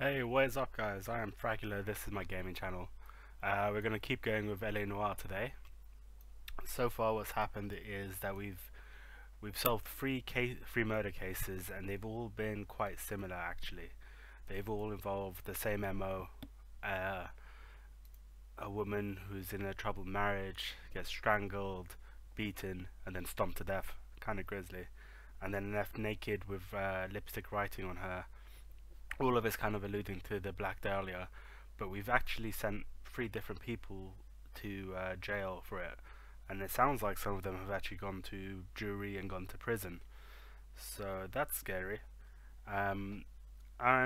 Hey, what is up guys? I am Fragula, this is my gaming channel. We're going to keep going with LA Noire today. So far what's happened is that we've solved three murder cases, and they've all been quite similar actually. They've all involved the same MO. A woman who's in a troubled marriage gets strangled, beaten, and then stomped to death. Kinda grisly. And then left naked with lipstick writing on her. All of it's kind of alluding to the Black Dahlia, but we've actually sent 3 different people to jail for it, and it sounds like some of them have actually gone to jury and gone to prison, so that's scary. I'm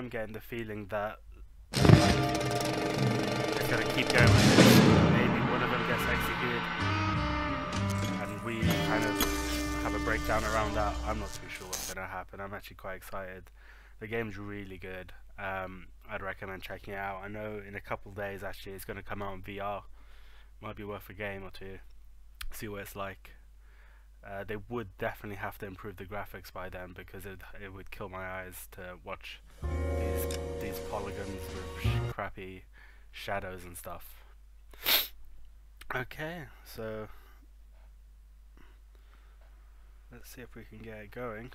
getting the feeling that it's going to keep going with this. Maybe one of them gets executed and we kind of have a breakdown around that. I'm not too sure what's going to happen. I'm actually quite excited. The game's really good. I'd recommend checking it out. I know in a couple of days actually it's going to come out in VR. Might be worth a game or two. See what it's like. They would definitely have to improve the graphics by then, because it would kill my eyes to watch these polygons with crappy shadows and stuff. Okay, so let's see if we can get it going.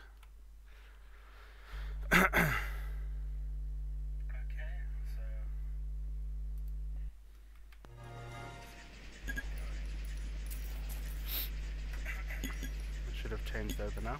Should have changed over now.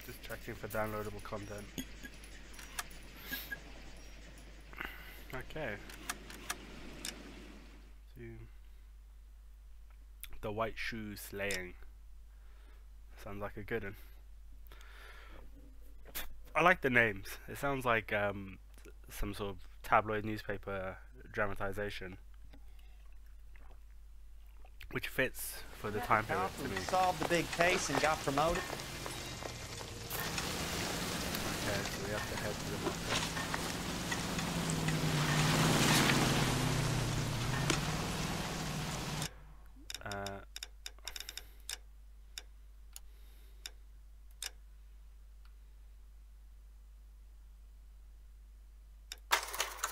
Just checking for downloadable content. Okay. The White Shoe Slaying. Sounds like a good one. I like the names. It sounds like some sort of tabloid newspaper dramatization, which fits for the time period to me. Solved the big case and got promoted. Okay, so we have to head to the market.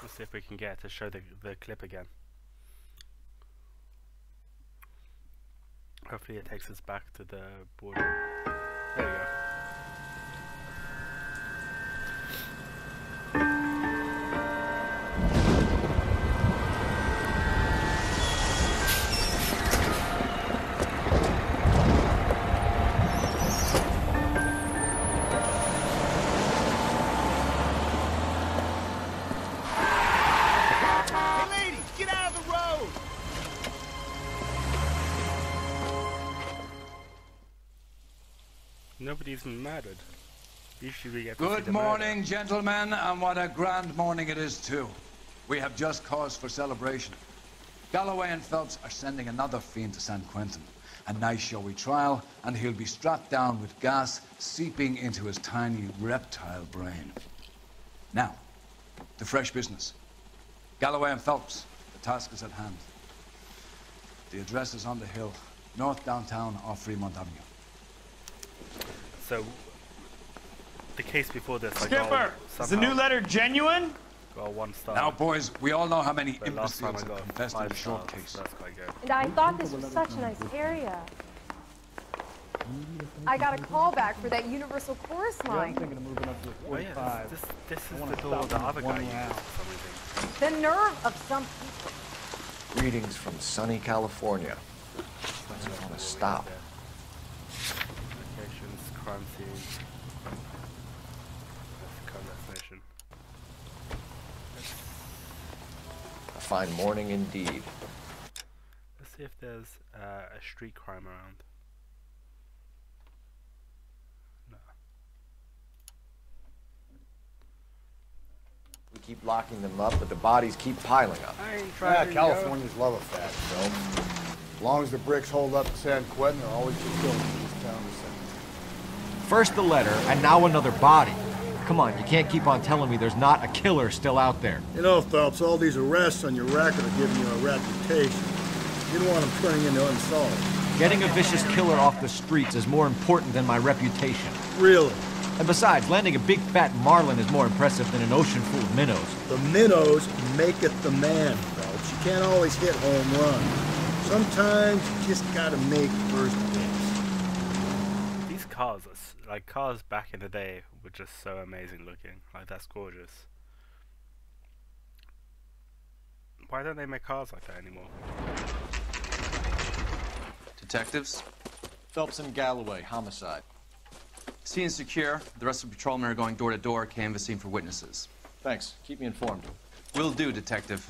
Let's see if we can get it to show the clip again. Hopefully it takes us back to the boardroom. There we go. Nobody's murdered. Usually we get to see Good the morning, murder. gentlemen, and what a grand morning it is too. We have just cause for celebration. Galloway and Phelps are sending another fiend to San Quentin. A nice showy trial, and he'll be strapped down with gas seeping into his tiny reptile brain. Now, to fresh business. Galloway and Phelps, the task is at hand. The address is on the hill, north downtown off Fremont Avenue. So, the case before this, Skipper, is the new letter genuine? Got 1 star. Now, boys, we all know how many But last time imbeciles I got have confessed in 5 a short stars, case. so that's quite good. And I thought this was such a nice area. I got a call back for that universal chorus line. I'm thinking of moving up to Oh yeah, 45. this is wanna the door stop the in other one guy used round. for some reason. The nerve of some people. Greetings from sunny California. I just want to stop. Locations, crime scenes. That's the current destination. A fine morning indeed. Let's see if there's a street crime around. No. We keep locking them up, but the bodies keep piling up. I ain't Yeah, trying Californians love a fat show. As long as the bricks hold up in San Quentin, they'll always be killing in this town. First the letter, and now another body. Come on, you can't keep on telling me there's not a killer still out there. You know, Phelps, all these arrests on your record are giving you a reputation. You don't want them turning into unsolved. Getting a vicious killer off the streets is more important than my reputation. Really? And besides, landing a big fat marlin is more impressive than an ocean full of minnows. The minnows maketh the man, Phelps. You can't always hit home runs. Sometimes you just gotta make first base. These cars, like cars back in the day, were just so amazing looking. Like, that's gorgeous. Why don't they make cars like that anymore? Detectives? Phelps and Galloway, homicide. Scene is secure. The rest of the patrolmen are going door to door, canvassing for witnesses. Thanks. Keep me informed. Will do, Detective.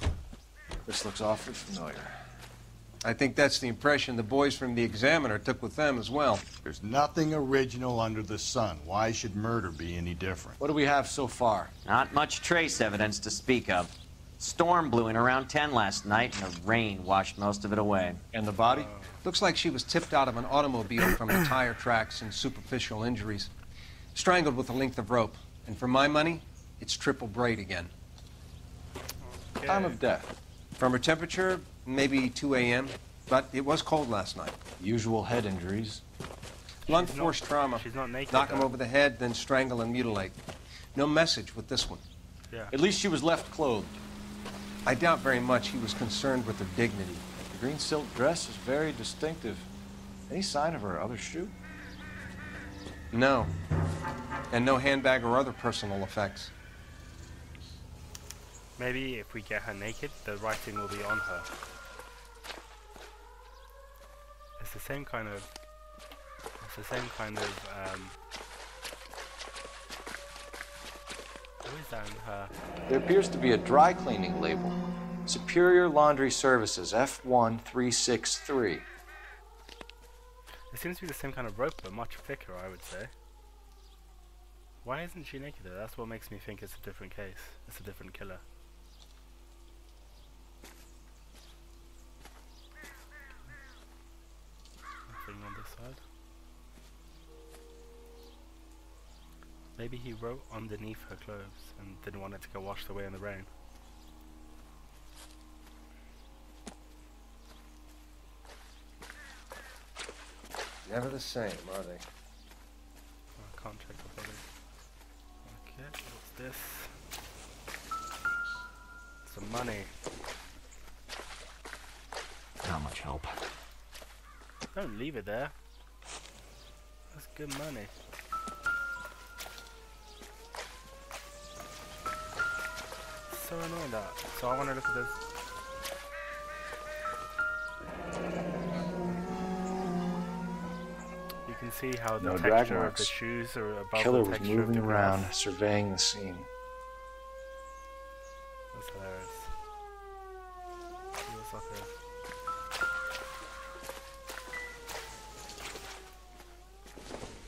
This looks awfully familiar. I think that's the impression the boys from the Examiner took with them as well. There's nothing original under the sun. Why should murder be any different? What do we have so far? Not much trace evidence to speak of. Storm blew in around 10 last night, and the rain washed most of it away. And the body? Looks like she was tipped out of an automobile from the tire tracks and superficial injuries. Strangled with a length of rope. And for my money, it's triple braid again. Okay. Time of death? From her temperature, maybe 2 a.m., but it was cold last night. Usual head injuries. Blunt force trauma. She's not naked. Knock him though. over the head, then strangle and mutilate. No message with this one. Yeah. At least she was left clothed. I doubt very much he was concerned with her dignity. The green silk dress is very distinctive. Any sign of her other shoe? No. And no handbag or other personal effects. Maybe if we get her naked, the writing will be on her. It's the same kind of. What is that in her? There appears to be a dry cleaning label. Superior Laundry Services, F1363. It seems to be the same kind of rope, but much thicker, I would say. Why isn't she naked though? That's what makes me think it's a different case. It's a different killer. Nothing on this side. Maybe he wrote underneath her clothes and didn't want it to get washed away in the rain. Never the same, are they? I can't check the body. Okay, what's this? Some money. Not much help. Don't leave it there. That's good money. So annoying that. So I want to look at this. You can see how the No drag texture of the marks. shoes are above Killer the was texture of moving the around, grass. surveying the scene. That's hilarious. See what's up here.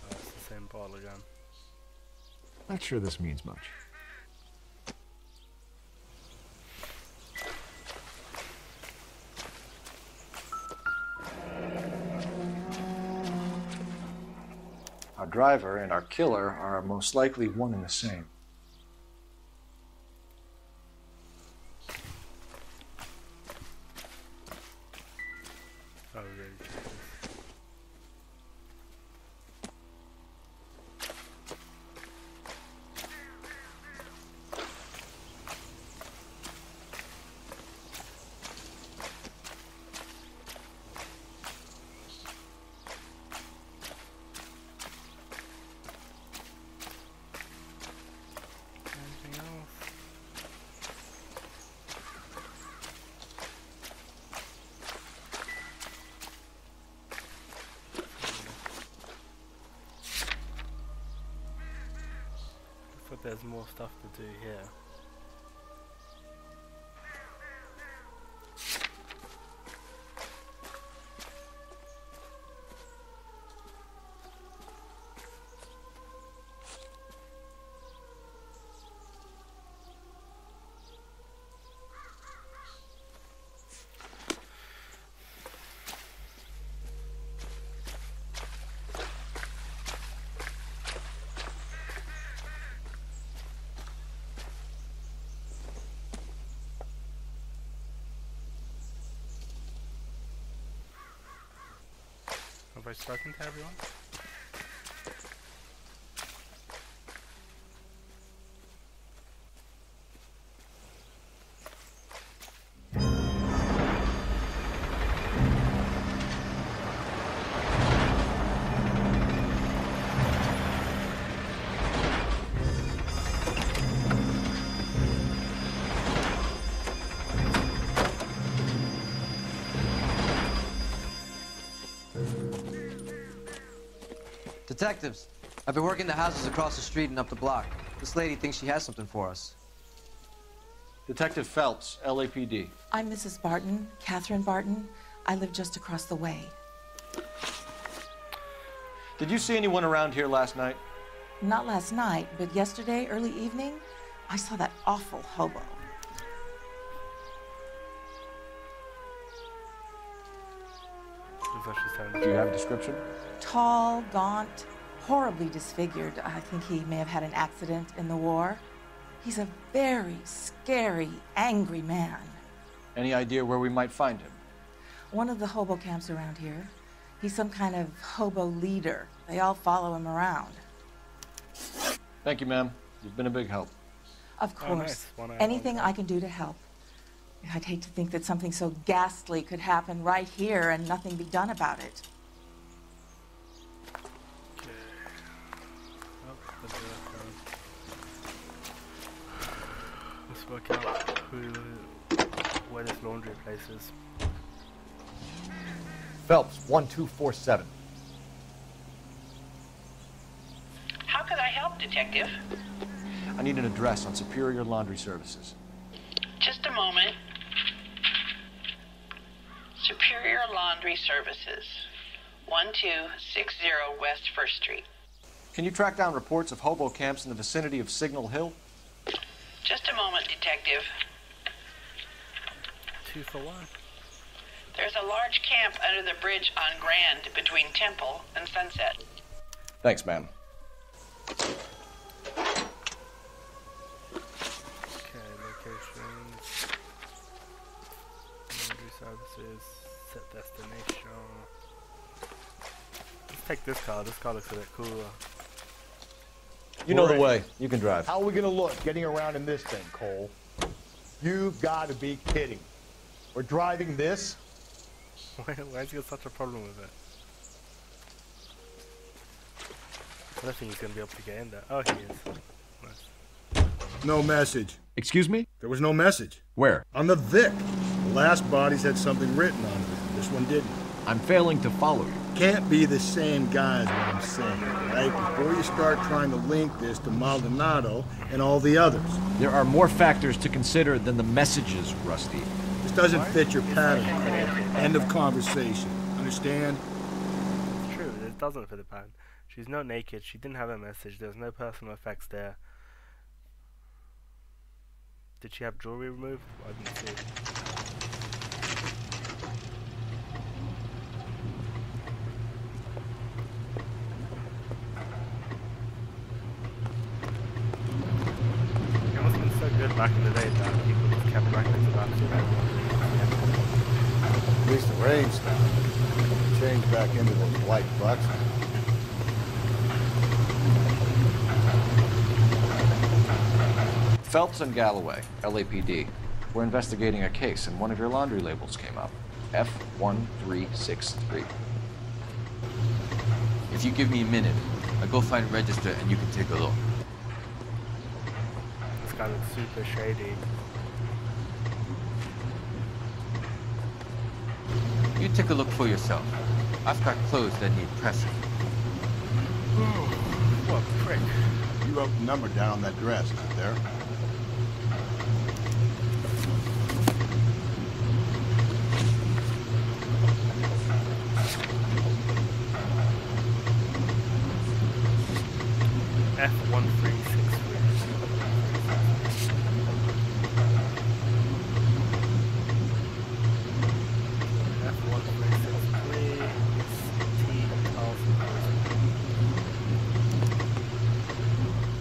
Oh, it's the same bottle again. Not sure this means much. Our driver and our killer are most likely one and the same. Oh, really? Anything else? Looks like there's more stuff to do here. Have I spoken to everyone? Detectives, I've been working the houses across the street and up the block. This lady thinks she has something for us. Detective Phelps, LAPD. I'm Mrs. Barton, Catherine Barton. I live just across the way. Did you see anyone around here last night? Not last night, but yesterday, early evening, I saw that awful hobo. Is what she's telling me. Do you have a description? Tall, gaunt, horribly disfigured. I think he may have had an accident in the war. He's a very scary, angry man. Any idea where we might find him? One of the hobo camps around here. He's some kind of hobo leader. They all follow him around. Thank you, ma'am. You've been a big help. Of course. Nice. Anything I can do to help. I'd hate to think that something so ghastly could happen right here and nothing be done about it. Let's work out where this laundry place is. Phelps, 1247. How could I help, Detective? I need an address on Superior Laundry Services. Just a moment. Superior Laundry Services, 1260 West 1st Street. Can you track down reports of hobo camps in the vicinity of Signal Hill? Just a moment, Detective. 2 for 1. There's a large camp under the bridge on Grand between Temple and Sunset. Thanks, ma'am. Okay, locations. Laundry services. Set destination. Let's take this car. This car looks a bit cooler. You know the way. You can drive. How are we gonna look getting around in this thing, Cole? You've got to be kidding. We're driving this? Why has he got such a problem with it? I don't think he's gonna be able to get in there. Oh, he is. Nice. No message. Excuse me? There was no message. Where? On the Vic. The last bodies had something written on it. This one didn't. I'm failing to follow you. Can't be the same guy is what I'm saying, right? Before you start trying to link this to Maldonado and all the others. There are more factors to consider than the messages, Rusty. This doesn't fit your pattern, Cole. End of conversation. Understand? It's true, it doesn't fit the pattern. She's not naked, she didn't have a message, there's no personal effects there. Did she have jewelry removed? I didn't see it. It must have been so good back in the day that people just kept records about it. At least the rain stopped. Changed back into those white bucks. Phelps and Galloway, LAPD. We're investigating a case and one of your laundry labels came up. F1363. If you give me a minute, I'll go find a register and you can take a look. This guy looks super shady. You take a look for yourself. I've got clothes that need pressing. What a prick. You wrote the number down on that dress, is it there?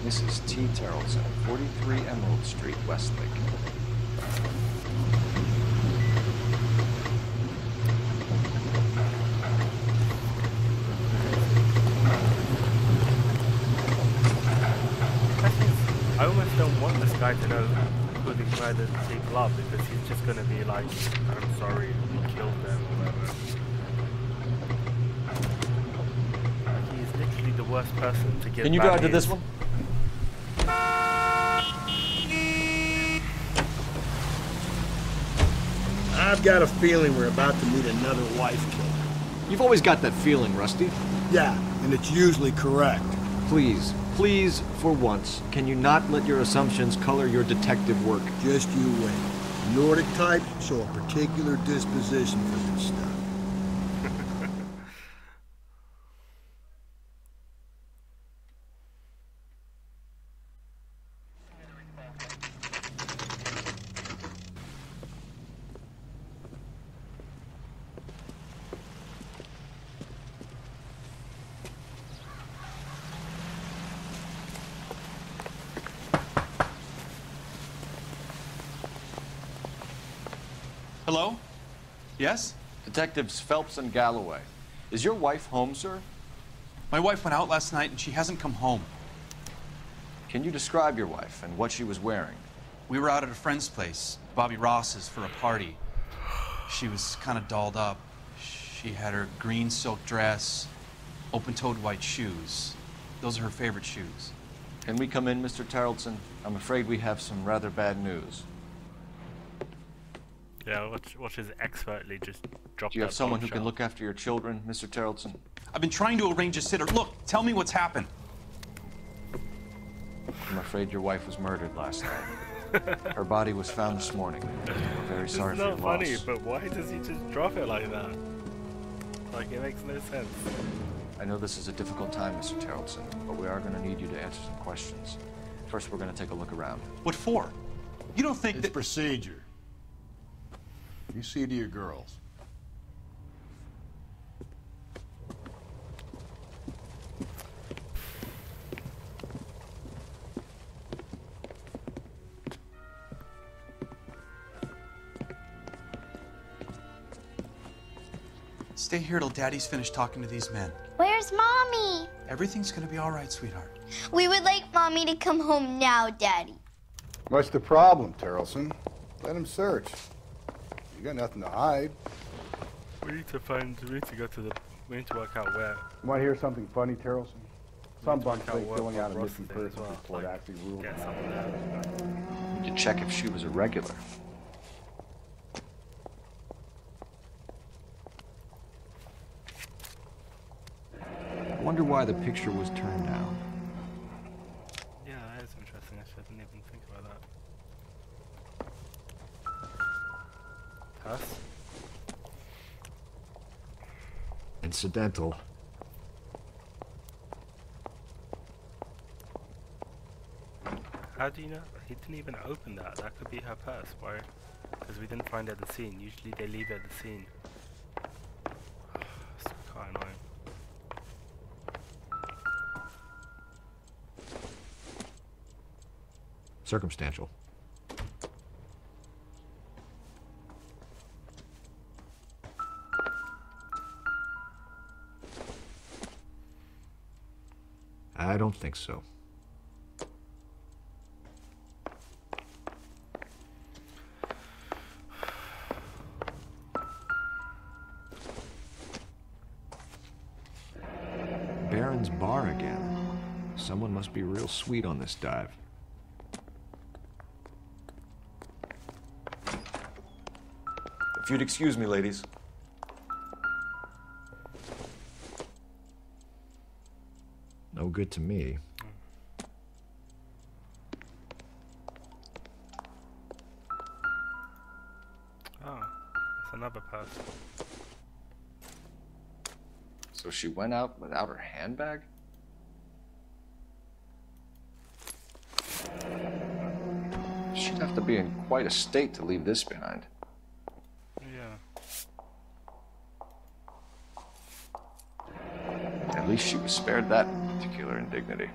Mrs. T. Terrellson, 43 Emerald Street, Westlake. I almost don't want this guy to know who these murdered people are, because he's just gonna be like, I'm sorry, we killed them, or whatever. Like, he's literally the worst person to give. Can you drive to this one? I've got a feeling we're about to meet another wife killer. You've always got that feeling, Rusty. Yeah, and it's usually correct. Please, please, for once, can you not let your assumptions color your detective work? Just you wait. Nordic types show a particular disposition for this stuff. Hello? Yes? Detectives Phelps and Galloway. Is your wife home, sir? My wife went out last night and she hasn't come home. Can you describe your wife and what she was wearing? We were out at a friend's place, Bobby Ross's, for a party. She was kind of dolled up. She had her green silk dress, open-toed white shoes. Those are her favorite shoes. Can we come in, Mr. Tarleton? I'm afraid we have some rather bad news. Yeah, watch his expertly just drop. Do you have someone who can look after your children, Mr. Tarleton? I've been trying to arrange a sitter. Look, tell me what's happened. I'm afraid your wife was murdered last night. Her body was found this morning. We're very sorry for your It's loss. not funny, but why does he just drop it like that? Like, it makes no sense. I know this is a difficult time, Mr. Tarleton, but we are going to need you to answer some questions. First, we're going to take a look around. What for? You don't think it's procedure. You see to your girls. Stay here till Daddy's finished talking to these men. Where's Mommy? Everything's gonna be all right, sweetheart. We would like Mommy to come home now, Daddy. What's the problem, Tarleton? Let him search. You got nothing to hide. We need to go to the, we need to work out where. Want to hear something funny, Tarleton? Some bunch out think what filling out a Ross missing did as person well, report like, actually rules get them out. some of that. We need to check if she was a regular. I wonder why the picture was turned down. Yeah, that is interesting. I didn't even think about that. Pass. Incidental. How do you know? He didn't even open that. That could be her purse. Why? Because we didn't find it at the scene. Usually they leave it at the scene. It's quite annoying. Circumstantial. I don't think so. Baron's bar again. Someone must be real sweet on this dive. If you'd excuse me, ladies. No good to me. Oh, that's another purse. So she went out without her handbag? She'd have to be in quite a state to leave this behind. Yeah. At least she was spared that particular indignity.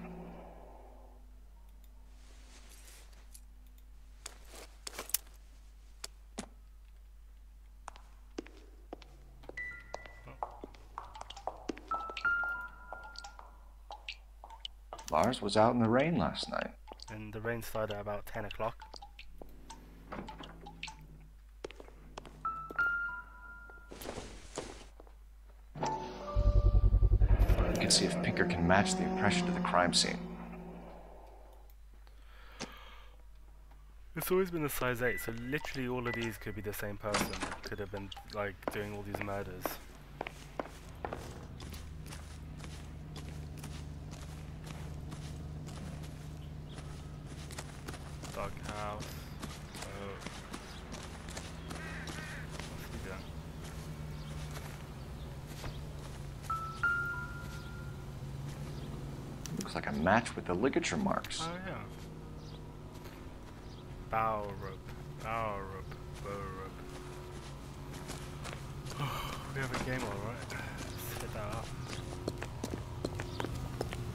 Lars was out in the rain last night. Yeah. and the rain started at about 10 o'clock. We can see if Pinker can match the impression to the crime scene. It's always been a size 8, so literally all of these could be the same person. Could have been like doing all these murders. Doghouse. Oh. What's he doing? Looks like a match with the ligature marks. Oh yeah. Bow rope, bow rope, bow rope. We have a game, alright. Let's hit that up.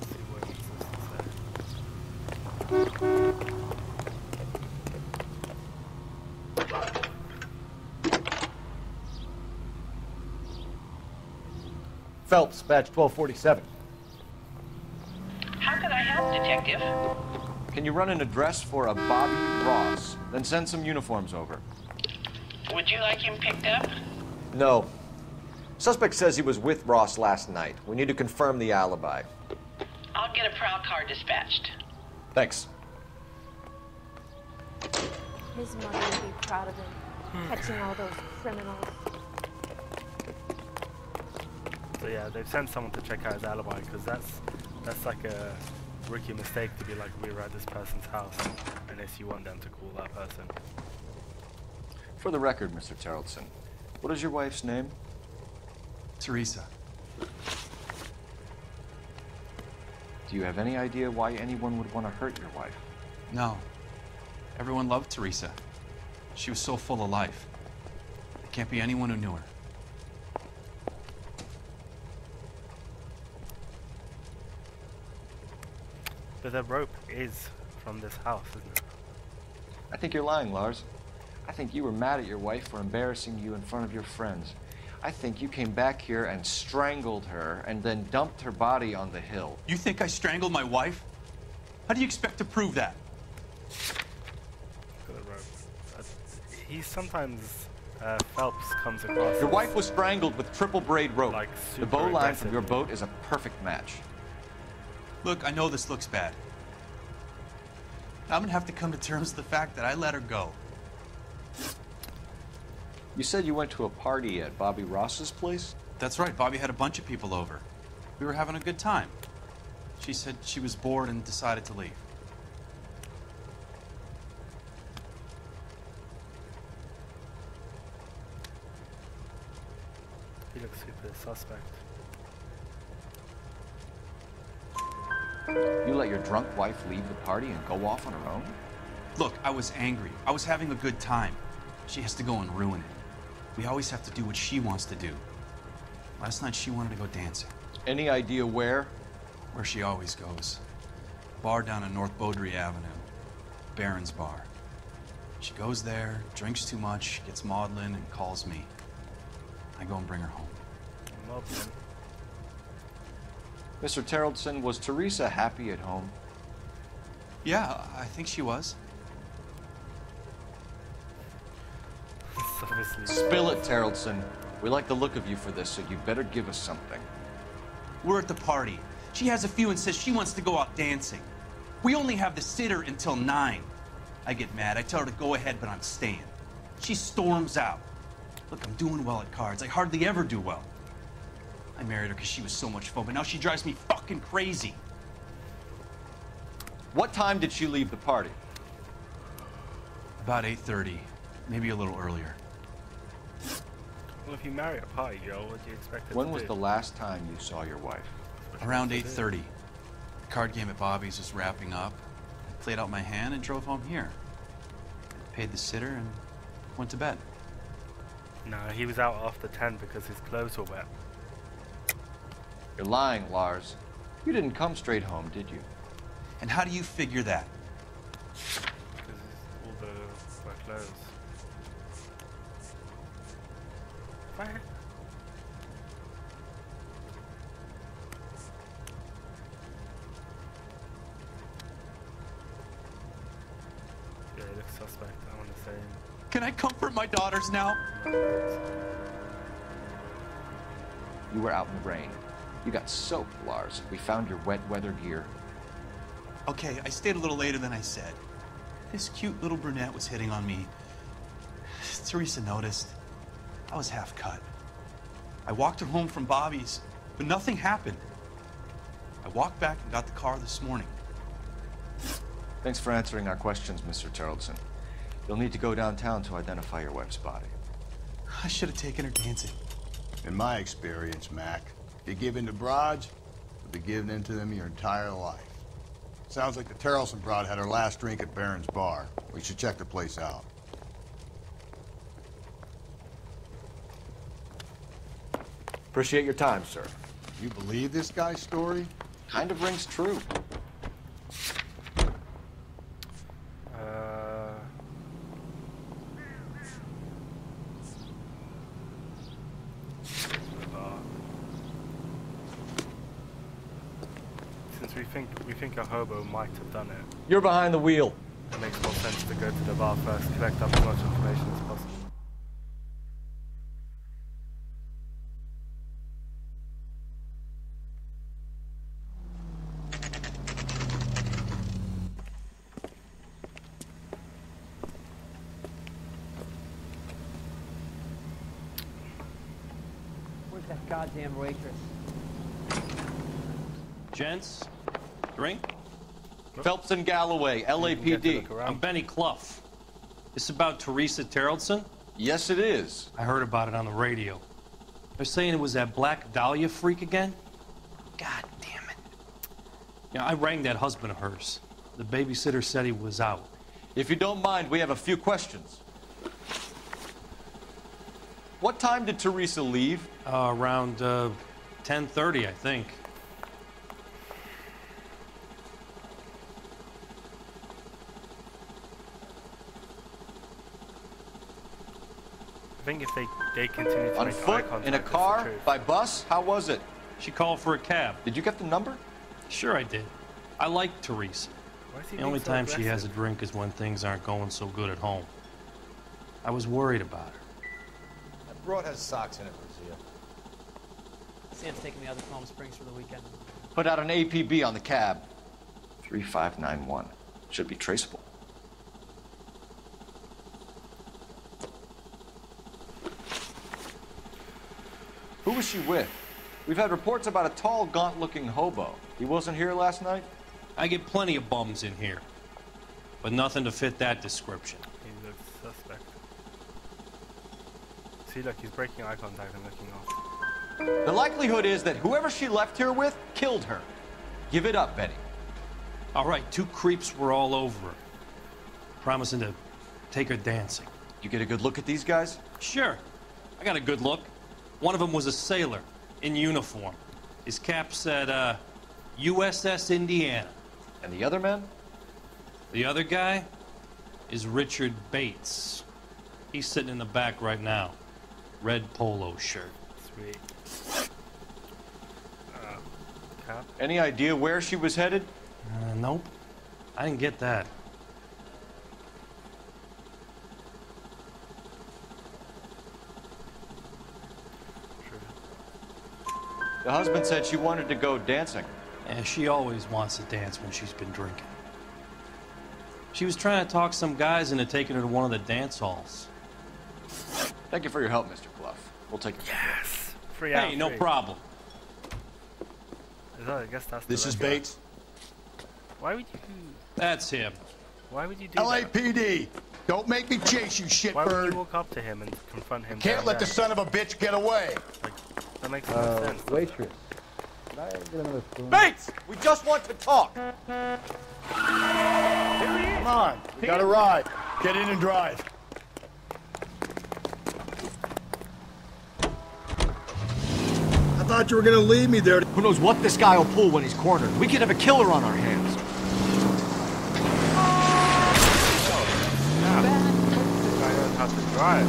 See what he's Phelps, badge 1247. How can I help, Detective? Can you run an address for a Bobby Ross? Then send some uniforms over. Would you like him picked up? No. Suspect says he was with Ross last night. We need to confirm the alibi. I'll get a prowl car dispatched. Thanks. His mother would be proud of him, catching all those criminals. So yeah, they've sent someone to check out his alibi, because that's like a rookie mistake to be like, we were at this person's house, unless you want them to call that person. For the record, Mr. Terrelson, what is your wife's name? Teresa. Do you have any idea why anyone would want to hurt your wife? No. Everyone loved Teresa. She was so full of life. There can't be anyone who knew her. But the rope is from this house, isn't it? I think you're lying, Lars. I think you were mad at your wife for embarrassing you in front of your friends. I think you came back here and strangled her and then dumped her body on the hill. You think I strangled my wife? How do you expect to prove that? Look at the rope. He sometimes, Phelps comes across. Your wife was strangled with triple braid rope. Like the bow line from your boat is a perfect match. Look, I know this looks bad. I'm gonna have to come to terms with the fact that I let her go. You said you went to a party at Bobby Ross's place? That's right, Bobby had a bunch of people over. We were having a good time. She said she was bored and decided to leave. He looks super suspect. You let your drunk wife leave the party and go off on her own? Look, I was angry. I was having a good time. She has to go and ruin it. We always have to do what she wants to do. Last night she wanted to go dancing. Any idea where? Where she always goes. Bar down on North Beaudry Avenue. Baron's Bar. She goes there, drinks too much, gets maudlin, and calls me. I go and bring her home. Maudlin. Mr. Terrelson, was Teresa happy at home? Yeah, I think she was. Spill it, Terrelson. We like the look of you for this, so you better give us something. We're at the party. She has a few and says she wants to go out dancing. We only have the sitter until 9. I get mad. I tell her to go ahead, but I'm staying. She storms out. Look, I'm doing well at cards. I hardly ever do well. I married her because she was so much fun, but now she drives me fucking crazy. What time did she leave the party? About 8:30, maybe a little earlier. Well, if you marry a party girl, what do you expect her to do? When was the last time you saw your wife? Around 8:30. The card game at Bobby's was wrapping up. I played out my hand and drove home here. Paid the sitter and went to bed. No, he was out after 10 because his clothes were wet. You're lying, Lars. You didn't come straight home, did you? And how do you figure that? Because all the wet clothes. Fire. suspect, I want to say. Can I comfort my daughters now? You were out in the rain. You got soaked, Lars. We found your wet weather gear. Okay, I stayed a little later than I said. This cute little brunette was hitting on me. Teresa noticed. I was half cut. I walked her home from Bobby's, but nothing happened. I walked back and got the car this morning. Thanks for answering our questions, Mr. Tarleton. You'll need to go downtown to identify your wife's body. I should have taken her dancing. In my experience, Mac, if you give in to broads, you'll be giving in to them your entire life. Sounds like the Tarleton broad had her last drink at Barron's bar. We should check the place out. Appreciate your time, sir. You believe this guy's story? Kind of rings true. Since we think a hobo might have done it, You're behind the wheel. it makes more sense to go to the bar first, collect up as much information as possible. Where's that goddamn waitress? Gents, drink? Phelps and Galloway, LAPD. I'm Benny Clough. This about Teresa Tarleton? Yes, it is. I heard about it on the radio. They're saying it was that Black Dahlia freak again? God damn it. Yeah, I rang that husband of hers. The babysitter said he was out. If you don't mind, we have a few questions. What time did Teresa leave? Around 10:30, I think. I think if they continue to On make eye foot, contact, in a that's the car, truth. by bus? How was it? She called for a cab. Did you get the number? Sure I did. I like Teresa. Why is he The being only so time she has a aggressive? drink is when things aren't going so good at home. I was worried about her. That broad has socks in it, Lucia. Sam's taking me out to Palm Springs for the weekend. Put out an APB on the cab. 3591. Should be traceable. Who was she with? We've had reports about a tall, gaunt-looking hobo. He wasn't here last night? I get plenty of bums in here, but nothing to fit that description. He looks suspect. See, look, he's breaking eye contact and looking off. The likelihood is that whoever she left here with killed her. Give it up, Betty. All right, two creeps were all over her, promising to take her dancing. You get a good look at these guys? Sure. I got a good look. One of them was a sailor in uniform. His cap said, USS Indiana. And the other man? The other guy is Richard Bates. He's sitting in the back right now. Red polo shirt. Sweet. Cap? Any idea where she was headed? Nope. I didn't get that. The husband said she wanted to go dancing. Yeah, she always wants to dance when she's been drinking. She was trying to talk some guys into taking her to one of the dance halls. Thank you for your help, Mr. Clough. We'll take it. Yes! Free out. Hey, no problem. I guess that's This the is red guy. Bates. Why would you... That's him. Why would you do that? LAPD! Don't make me chase you, Why would shitbird! you walk up to him and confront him? Can't down let the there? son of a bitch get away! That makes no sense. Waitress. Can I get another spoon? Bates! We just want to talk! Come on, we got a ride. Get in and drive. I thought you were gonna leave me there. Who knows what this guy will pull when he's cornered? We could have a killer on our hands. I don't have to drive.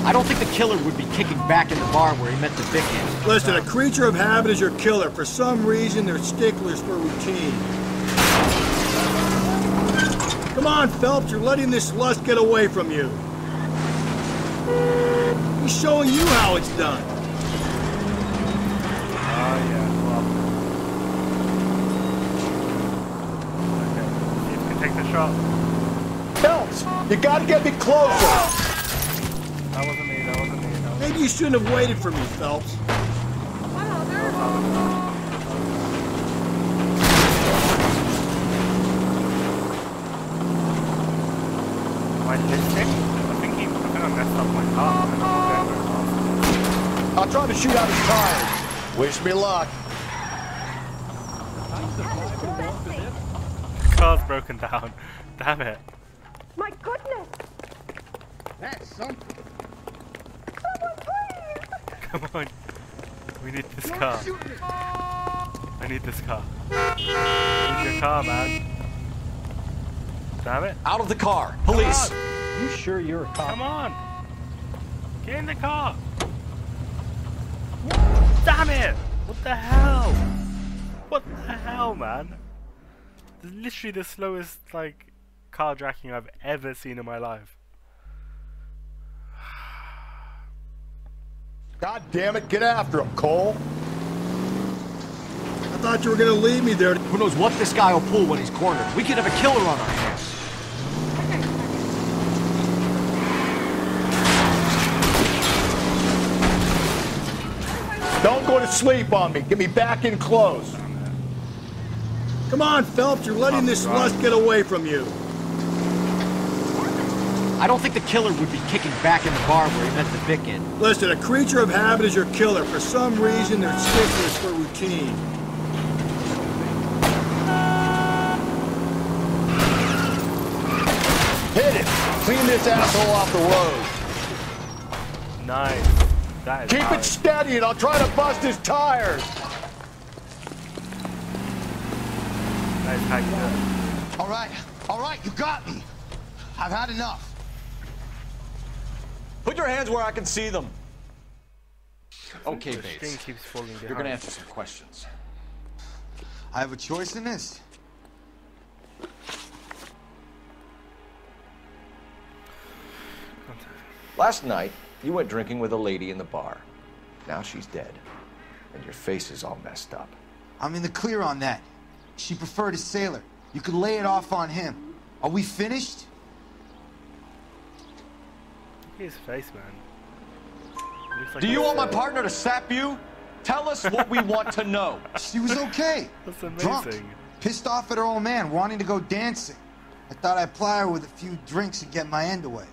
I don't think the killer would be kicking back in the bar where he met the victim. Listen, a creature of habit is your killer. For some reason, they're sticklers for routine. Come on, Phelps, you're letting this lust get away from you. He's showing you how it's done. Oh, yeah, well. Okay, see if we can take the shot. Phelps, you gotta get me closer. That wasn't me, that wasn't me. Maybe you shouldn't have waited for me, Phelps. My lipstick? I think I messed up my car. I'll try to shoot out his tires. Wish me luck. The car's broken down. Damn it. My goodness! That's something. Come on. We need this car. I need this car. Where's your car, man? Damn it. Out of the car. Police. You sure you're a cop? Come on. Get in the car. Damn it. What the hell? What the hell, man? This is literally the slowest, like, car jacking I've ever seen in my life. God damn it, get after him, Cole. I thought you were gonna leave me there. Who knows what this guy will pull when he's cornered? We could have a killer on our hands. Don't go to sleep on me. Get me back in close. Come on, Phelps, you're letting this lust get away from you. I don't think the killer would be kicking back in the bar where he meant to Vic in. Listen, a creature of habit is your killer. For some reason, they're sticklers for routine. Hit it! Clean this asshole off the road. Nice. That is Keep nice. it steady and I'll try to bust his tires. Nice how you do it. All right, you got me. I've had enough. Put your hands where I can see them. Okay, The string Bates. keeps falling behind. You're gonna answer some questions. I have a choice in this. Last night, you went drinking with a lady in the bar. Now she's dead. And your face is all messed up. I'm in the clear on that. She preferred a sailor. You could lay it off on him. Are we finished? His face, man. Looks like Do you a- want my partner to sap you? Tell us what we want to know. She was okay. That's amazing. Drunk. Pissed off at her old man, wanting to go dancing. I thought I'd ply her with a few drinks and get my end away.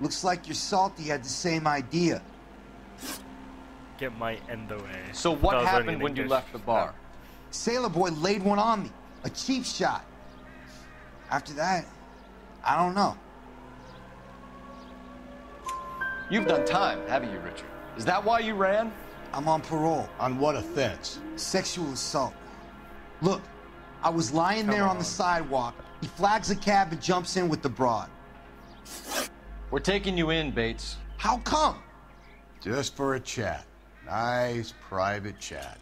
Looks like your salty had the same idea. Get my end away. So That what was only happened in when you English. left the bar? Sailor boy laid one on me. A cheap shot. After that, I don't know. You've done time, haven't you, Richard? Is that why you ran? I'm on parole. On what offense? Sexual assault. Look, I was lying there on the sidewalk. He flags a cab and jumps in with the broad. We're taking you in, Bates. How come? Just for a chat. Nice private chat.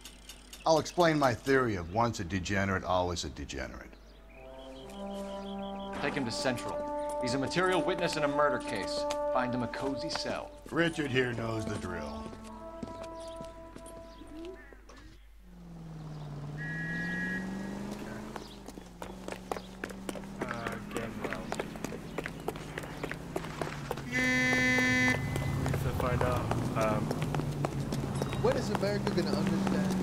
I'll explain my theory of once a degenerate, always a degenerate. Take him to Central. He's a material witness in a murder case. Find him a cozy cell. Richard here knows the drill. Game well. We need to find out. When is America gonna understand?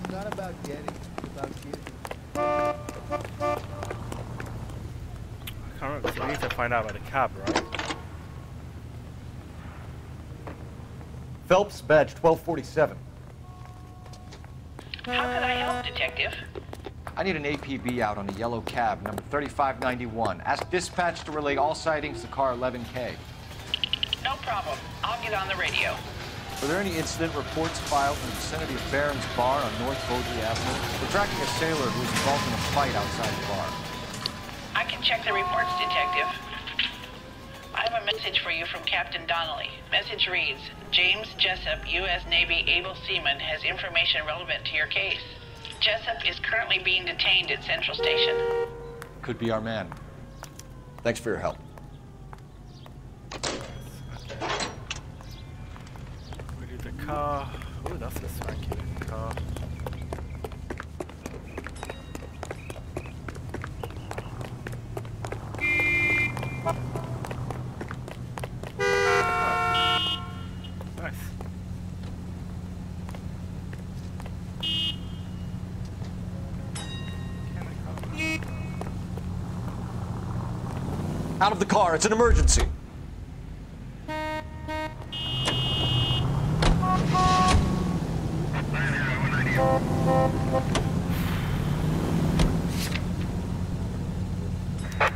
It's not about getting, it's about giving. I can't remember. So we need to find out about the cab, right? Phelps, badge 1247. How can I help, Detective? I need an APB out on a yellow cab, number 3591. Ask dispatch to relay all sightings to car 11K. No problem. I'll get on the radio. Were there any incident reports filed in the vicinity of Barron's Bar on North Beaudry Avenue? We're tracking a sailor who was involved in a fight outside the bar. I can check the reports, Detective. I have a message for you from Captain Donnelly. Message reads, James Jessup, U.S. Navy able seaman, has information relevant to your case. Jessup is currently being detained at Central Station. Could be our man. Thanks for your help. We need the car. Oh, that's a swanky looking car. Nice. Out of the car, it's an emergency.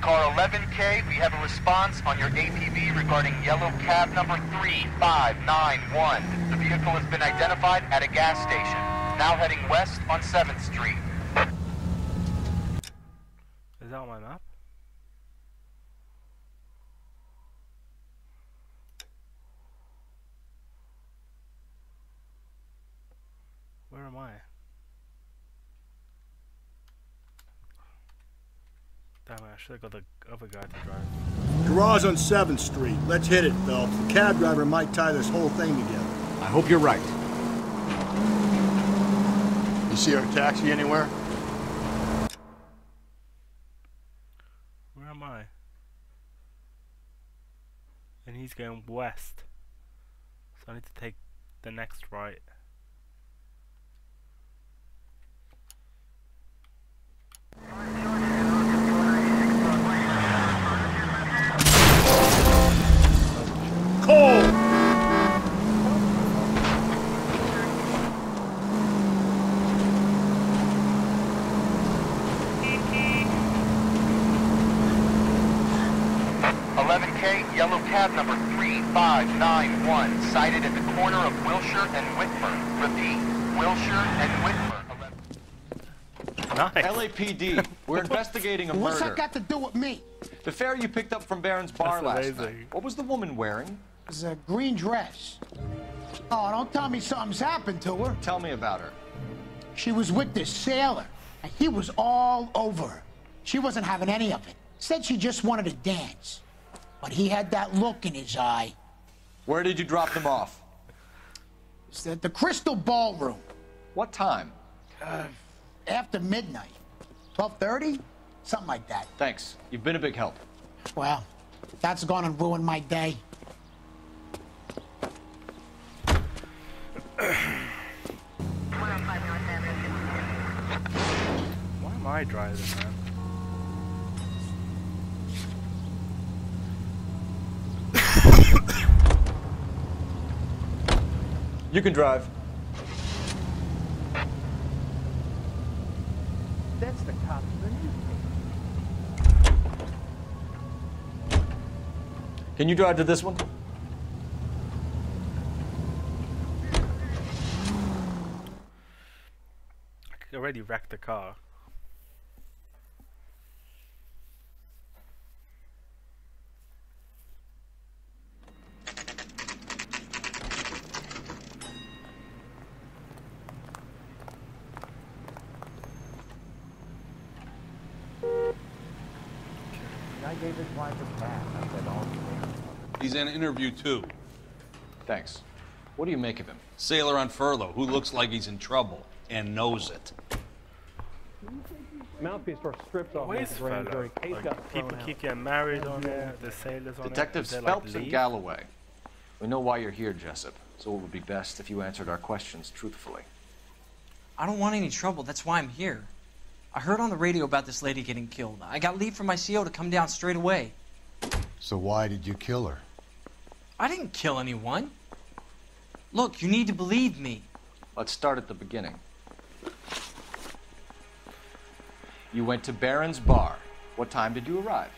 Car 11K, we have a response on your APB regarding yellow cab number 3591. The vehicle has been identified at a gas station, now heading west on 7th Street. Is that on my map? Where am I? Damn it, I should have got the other guy to drive. Garage on 7th Street. Let's hit it, Phelps. The cab driver might tie this whole thing together. I hope you're right. You see our taxi anywhere? Where am I? And he's going west. So I need to take the next right. Cole! 11K, yellow cab number 3591, sighted at the corner of Wilshire and Whitmer. Repeat, Wilshire and Whitmer. Nice. LAPD, we're investigating a murder. What's that got to do with me? The fare you picked up from Barron's Bar That's last amazing. night. What was the woman wearing? It was a green dress. Oh, don't tell me something's happened to her. Tell me about her. She was with this sailor, and he was all over her. She wasn't having any of it. Said she just wanted to dance. But he had that look in his eye. Where did you drop them off? It's at the Crystal Ballroom. What time? After midnight. 12:30? Something like that. Thanks. You've been a big help. Well, that's gone and ruined my day. Why am I driving, man? You can drive. That's the cop. Can you drive to this one? I already wrecked the car. I gave his wife a cat. I said, all He's in interview too. Thanks. What do you make of him? Sailor on furlough who looks like he's in trouble and knows it. Mouthpiece store stripped off Where's the grand fella? jury. Case Like, got people thrown keep out. getting married on it. The sailors on Detectives it. Did they, Phelps and leave? Galloway. We know why you're here, Jessup, so it would be best if you answered our questions truthfully. I don't want any trouble. That's why I'm here. I heard on the radio about this lady getting killed. I got leave from my CO to come down straight away. So why did you kill her? I didn't kill anyone. Look, you need to believe me. Let's start at the beginning. You went to Barron's Bar. What time did you arrive?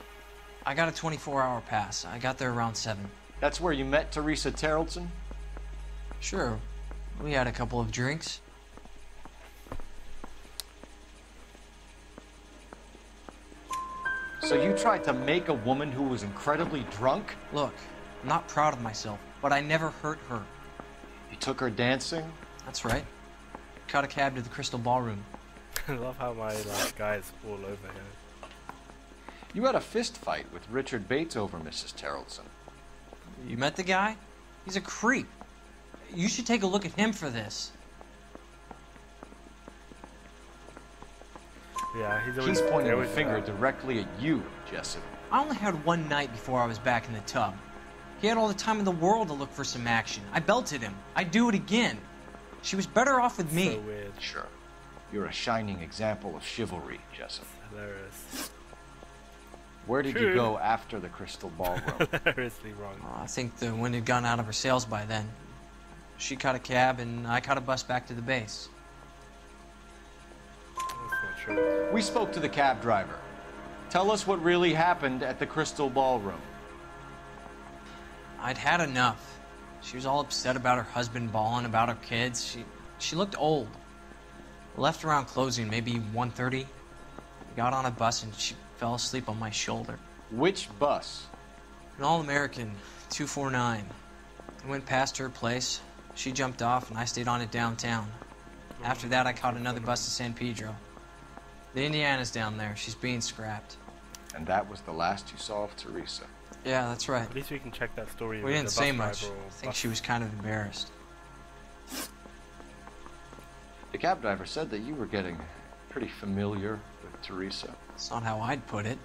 I got a 24-hour pass. I got there around 7. That's where you met Teresa Terrelson? Sure. We had a couple of drinks. So you tried to make a woman who was incredibly drunk? Look, I'm not proud of myself, but I never hurt her. You took her dancing? That's right. Caught a cab to the Crystal Ballroom. I love how my guy's all over here. You had a fist fight with Richard Bates over Mrs. Terrelson. You met the guy? He's a creep. You should take a look at him for this. Yeah, he's pointing a finger directly at you, Jessup. I only had one night before I was back in the tub. He had all the time in the world to look for some action. I belted him. I'd do it again. She was better off with me. So weird. Sure. You're a shining example of chivalry, Jessup. Hilarious. Where did you go after the Crystal Ballroom? Hilariously wrong. I think the wind had gone out of her sails by then. She caught a cab and I caught a bus back to the base. That's not true. We spoke to the cab driver. Tell us what really happened at the Crystal Ballroom. I'd had enough. She was all upset about her husband bawling about her kids. She looked old. Left around closing, maybe 1:30. Got on a bus and she fell asleep on my shoulder. Which bus? An All-American, 249. I went past her place. She jumped off and I stayed on it downtown. After that, I caught another bus to San Pedro. The Indiana's down there. She's being scrapped. And that was the last you saw of Teresa? Yeah, that's right. At least we can check that story. We with didn't the say bus much. driver I or think bus- she was kind of embarrassed. The cab driver said that you were getting pretty familiar with Teresa. That's not how I'd put it.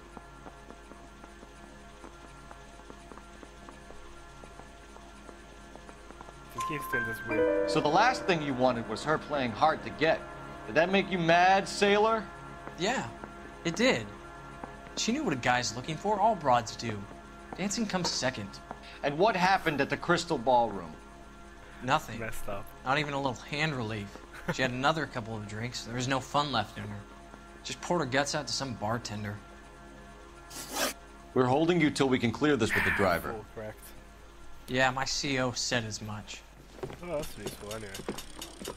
He keeps doing this weird. So the last thing you wanted was her playing hard to get. Did that make you mad, sailor? Yeah, it did. She knew what a guy's looking for. All broads do. Dancing comes second. And what happened at the Crystal Ballroom? Nothing. Messed up. Not even a little hand relief. She had another couple of drinks. There was no fun left in her. Just poured her guts out to some bartender. We're holding you till we can clear this with the driver. All correct. Yeah, my CO said as much. Oh, that's useful anyway.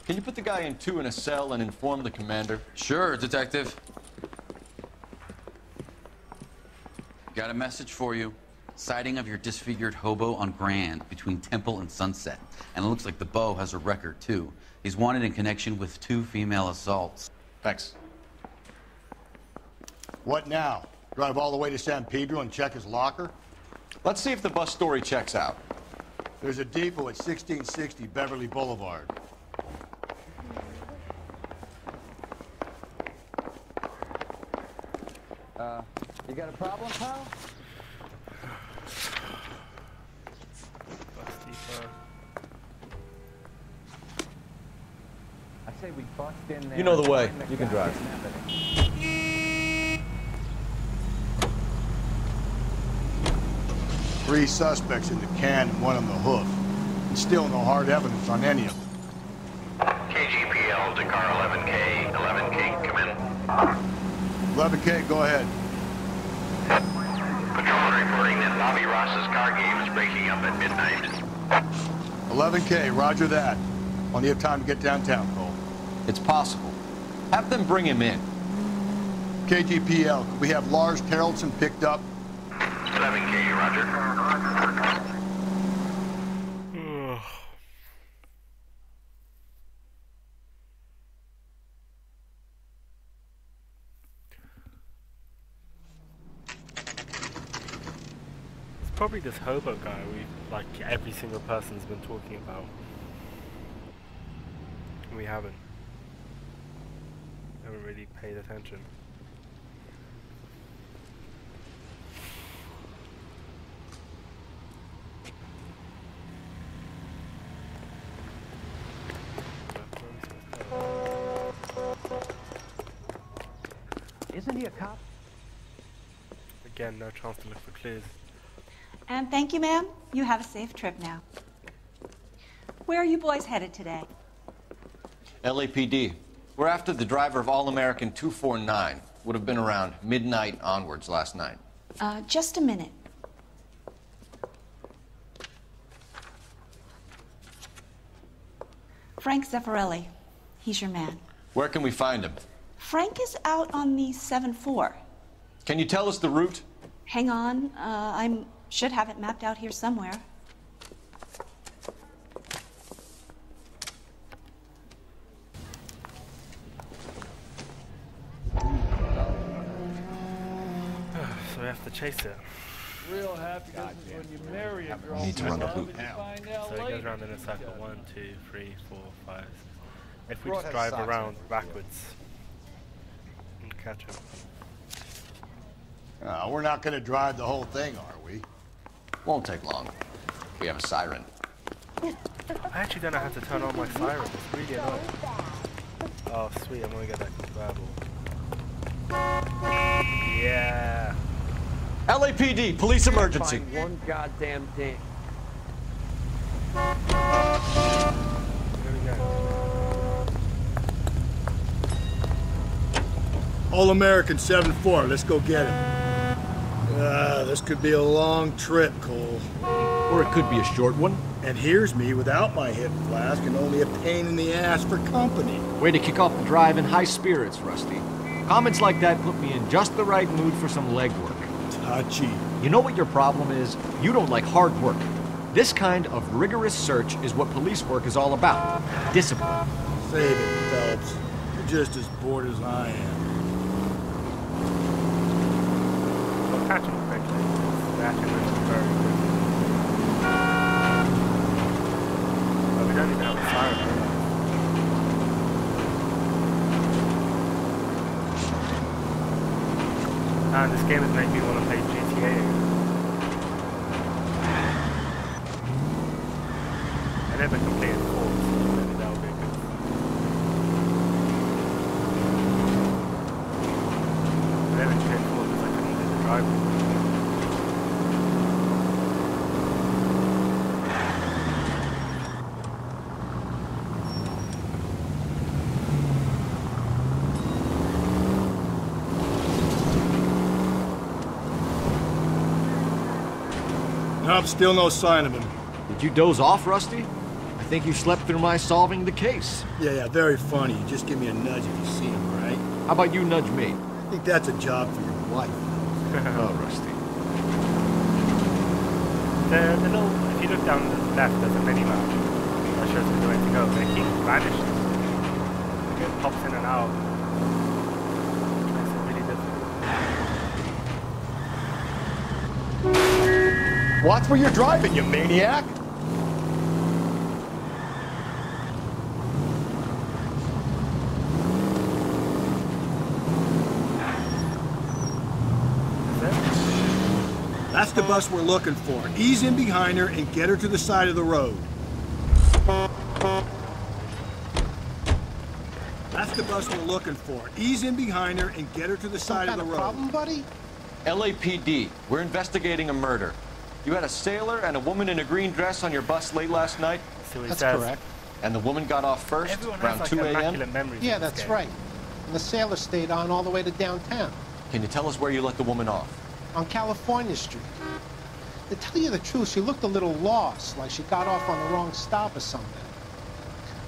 Can you put the guy in two in a cell and inform the commander? Sure, Detective. Got a message for you. Sighting of your disfigured hobo on Grand between Temple and Sunset. And it looks like the Beau has a record, too. He's wanted in connection with 2 female assaults. Thanks. What now? Drive all the way to San Pedro and check his locker? Let's see if the bus story checks out. There's a depot at 1660 Beverly Boulevard. You got a problem, pal? Bus depot. I say we bust in there. You know the way. and find You can guy drive. getting evidence. 3 suspects in the can and 1 on the hoof. And still no hard evidence on any of them. KGPL to car 11K. 11K, come in. 11K, go ahead. Patrolman reporting that Bobby Ross's car game is breaking up at midnight. 11K, roger that. Plenty of time to get downtown, Cole. It's possible. Have them bring him in. KGPL, could we have Lars Terrelson picked up? 11K, roger. Probably this hobo guy like every single person's been talking about. We haven't really paid attention. Isn't he a cop? Again, no chance to look for clues. And thank you, ma'am. You have a safe trip now. Where are you boys headed today? LAPD. We're after the driver of All-American 249. Would have been around midnight onwards last night. Just a minute. Frank Zeffirelli. He's your man. Where can we find him? Frank is out on the 7-4. Can you tell us the route? Hang on. I should have it mapped out here somewhere. have to chase it. Real happiness is when you marry a girl. Need to run the loop. So it goes around in a circle. 1, 2, 3, 4, 5. If we just drive around backwards and catch him. We're not going to drive the whole thing, are we? Won't take long. We have a siren. I actually don't know how to turn on my siren. It's really annoying. Oh, sweet. I'm going to get that gravel. Yeah. LAPD, police emergency. Find one goddamn thing. Here we go. All American 7-4. Let's go get him. This could be a long trip, Cole. Or it could be a short one. And here's me without my hip flask and only a pain in the ass for company. Way to kick off the drive in high spirits, Rusty. Comments like that put me in just the right mood for some legwork. Touchy. You know what your problem is? You don't like hard work. This kind of rigorous search is what police work is all about. Discipline. Save it, Phelps. You're just as bored as I am. We'll catch him quickly. Back in very quickly. Oh, we don't even have a siren. And this game is making me want to play GTA again. I never completed 4, so maybe that'll be good. I never completed 4 because I couldn't do the driving. Nope, still no sign of him. Did you doze off, Rusty? I think you slept through my solving the case. Yeah, very funny. You just give me a nudge if you see him, right? How about you nudge me? I think that's a job for your wife. Oh, Rusty. The little, if you look down to the left, there's a mini-map that shows you where to go. They keep vanishing. It pops in and out. Makes it really difficult. Watch where you're driving, you maniac! That's the bus we're looking for. Ease in behind her and get her to the side of the road. That's the bus we're looking for. Ease in behind her and get her to the side of the road. Problem, buddy? LAPD, we're investigating a murder. You had a sailor and a woman in a green dress on your bus late last night? That's correct. And the woman got off first, around 2 a.m.? Yeah, that's right. And the sailor stayed on all the way to downtown. Can you tell us where you let the woman off? On California Street. To tell you the truth, she looked a little lost, like she got off on the wrong stop or something.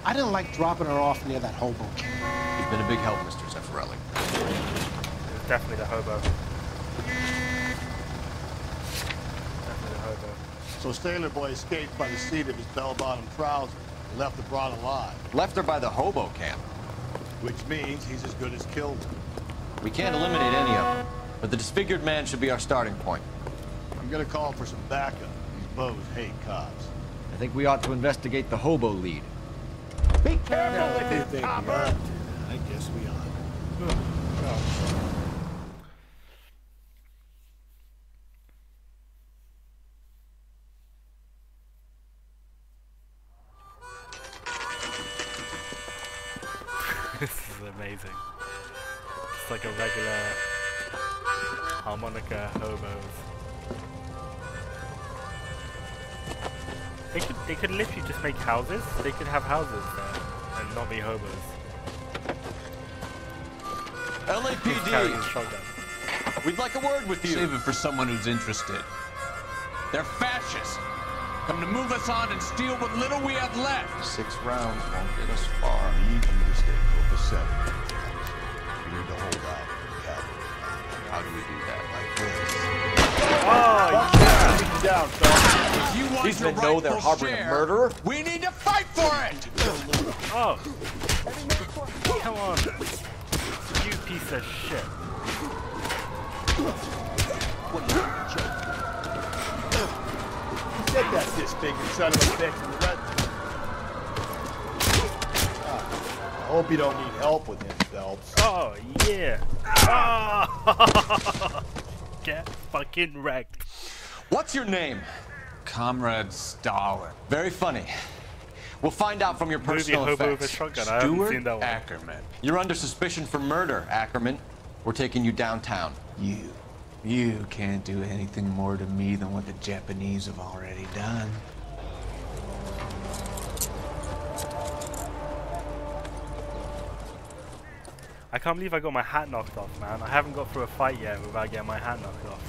I didn't like dropping her off near that hobo camp. You've been a big help, Mr. Zeffirelli. It's definitely the hobo. Definitely the hobo. So Sailor Boy escaped by the seat of his bell-bottom trousers and left the broad alive. Left her by the hobo camp. Which means he's as good as killed her. We can't eliminate any of them, but the disfigured man should be our starting point. I'm gonna call for some backup. These bows hate cops. I think we ought to investigate the hobo lead. Be careful with If this they copper. got, I guess we ought. This is amazing. It's like a regular harmonica hobos. They could literally just make houses. They could have houses there and not be hobos. LAPD, we'd like a word with you. Save it for someone who's interested. They're fascists. Come to move us on and steal what little we have left. 6 rounds won't get us far. I need you to stay copacetic. You need to hold out for the cavalry. How do we do that? Like this. Oh, yeah! Take it down, fella. If you want These your men know they're rightful harboring a share, murderer. we need to fight for it! Oh! Come on! You piece of shit. when you joke. Get that disfigured son of a bitch in the red. I hope you don't need help with him, Phelps. Oh, yeah. Oh. Get fucking wrecked. What's your name? Comrade Stalin. Very funny. We'll find out from your personal Hobo with a effects. shotgun. I haven't seen that one. Ackerman. You're under suspicion for murder, Ackerman. We're taking you downtown. You can't do anything more to me than what the Japanese have already done. I can't believe I got my hat knocked off, man. I haven't got through a fight yet without getting my hat knocked off.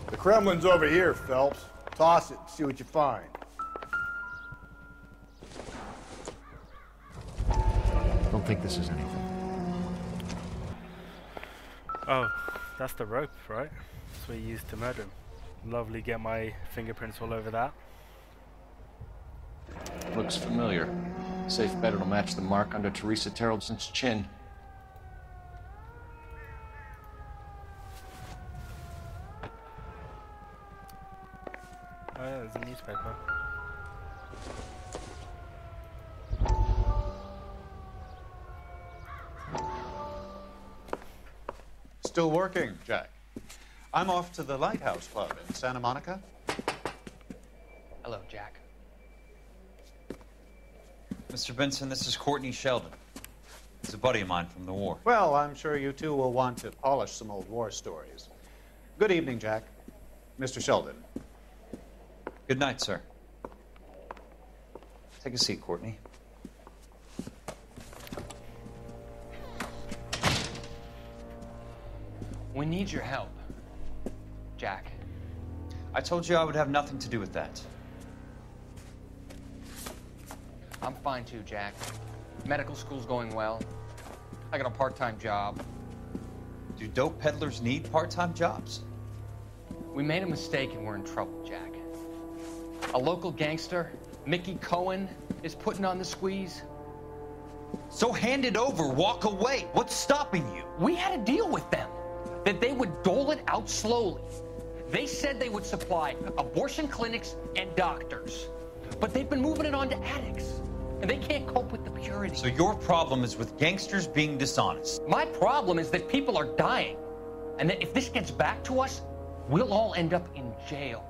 The Kremlin's over here, Phelps. Toss it and see what you find. Don't think this is anything. Oh, that's the rope, right? That's what he used to murder him. Lovely, get my fingerprints all over that. Looks familiar. Safe bet it'll match the mark under Teresa Terrelson's chin. Oh yeah, there's a newspaper. Still working, Jack. I'm off to the Lighthouse Club in Santa Monica. Hello, Jack. Mr. Benson, this is Courtney Sheldon. He's a buddy of mine from the war. Well, I'm sure you two will want to polish some old war stories. Good evening, Jack. Mr. Sheldon. Good night, sir. Take a seat, Courtney. We need your help, Jack. I told you I would have nothing to do with that. I'm fine too, Jack. Medical school's going well. I got a part-time job. Do dope peddlers need part-time jobs? We made a mistake and we're in trouble, Jack. A local gangster, Mickey Cohen, is putting on the squeeze. So hand it over, walk away. What's stopping you? We had a deal with them, that they would dole it out slowly. They said they would supply abortion clinics and doctors, but they've been moving it on to addicts, and they can't cope with the purity. So your problem is with gangsters being dishonest? My problem is that people are dying, and that if this gets back to us, we'll all end up in jail.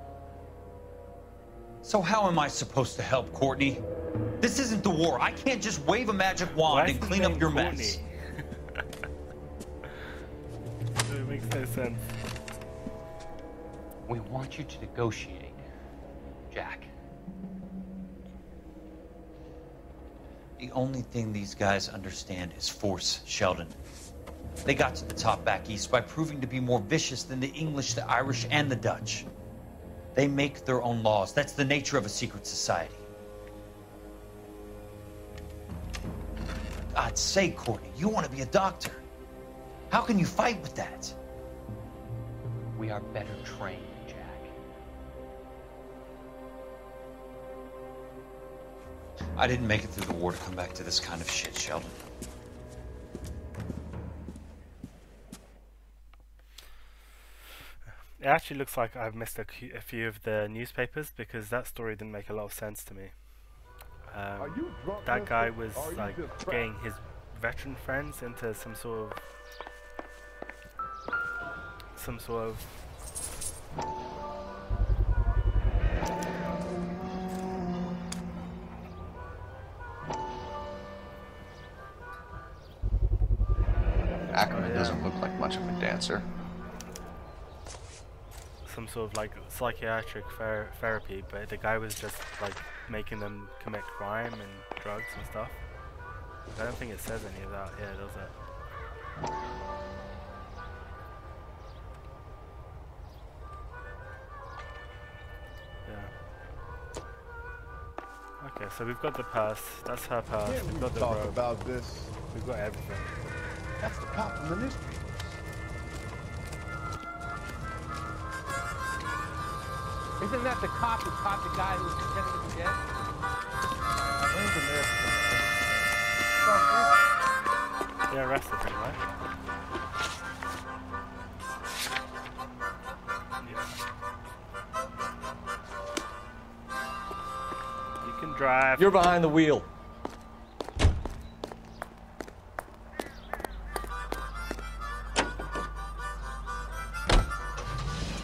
So how am I supposed to help, Courtney? This isn't the war. I can't just wave a magic wand and clean up your mess. It makes no sense. We want you to negotiate, Jack. The only thing these guys understand is force, Sheldon. They got to the top back east by proving to be more vicious than the English, the Irish, and the Dutch. They make their own laws. That's the nature of a secret society. For God's sake, Courtney, you want to be a doctor. How can you fight with that? We are better trained, Jack. I didn't make it through the war to come back to this kind of shit, Sheldon. It actually looks like I've missed a few of the newspapers because that story didn't make a lot of sense to me. That guy was like getting his veteran friends into some sort of Ackerman doesn't look like much of a dancer. some sort of like psychiatric therapy, but the guy was just like making them commit crime and drugs and stuff. I don't think it says any of that. Yeah, does it? Yeah. Okay, so we've got the purse. That's her purse. Can't We've we got the talk robe. about this? We've got everything. That's the cop from the newspaper. Isn't that the cop who caught the guy who was pretending to be dead? They arrested him, right? Drive. You're behind the wheel.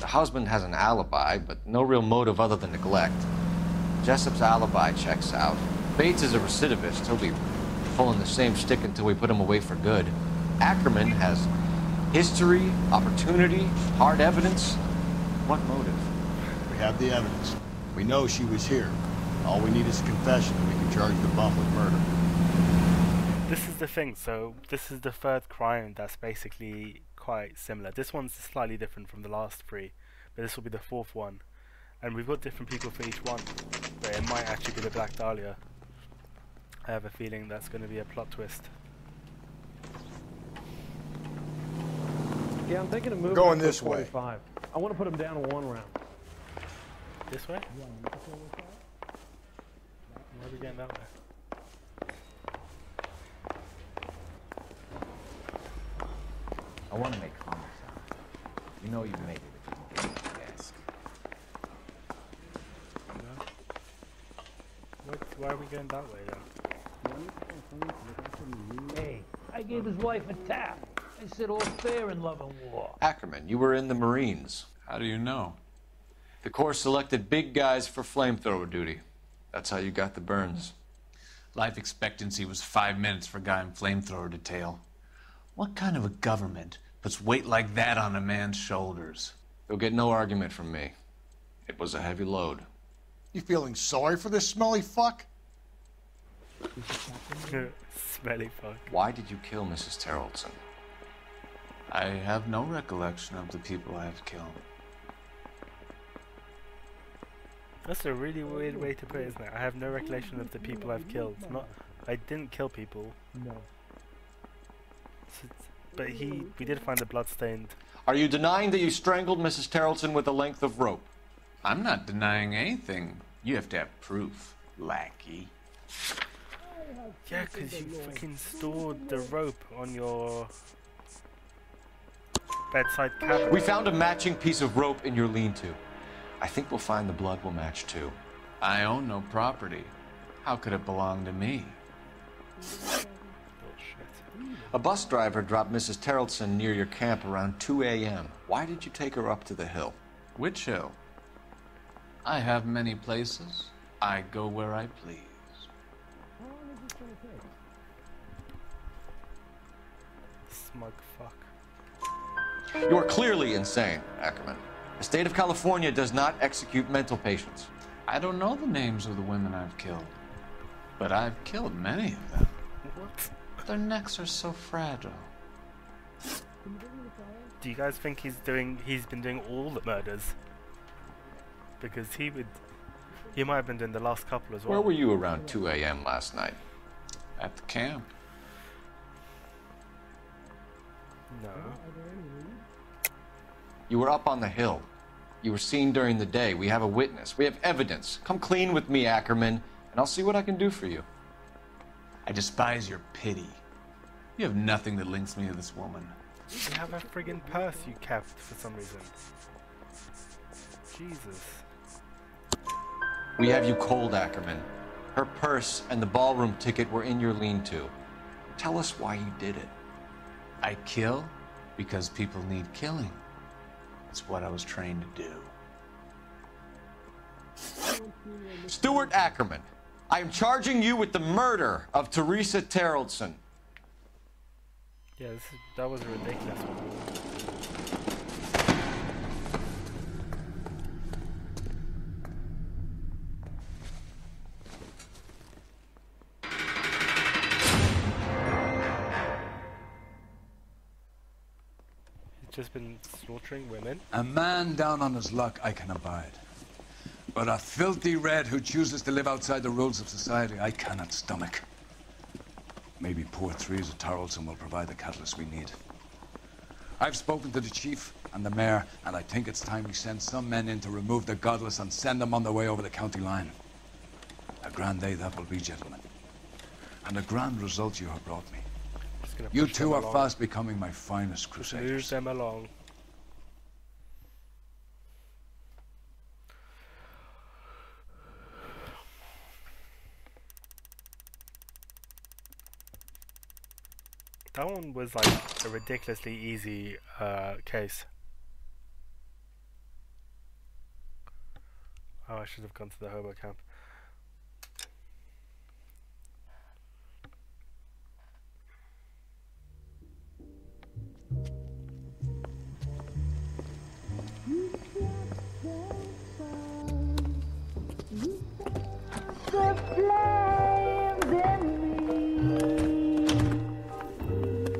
The husband has an alibi, but no real motive other than neglect. Jessup's alibi checks out. Bates is a recidivist. He'll be pulling the same stick until we put him away for good. Ackerman has history, opportunity, hard evidence. What motive? We have the evidence. We know she was here. All we need is a confession, and we can charge the bum with murder. This is the thing, so this is the third crime that's basically quite similar. This one's slightly different from the last three, but this will be the fourth one. And we've got different people for each one, but it might actually be the Black Dahlia. I have a feeling that's going to be a plot twist. Yeah, I'm thinking of moving going to this way. 45. I want to put him down in one round. This way? Why are we going that way? I want to make homicide. You know you made it if you ask. Why are we going that way then? Hey, I gave his wife a tap. I said all fair in love and war. Ackerman, you were in the Marines. How do you know? The Corps selected big guys for flamethrower duty. That's how you got the burns. Life expectancy was 5 minutes for a guy in flamethrower detail. What kind of a government puts weight like that on a man's shoulders? You'll get no argument from me. It was a heavy load. You feeling sorry for this smelly fuck? Smelly fuck. Why did you kill Mrs. Terrelson? I have no recollection of the people I have killed. That's a really weird way to put it, isn't it? I have no recollection of the people I've killed. Not, I didn't kill people. No. But we did find the bloodstained. Are you denying that you strangled Mrs. Terrelson with a length of rope? I'm not denying anything. You have to have proof, lackey. Yeah, because you fucking stored the rope on your bedside cabin. We found a matching piece of rope in your lean-to. I think we'll find the blood will match too. I own no property. How could it belong to me? A bus driver dropped Mrs. Terrelson near your camp around 2 a.m. Why did you take her up to the hill? Which hill? I have many places. I go where I please. Smug fuck. You are clearly insane, Ackerman. The state of California does not execute mental patients. I don't know the names of the women I've killed, but I've killed many of them. What? Their necks are so fragile. Do you guys think he's been doing all the murders? Because he might have been doing the last couple as well. Where were you around 2 a.m. last night? At the camp. No. You were up on the hill. You were seen during the day. We have a witness. We have evidence. Come clean with me, Ackerman, and I'll see what I can do for you. I despise your pity. You have nothing that links me to this woman. You have a friggin' purse you kept for some reason. Jesus. We have you cold, Ackerman. Her purse and the ballroom ticket were in your lean-to. Tell us why you did it. I kill because people need killing. It's what I was trained to do. Stuart Ackerman, I am charging you with the murder of Teresa Terrelson. Yeah, that was a ridiculous one. Just been slaughtering women. A man down on his luck I can abide. But a filthy red who chooses to live outside the rules of society I cannot stomach. Maybe poor Teresa Tarleton will provide the catalyst we need. I've spoken to the chief and the mayor, and I think it's time we send some men in to remove the godless and send them on their way over the county line. A grand day that will be, gentlemen. And a grand result you have brought me. You two are fast becoming my finest crusaders. Move them along. That one was like a ridiculously easy case. Oh, I should have gone to the hobo camp.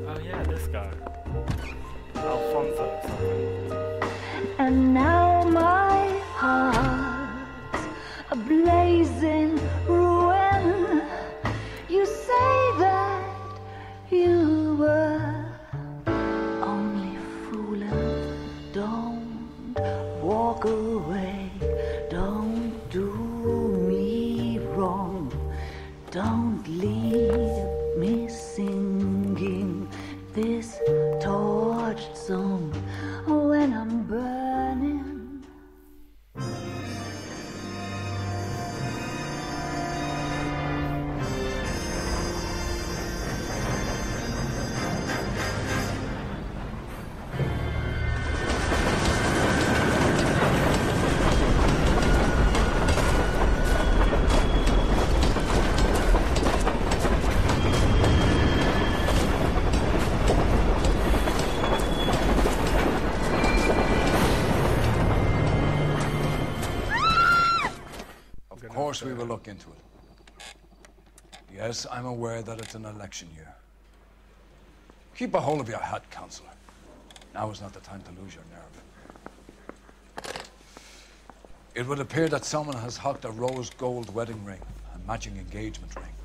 Oh yeah, this guy. Alfonso or something. And now my heart's a blazing ruin. You say that you were only fooling. Don't walk away. Don't do me wrong. Don't leave me singing this torched song when I'm burning. Of course we will look into it. Yes, I'm aware that it's an election year. Keep a hold of your hat, Counselor. Now is not the time to lose your nerve. It would appear that someone has hocked a rose gold wedding ring and matching engagement ring.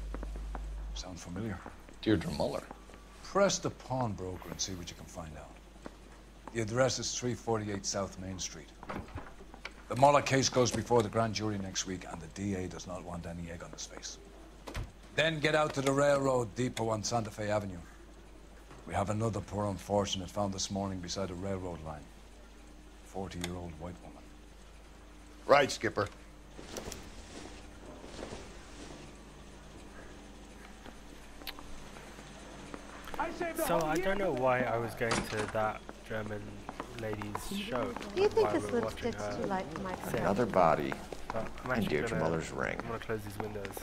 Sound familiar? Deirdre Muller. Press the pawnbroker and see what you can find out. The address is 348 South Main Street. The Muller case goes before the grand jury next week, and the DA does not want any egg on his face. Then get out to the railroad depot on Santa Fe Avenue. We have another poor unfortunate found this morning beside a railroad line. 40-year-old white woman. Right, Skipper. So I don't know why I was going to that German lady's show. Do you think while this we were lipstick's watching her too light for my sing. color? Another body. But I'm And actually Deirdre gonna- Muller's ring. I'm gonna close these windows.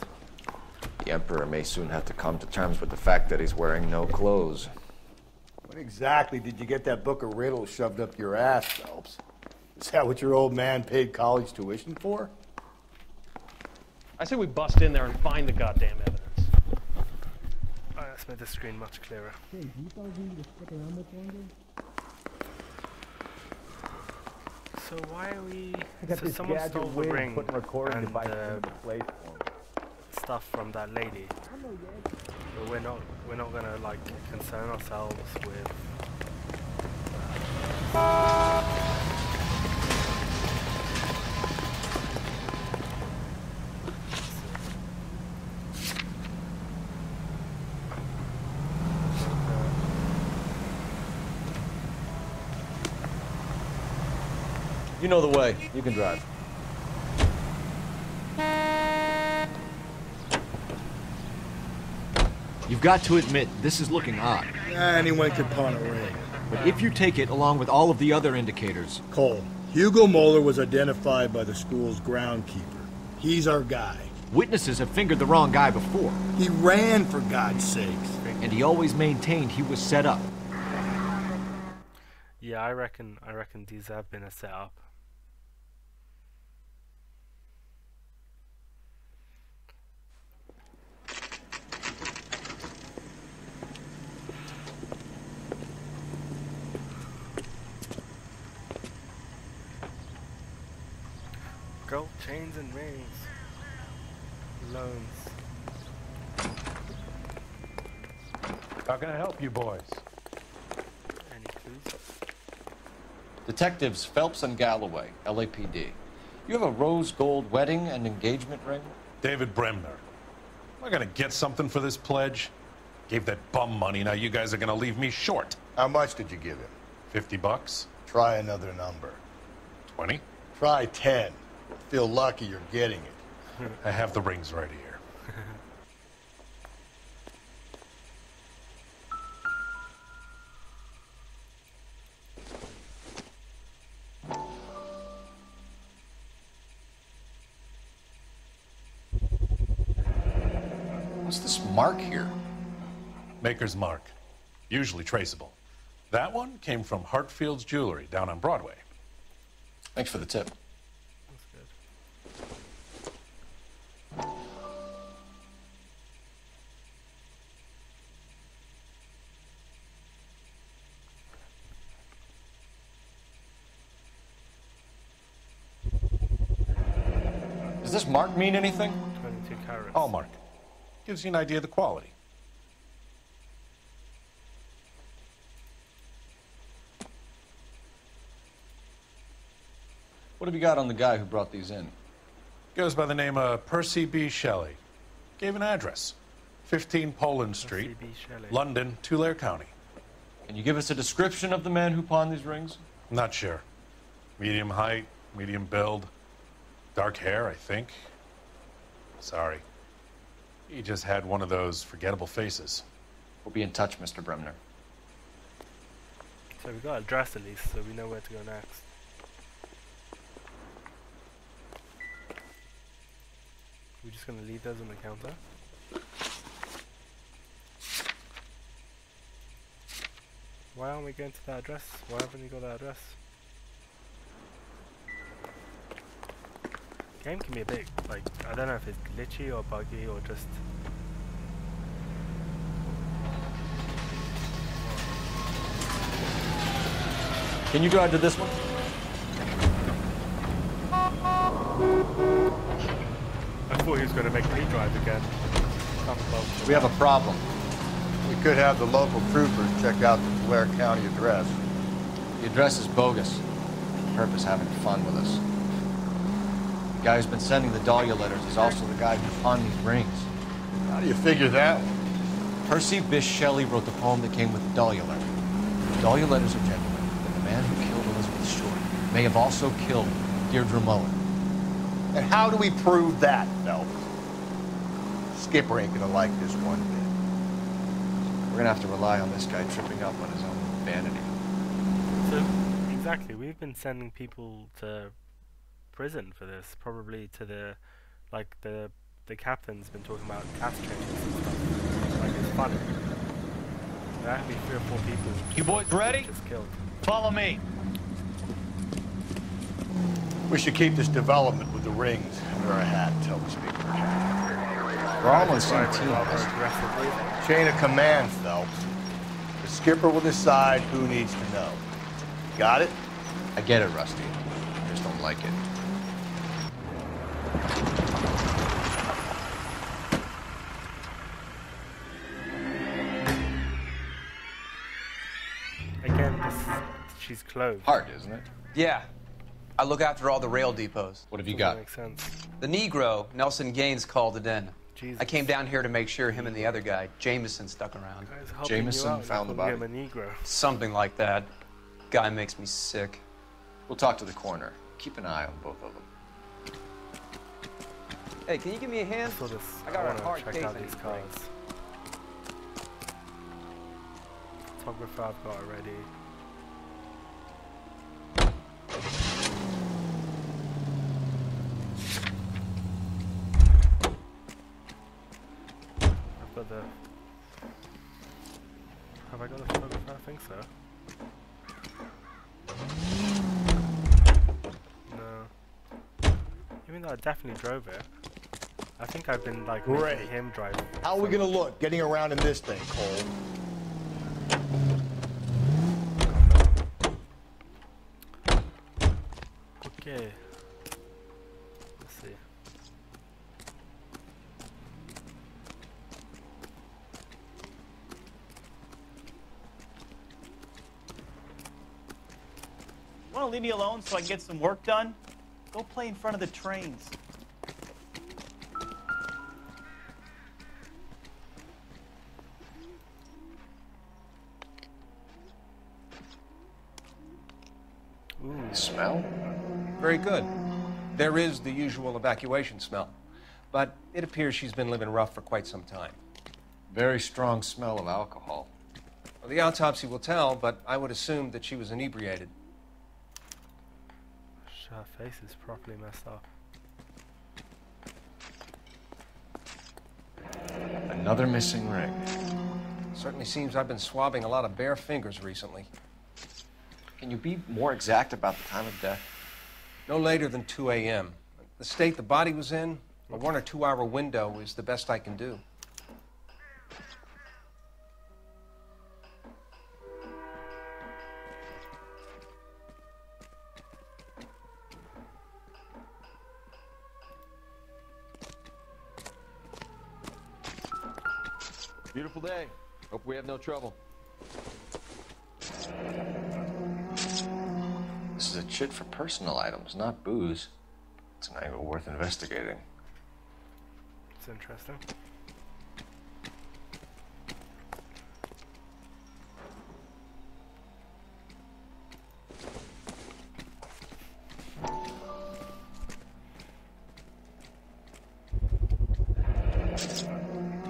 The Emperor may soon have to come to terms with the fact that he's wearing no clothes. When exactly did you get that book of riddles shoved up your ass, Phelps? Is that what your old man paid college tuition for? I say we bust in there and find the goddamn evidence. Oh, let's make the screen much clearer. Hey, do you fellas need to stick around much longer? So why are we? I got So this someone gadget stole the wig ring putting recording and devices into place for me. stuff from that lady. But we're not gonna like concern ourselves with. You know the way. You can drive. You've got to admit, this is looking odd. Anyone could pawn a ring. But if you take it along with all of the other indicators... Cole, Hugo Moeller was identified by the school's groundkeeper. He's our guy. Witnesses have fingered the wrong guy before. He ran, for God's sakes. And he always maintained he was set up. Yeah, I reckon these have been a setup. Gold chains and rings. Loans. How can I help you boys? Any clues? Detectives Phelps and Galloway, LAPD. You have a rose gold wedding and engagement ring? David Bremner. Am I gonna get something for this pledge? Gave that bum money, now you guys are gonna leave me short. How much did you give him? $50? Try another number. 20? Try 10. Feel lucky you're getting it. I have the rings right here. What's this mark here? Maker's mark. Usually traceable. That one came from Hartfield's Jewelry down on Broadway. Thanks for the tip. Does this mark mean anything? 22 carats. All mark. Gives you an idea of the quality. What have you got on the guy who brought these in? Goes by the name of Percy B. Shelley. Gave an address. 15 Poland Street, London, Tulare County. Can you give us a description of the man who pawned these rings? Not sure. Medium height, medium build. Dark hair, I think. Sorry. He just had one of those forgettable faces. We'll be in touch, Mr. Bremner. So we got a address at least, so we know where to go next. We're just gonna leave those on the counter. Why aren't we going to that address? Why haven't you got that address? Game can be a bit, like, I don't know if it's glitchy or buggy or just... Can you drive to this one? I thought he was going to make me drive again. We have a problem. We could have the local troopers check out the Tulare County address. The address is bogus. Purpose having fun with us. The guy who's been sending the Dahlia letters is also the guy who pawned these rings. How do you figure that? Percy Bysshe Shelley wrote the poem that came with the Dahlia letter. The Dahlia letters are genuine, but the man who killed Elizabeth Short may have also killed Deirdre Mullen. And how do we prove that, Phelps? Skipper ain't gonna like this one bit. We're gonna have to rely on this guy tripping up on his own vanity. So, exactly, we've been sending people to prison for this, probably to the, like, the captain's been talking about gas chambers and stuff. Like, it's funny. There have to be 3 or 4 people. You boys ready? Just killed. Follow me. We should keep this development with the rings under our hat until we speak. We're all on the same team. Chain of command, Phelps. The skipper will decide who needs to know. Got it? I get it, Rusty. I just don't like it. Again, she's clothed. Hard, isn't it? Yeah. I look after all the rail depots. What have you got? Makes sense. The Negro, Nelson Gaines, called it in. Jesus. I came down here to make sure him and the other guy, Jameson, stuck around. Jameson found the body? Him a Negro. Something like that. Guy makes me sick. We'll talk to the coroner. Keep an eye on both of them. Hey, can you give me a hand? I got a hard check case out I these need to cars. break. Photographer I've got already. I've got the... Have I got a photographer? I think so. No. Even though I definitely drove it. I think I've been like making him drive. How are we gonna look getting around in this thing, Cole? Okay. Let's see. Want to leave me alone so I can get some work done? Go play in front of the trains. Smell? Very good. There is the usual evacuation smell, but it appears she's been living rough for quite some time. Very strong smell of alcohol. Well, the autopsy will tell, but I would assume that she was inebriated. Her face is properly messed up. Another missing ring. Certainly seems I've been swabbing a lot of bare fingers recently. Can you be more exact about the time of death? No later than 2 a.m. The state the body was in, a 1 or 2 hour window is the best I can do. Beautiful day. Hope we have no trouble. This is a chit for personal items, not booze. It's an angle worth investigating. It's interesting.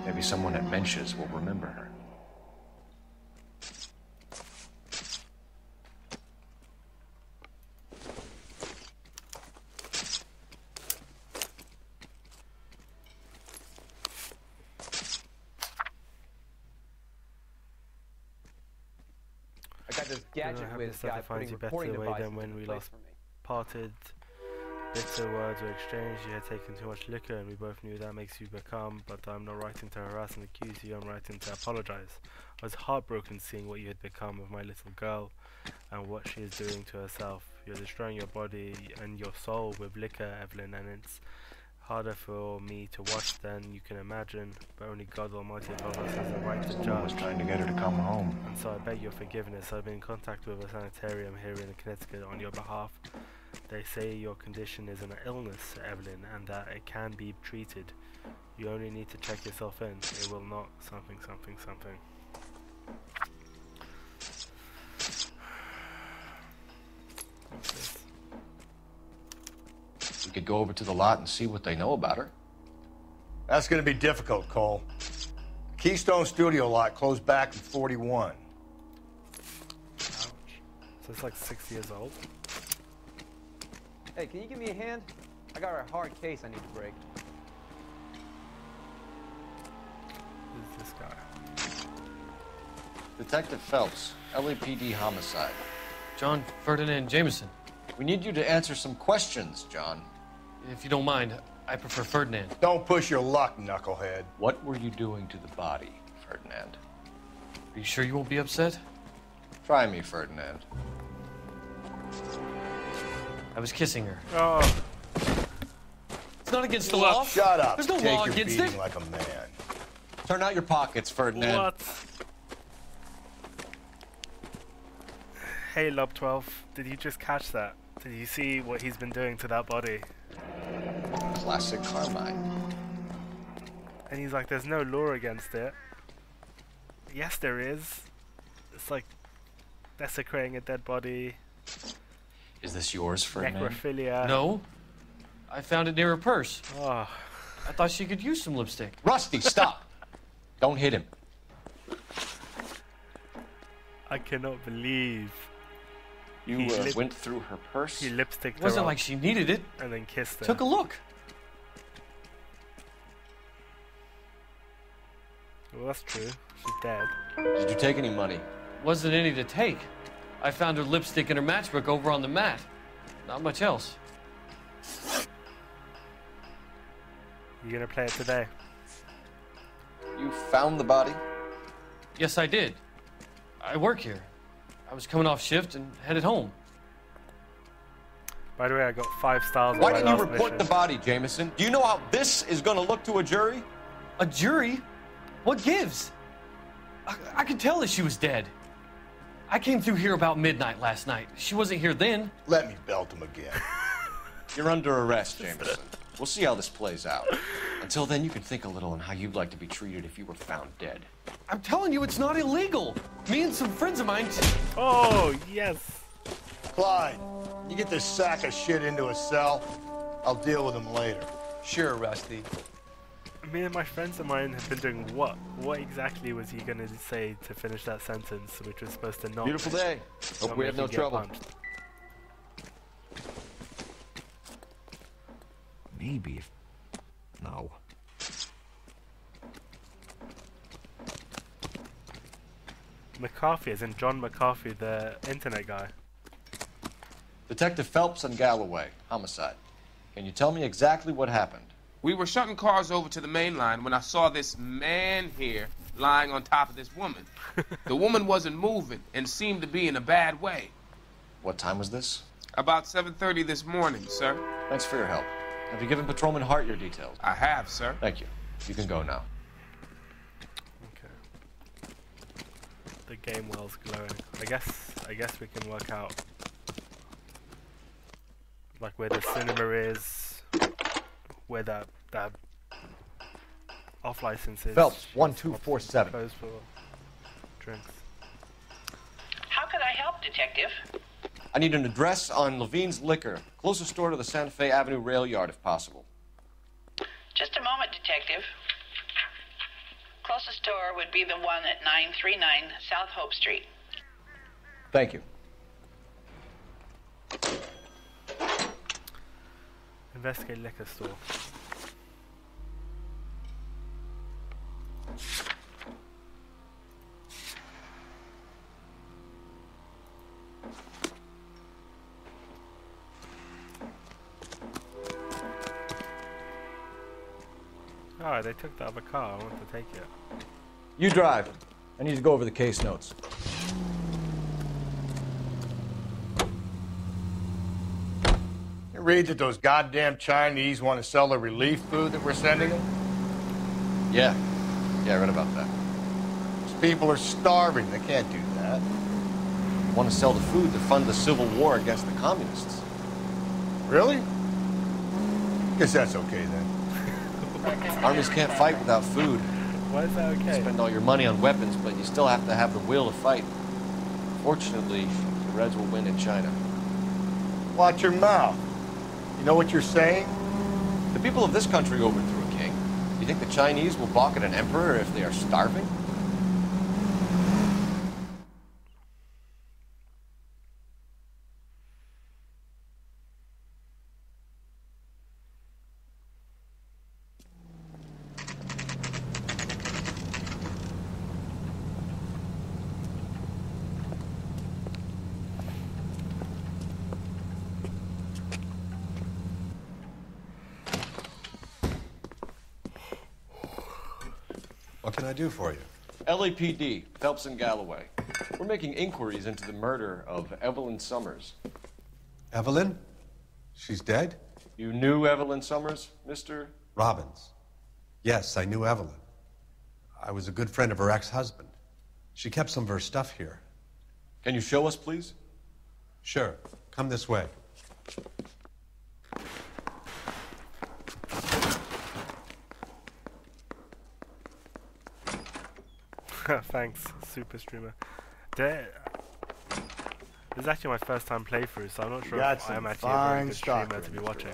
Maybe someone at Mensch's will remember her. I got this gadget with guy putting recording devices than when we in place last for me. parted. Bitter words were exchanged. You had taken too much liquor, and we both knew that makes you become. But I'm not writing to harass and accuse you. I'm writing to apologize. I was heartbroken seeing what you had become of my little girl, and what she is doing to herself. You're destroying your body and your soul with liquor, Evelyn, and it's harder for me to watch than you can imagine. But only God Almighty above us has the right to Someone was judge. trying to get her to come home. And so I beg your forgiveness. I've been in contact with a sanitarium here in Connecticut on your behalf. They say your condition is an illness, Evelyn, and that it can be treated. You only need to check yourself in. It will not something. What's this? We could go over to the lot and see what they know about her. That's gonna be difficult, Cole. Keystone Studio lot closed back in 41. Ouch. So it's like 6 years old? Hey, can you give me a hand? I got a hard case I need to break. Who's this guy? Detective Phelps, LAPD homicide. John Ferdinand Jameson. We need you to answer some questions, John. If you don't mind, I prefer Ferdinand. Don't push your luck, knucklehead. What were you doing to the body, Ferdinand? Are you sure you won't be upset? Try me, Ferdinand. I was kissing her. Oh. It's not against the law. Shut up. There's no Take law your against beating it. like a man. Turn out your pockets, Ferdinand. What? Hey, Lob 12, did you just catch that? Did you see what he's been doing to that body? Classic Carmine. And he's like, there's no law against it. Yes, there is. It's like desecrating a dead body. Is this yours, Ferdinand? Necrophilia. No. I found it near her purse. Oh. I thought she could use some lipstick. Rusty, stop! Don't hit him. I cannot believe You went through her purse? he lipsticked her Wasn't up like she needed it. and then kissed her. Took a look. Well, that's true. She's dead. Did you take any money? Wasn't any to take. I found her lipstick and her matchbook over on the mat. Not much else. You gonna play it today? You found the body? Yes, I did. I work here. I was coming off shift and headed home. By the way, I got 5 stars. Why on my didn't you last report mission. the body, Jameson? Do you know how this is going to look to a jury? A jury? What gives? I could tell that she was dead. I came through here about midnight last night. She wasn't here then. Let me belt him again. You're under arrest, Jameson. We'll see how this plays out. Until then, you can think a little on how you'd like to be treated if you were found dead. I'm telling you, it's not illegal. Me and some friends of mine. Oh, yes. Clyde, you get this sack of shit into a cell. I'll deal with him later. Sure, Rusty. Me and my friends of mine have been doing what? What exactly was he gonna say to finish that sentence, which was supposed to not? Beautiful day. Hope we have no trouble. Maybe if... No. McCarthy, as in John McCarthy, the internet guy. Detective Phelps and Galloway, homicide. Can you tell me exactly what happened? We were shutting cars over to the main line when I saw this man here lying on top of this woman. The woman wasn't moving and seemed to be in a bad way. What time was this? About 7:30 this morning, sir. Thanks for your help. Have you given Patrolman Hart your details? I have, sir. Thank you. You can go now. Okay. The game well's glowing. I guess we can work out like where the cinema is, where that off license is. Phelps, 1247. Closed for drinks. How can I help, Detective? I need an address on Levine's Liquor, closest store to the Santa Fe Avenue rail yard if possible. Just a moment, Detective. Closest store would be the one at 939 South Hope Street. Thank you. Investigate liquor store. Alright, they took the other car. I want to take it. You drive. I need to go over the case notes. It reads that those goddamn Chinese want to sell the relief food that we're sending them? Yeah. Yeah, I read about that. Those people are starving. They can't do that. Want to sell the food to fund the civil war against the communists. Really? Guess that's okay then. Armies can't fight without food. Why is that okay? You spend all your money on weapons, but you still have to have the will to fight. Fortunately, the Reds will win in China. Watch your mouth. You know what you're saying? The people of this country overthrew a king. You think the Chinese will balk at an emperor if they are starving? What can I do for you? LAPD, Phelps and Galloway. We're making inquiries into the murder of Evelyn Summers. Evelyn? She's dead? You knew Evelyn Summers, Mr. Robbins. Yes, I knew Evelyn. I was a good friend of her ex-husband. She kept some of her stuff here. Can you show us, please? Sure. Come this way. Thanks, super streamer. This is actually my first time playthrough, so I'm not sure if I'm actually a very good streamer to be watching.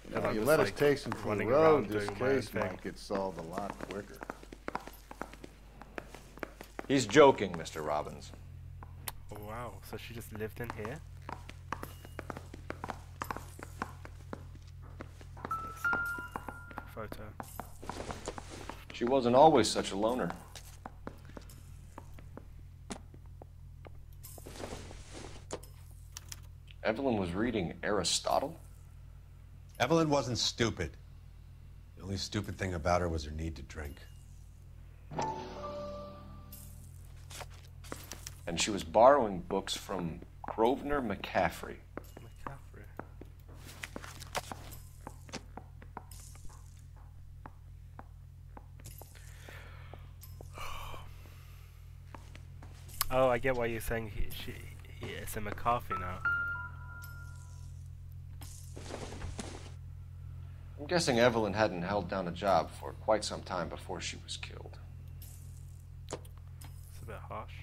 You know, you let us take some from the road, this case might get solved a lot quicker. He's joking, Mr. Robbins. Oh, wow, so she just lived in here? Photo. She wasn't always such a loner. Evelyn was reading Aristotle? Evelyn wasn't stupid. The only stupid thing about her was her need to drink. And she was borrowing books from Grosvenor McCaffrey. Oh, I get why you're saying it's a McCarthy now. I'm guessing Evelyn hadn't held down a job for quite some time before she was killed. It's a bit harsh.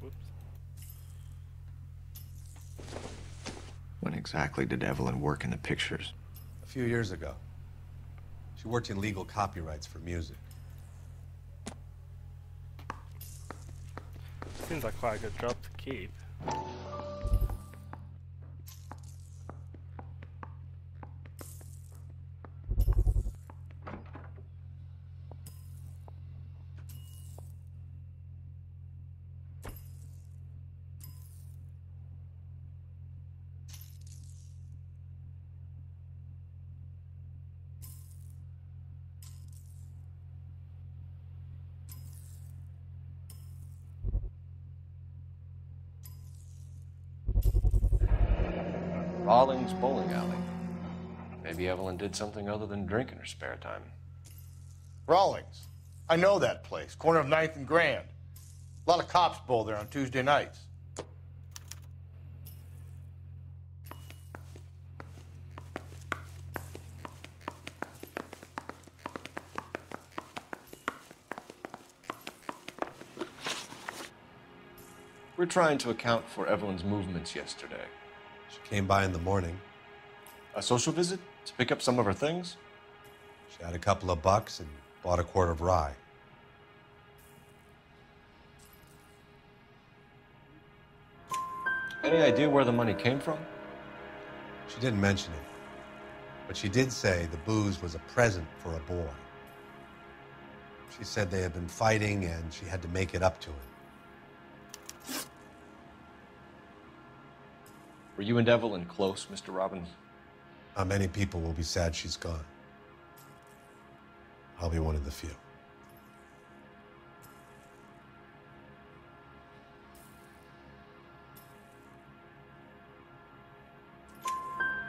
Whoops. When exactly did Evelyn work in the pictures? A few years ago. She worked in legal copyrights for music. Seems like quite a good job to keep. Rawlings Bowling Alley. Maybe Evelyn did something other than drink in her spare time. Rawlings. I know that place. Corner of 9th and Grand. A lot of cops bowl there on Tuesday nights. We're trying to account for Evelyn's movements yesterday. She came by in the morning. A social visit to pick up some of her things? She had a couple of bucks and bought a quart of rye. Any idea where the money came from? She didn't mention it, but she did say the booze was a present for a boy. She said they had been fighting and she had to make it up to him. Were you and Evelyn close, Mr. Robbins? Many people will be sad she's gone. I'll be one of the few.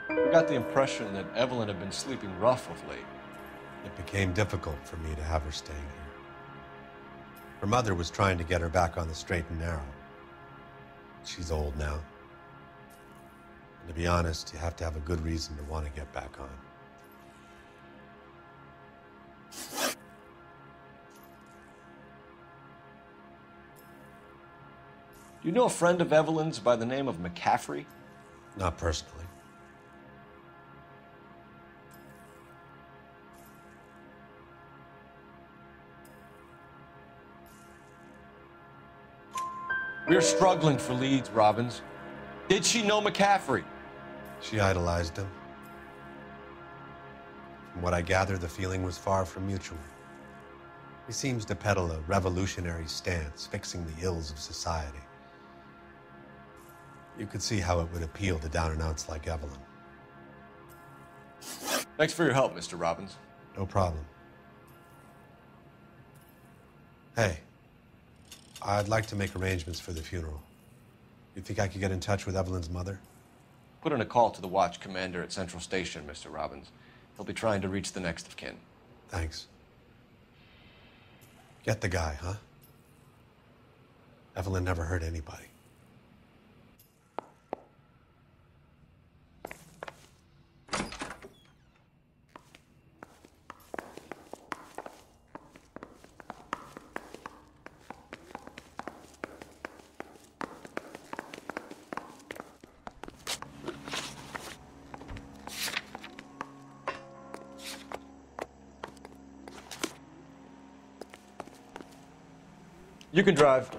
We got the impression that Evelyn had been sleeping rough of late. It became difficult for me to have her staying here. Her mother was trying to get her back on the straight and narrow. She's old now. And to be honest, you have to have a good reason to want to get back on. Do you know a friend of Evelyn's by the name of McCaffrey? Not personally. We're struggling for leads, Robbins. Did she know McCaffrey? She idolized him. From what I gather, the feeling was far from mutual. He seems to peddle a revolutionary stance, fixing the ills of society. You could see how it would appeal to down-and-outs like Evelyn. Thanks for your help, Mr. Robbins. No problem. Hey, I'd like to make arrangements for the funeral. You think I could get in touch with Evelyn's mother? Put in a call to the watch commander at Central Station, Mr. Robbins. He'll be trying to reach the next of kin. Thanks. Get the guy, huh? Evelyn never hurt anybody. You can drive.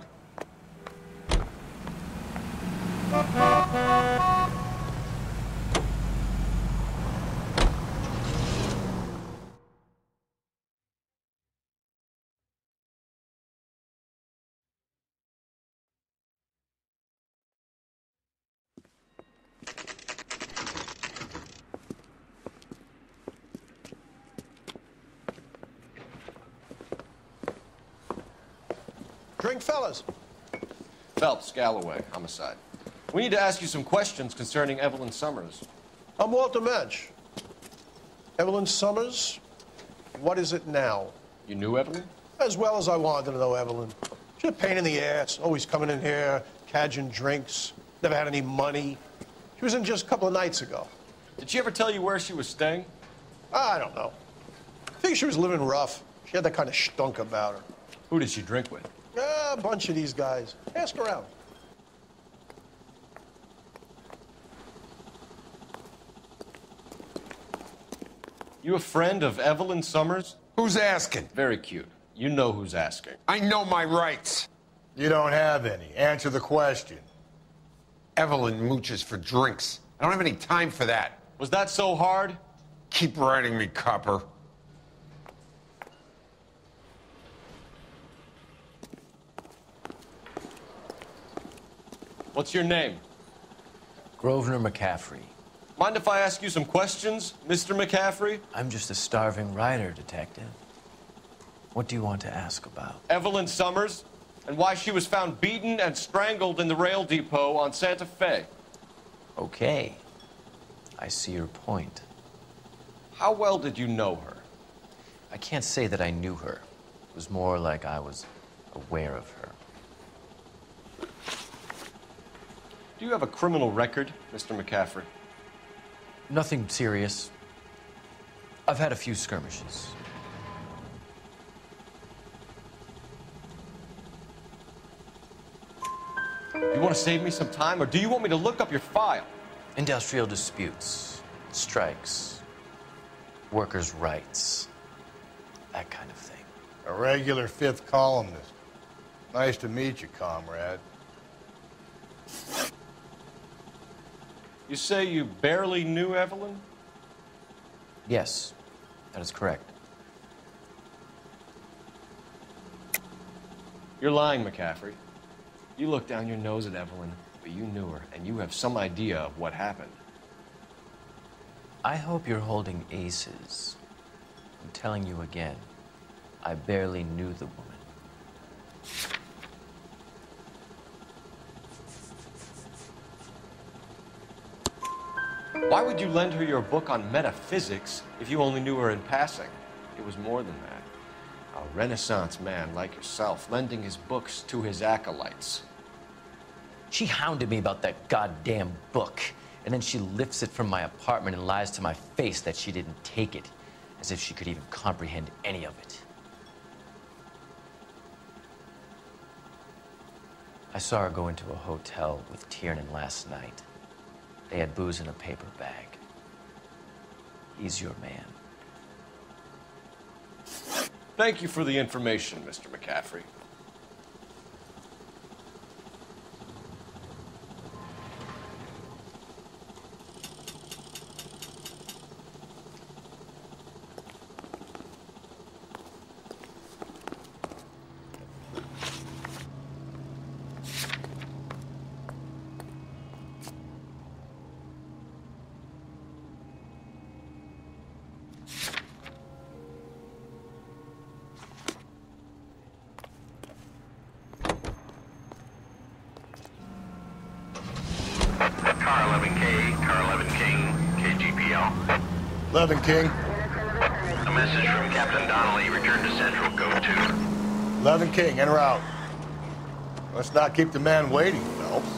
Drink, fellas. Phelps, Galloway, homicide. We need to ask you some questions concerning Evelyn Summers. I'm Walter Mensch. Evelyn Summers, what is it now? You knew Evelyn? As well as I wanted to know Evelyn. She's a pain in the ass, always coming in here, cadging drinks, never had any money. She was in just a couple of nights ago. Did she ever tell you where she was staying? I don't know. I think she was living rough. She had that kind of stunk about her. Who did she drink with? A bunch of these guys. Ask around. You a friend of Evelyn Summers? Who's asking? Very cute. You know who's asking. I know my rights. You don't have any. Answer the question. Evelyn mooches for drinks. I don't have any time for that. Was that so hard? Keep writing me, copper. What's your name? Grosvenor McCaffrey. Mind if I ask you some questions, Mr. McCaffrey? I'm just a starving writer, detective. What do you want to ask about? Evelyn Summers, and why she was found beaten and strangled in the rail depot on Santa Fe. Okay. I see your point. How well did you know her? I can't say that I knew her. It was more like I was aware of her. Do you have a criminal record, Mr. McCaffrey? Nothing serious. I've had a few skirmishes. Do you want to save me some time, or do you want me to look up your file? Industrial disputes, strikes, workers' rights, that kind of thing. A regular fifth columnist. Nice to meet you, comrade. You say you barely knew Evelyn? Yes, that is correct. You're lying, McCaffrey. You looked down your nose at Evelyn, but you knew her, and you have some idea of what happened. I hope you're holding aces. I'm telling you again, I barely knew the woman. Why would you lend her your book on metaphysics if you only knew her in passing? It was more than that. A Renaissance man like yourself, lending his books to his acolytes. She hounded me about that goddamn book, and then she lifts it from my apartment and lies to my face that she didn't take it, as if she could even comprehend any of it. I saw her go into a hotel with Tiernan last night. They had booze in a paper bag. He's your man. Thank you for the information, Mr. McCaffrey. Car 11K, Car 11 King, KGPL. 11 King. A message from Captain Donnelly. Return to Central. Go to. 11 King, en route. Let's not keep the man waiting, Phelps.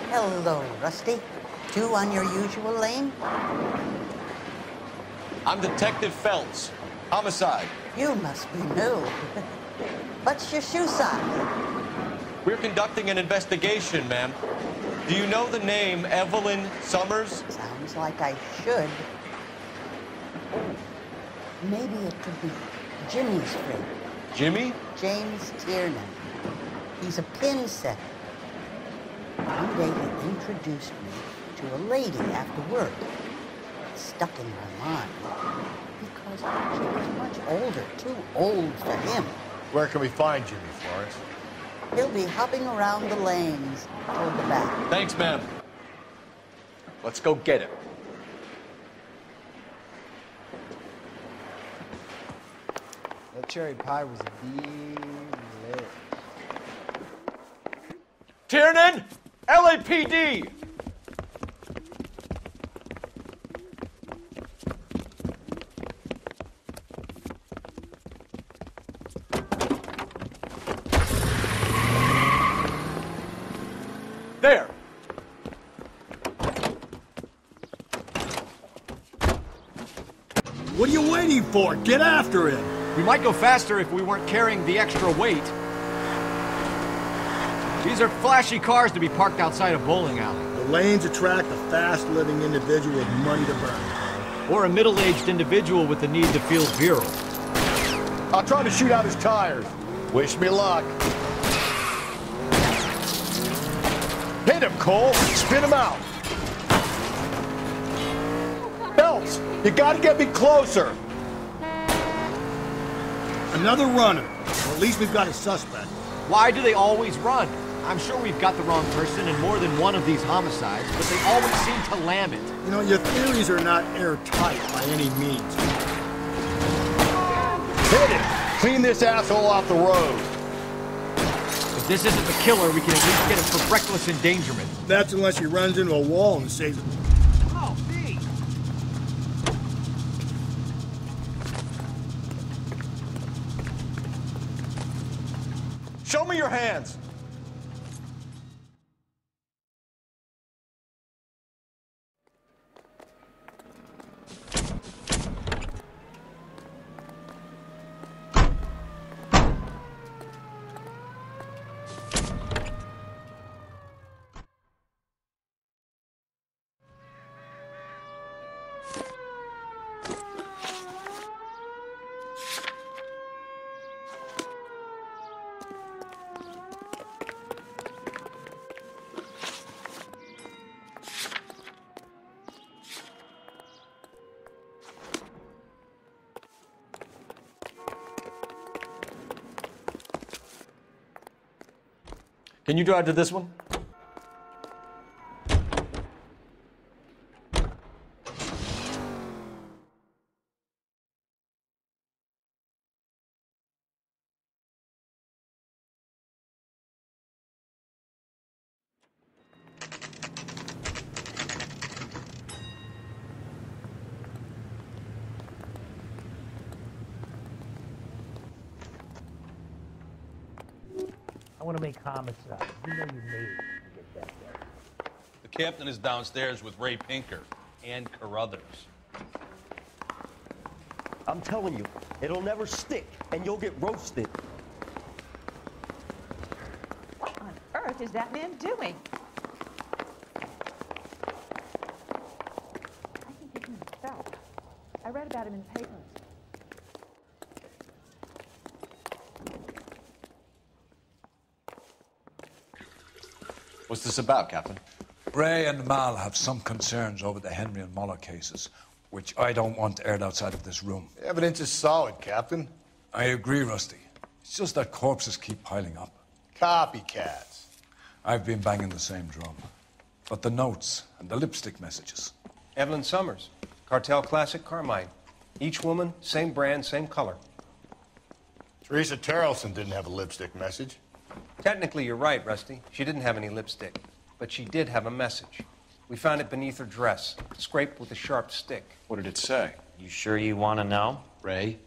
Hello, Rusty. Two on your usual lane? I'm Detective Phelps. Homicide. You must be new. What's your shoe size? We're conducting an investigation, ma'am. Do you know the name Evelyn Summers? Sounds like I should. Maybe it could be Jimmy's friend. Jimmy? James Tiernan. He's a pin setter. One day he introduced me to a lady after work. It stuck in my mind because she was much older older, too old for him. Where can we find Jimmy, Florence? He'll be hopping around the lanes toward the back. Thanks, ma'am. Let's go get him. That cherry pie was delicious. Tiernan! LAPD! There! What are you waiting for? Get after him! We might go faster if we weren't carrying the extra weight. These are flashy cars to be parked outside a bowling alley. The lanes attract a fast-living individual with money to burn. Or a middle-aged individual with the need to feel virile. I'll try to shoot out his tires. Wish me luck. Hit him, Cole. Spin him out. Phelps, you gotta get me closer. Another runner. Or at least we've got a suspect. Why do they always run? I'm sure we've got the wrong person in more than one of these homicides, but they always seem to lam it. You know, your theories are not airtight by any means. Hit him! Clean this asshole off the road. If this isn't the killer, we can at least get him for reckless endangerment. That's unless he runs into a wall and saves it. Oh, me! Show me your hands. Can you drive to this one? I want to make homicide. You know you made it to get that there. The captain is downstairs with Ray Pinker and Carruthers. I'm telling you, it'll never stick, and you'll get roasted. What on earth is that man doing? I think his name is Phelps. I read about him in the papers. What's this about, Captain? Ray and Mal have some concerns over the Henry and Muller cases, which I don't want aired outside of this room. The evidence is solid, Captain. I agree, Rusty. It's just that corpses keep piling up. Copycats. I've been banging the same drum. But the notes and the lipstick messages. Evelyn Summers, Cartel Classic Carmine. Each woman, same brand, same color. Teresa Terrelson didn't have a lipstick message. Technically, you're right, Rusty. She didn't have any lipstick. But she did have a message. We found it beneath her dress, scraped with a sharp stick. What did it say? You sure you want to know? Ray?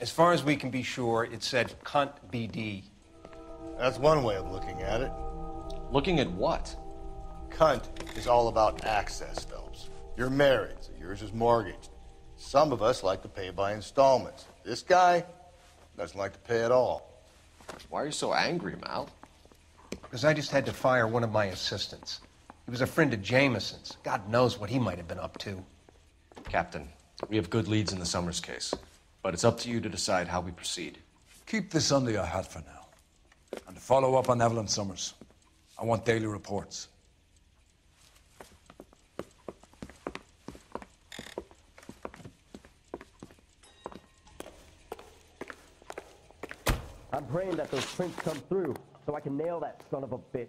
As far as we can be sure, it said cunt BD. That's one way of looking at it. Looking at what? Cunt is all about access, Phelps. You're married, so yours is mortgaged. Some of us like to pay by installments. This guy doesn't like to pay at all. Why are you so angry, Mal? Because I just had to fire one of my assistants. He was a friend of Jameson's. God knows what he might have been up to. Captain, we have good leads in the Summers case, but it's up to you to decide how we proceed. Keep this under your hat for now. And to follow up on Evelyn Summers, I want daily reports. I'm praying that those prints come through so I can nail that son of a bitch.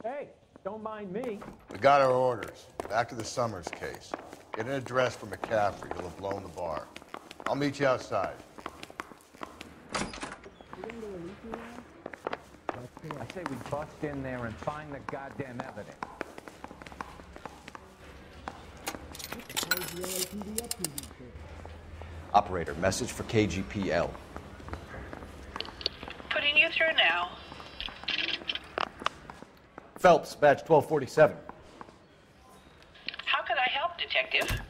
Hey, don't mind me. We got our orders. Back to the Summers case. Get an address for McCaffrey. He'll have blown the bar. I'll meet you outside. I say we bust in there and find the goddamn evidence. Operator, message for KGPL. Putting you through now. Phelps, badge 1247. How could I help, Detective?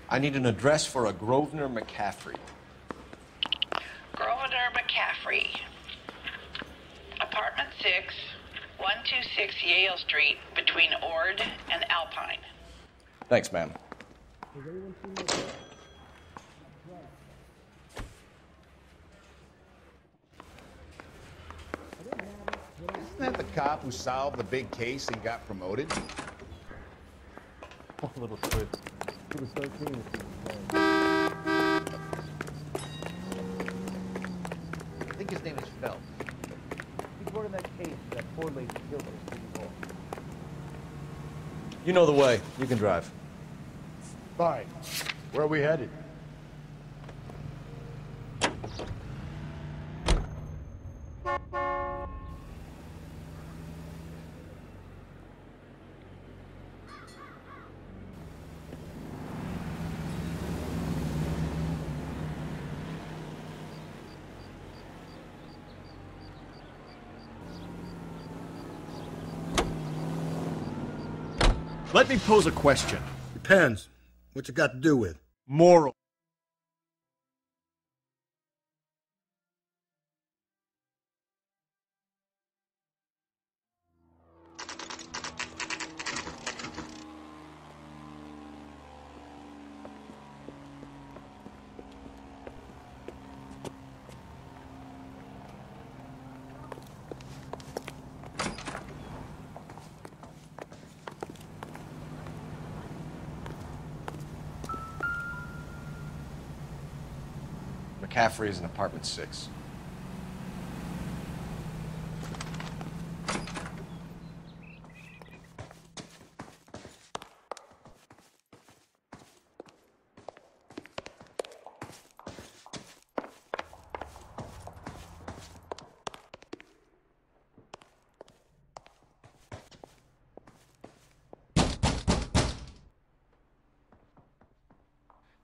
I need an address for a Grosvenor McCaffrey. Grosvenor McCaffrey. Apartment 6, 126 Yale Street, between Ord and Alpine. Thanks, ma'am. Isn't that the cop who solved the big case and got promoted? Oh, little twist. He was 13. I think his name is Phelps. He's running that case for that poor lady killed in City Hall. You know the way. You can drive. Fine. Where are we headed? Let me pose a question. Depends. What's it got to do with? Moral. McCaffrey is in apartment 6.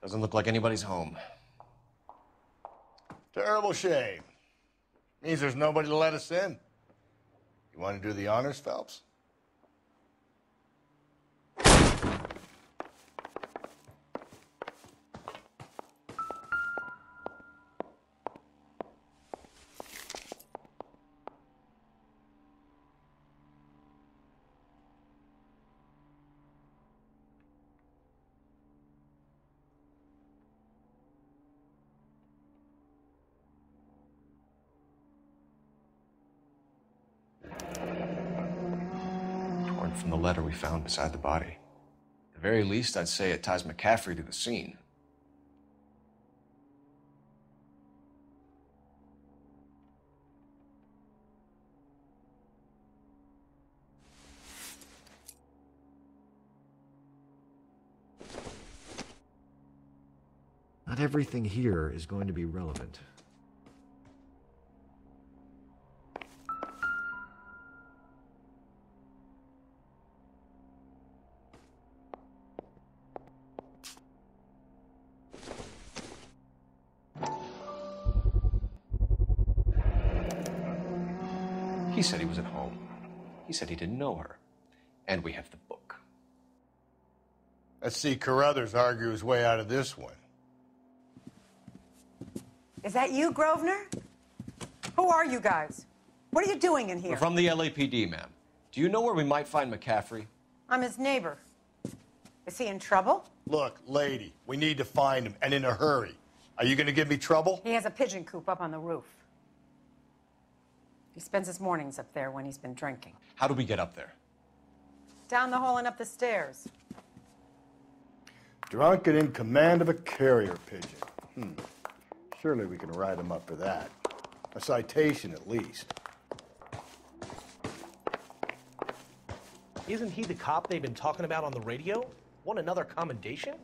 Doesn't look like anybody's home. Terrible shame. Means there's nobody to let us in. You want to do the honors, Phelps? From the letter we found beside the body. At the very least, I'd say it ties McCaffrey to the scene. Not everything here is going to be relevant. He said he was at home. He said he didn't know her. And we have the book. Let's see Carruthers argue his way out of this one. Is that you, Grosvenor? Who are you guys? What are you doing in here? We're from the LAPD, ma'am. Do you know where we might find McCaffrey? I'm his neighbor. Is he in trouble? Look, lady, we need to find him, and in a hurry. Are you going to give me trouble? He has a pigeon coop up on the roof. He spends his mornings up there when he's been drinking. How do we get up there? Down the hall and up the stairs. Drunk and in command of a carrier pigeon. Surely we can write him up for that. A citation, at least. Isn't he the cop they've been talking about on the radio? Want another commendation?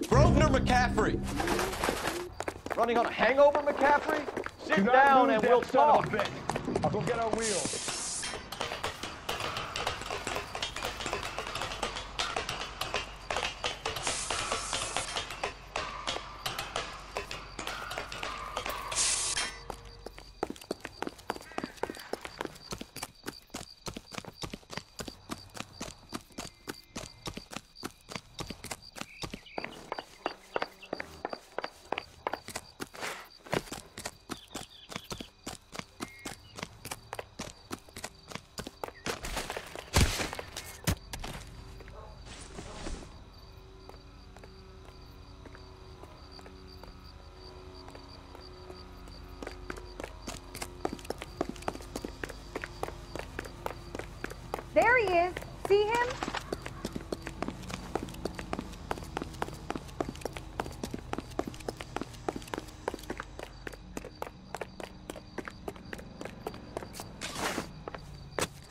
Grosvenor McCaffrey! Running on a hangover, McCaffrey? Sit down and we'll talk. I'll go get our wheels. There he is. See him?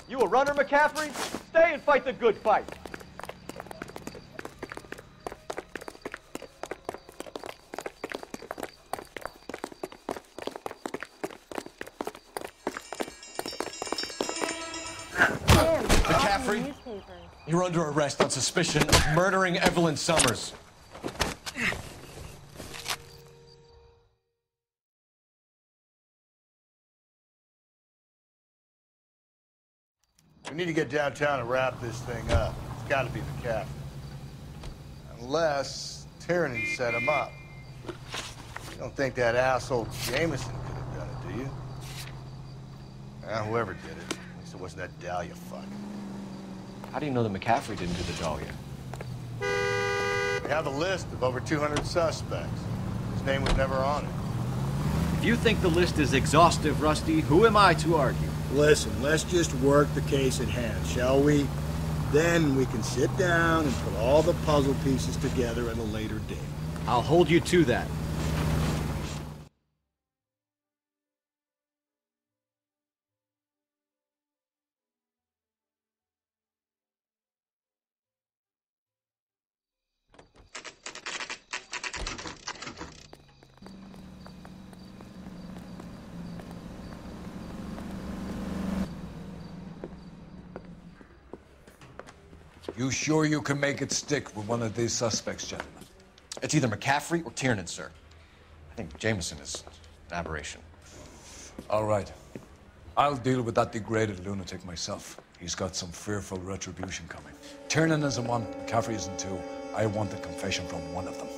You a runner, McCaffrey? Stay and fight the good fight. McCaffrey, you're under arrest on suspicion of murdering Evelyn Summers. We need to get downtown and wrap this thing up. It's got to be McCaffrey. Unless Tiernan set him up. You don't think that asshole Jameson could have done it, do you? Whoever did it. At least it wasn't that Dahlia fuck. How do you know that McCaffrey didn't do the Dahlia? We have a list of over 200 suspects. His name was never on it. If you think the list is exhaustive, Rusty, who am I to argue? Listen, let's just work the case at hand, shall we? Then we can sit down and put all the puzzle pieces together at a later date. I'll hold you to that. You sure you can make it stick with one of these suspects, gentlemen? It's either McCaffrey or Tiernan, sir. I think Jameson is an aberration. All right. I'll deal with that degraded lunatic myself. He's got some fearful retribution coming. Tiernan isn't one, McCaffrey isn't two. I want a confession from one of them.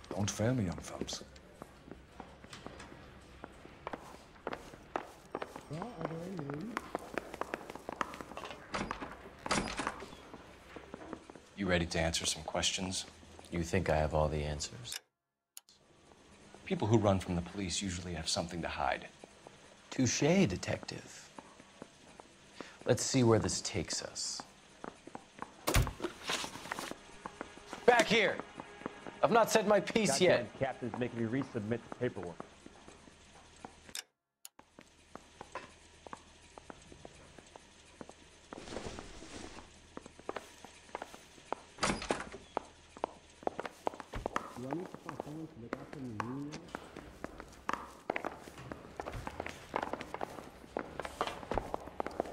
Don't fail me, young fellas. You ready to answer some questions? You think I have all the answers? People who run from the police usually have something to hide. Touché, detective. Let's see where this takes us. Back here! I've not said my piece yet. Captain's making me resubmit the paperwork.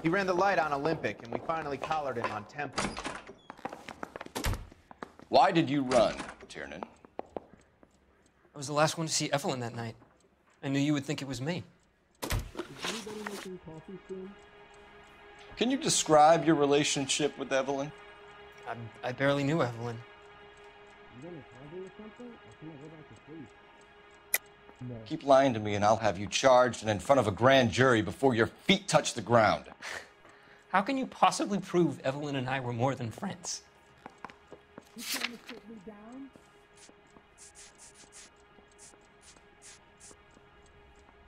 He ran the light on Olympic, and we finally collared him on Temple. Why did you run, Tiernan? I was the last one to see Evelyn that night. I knew you would think it was me. Can you describe your relationship with Evelyn? I barely knew Evelyn. Keep lying to me and I'll have you charged and in front of a grand jury before your feet touch the ground. How can you possibly prove Evelyn and I were more than friends? You trying to sit me down?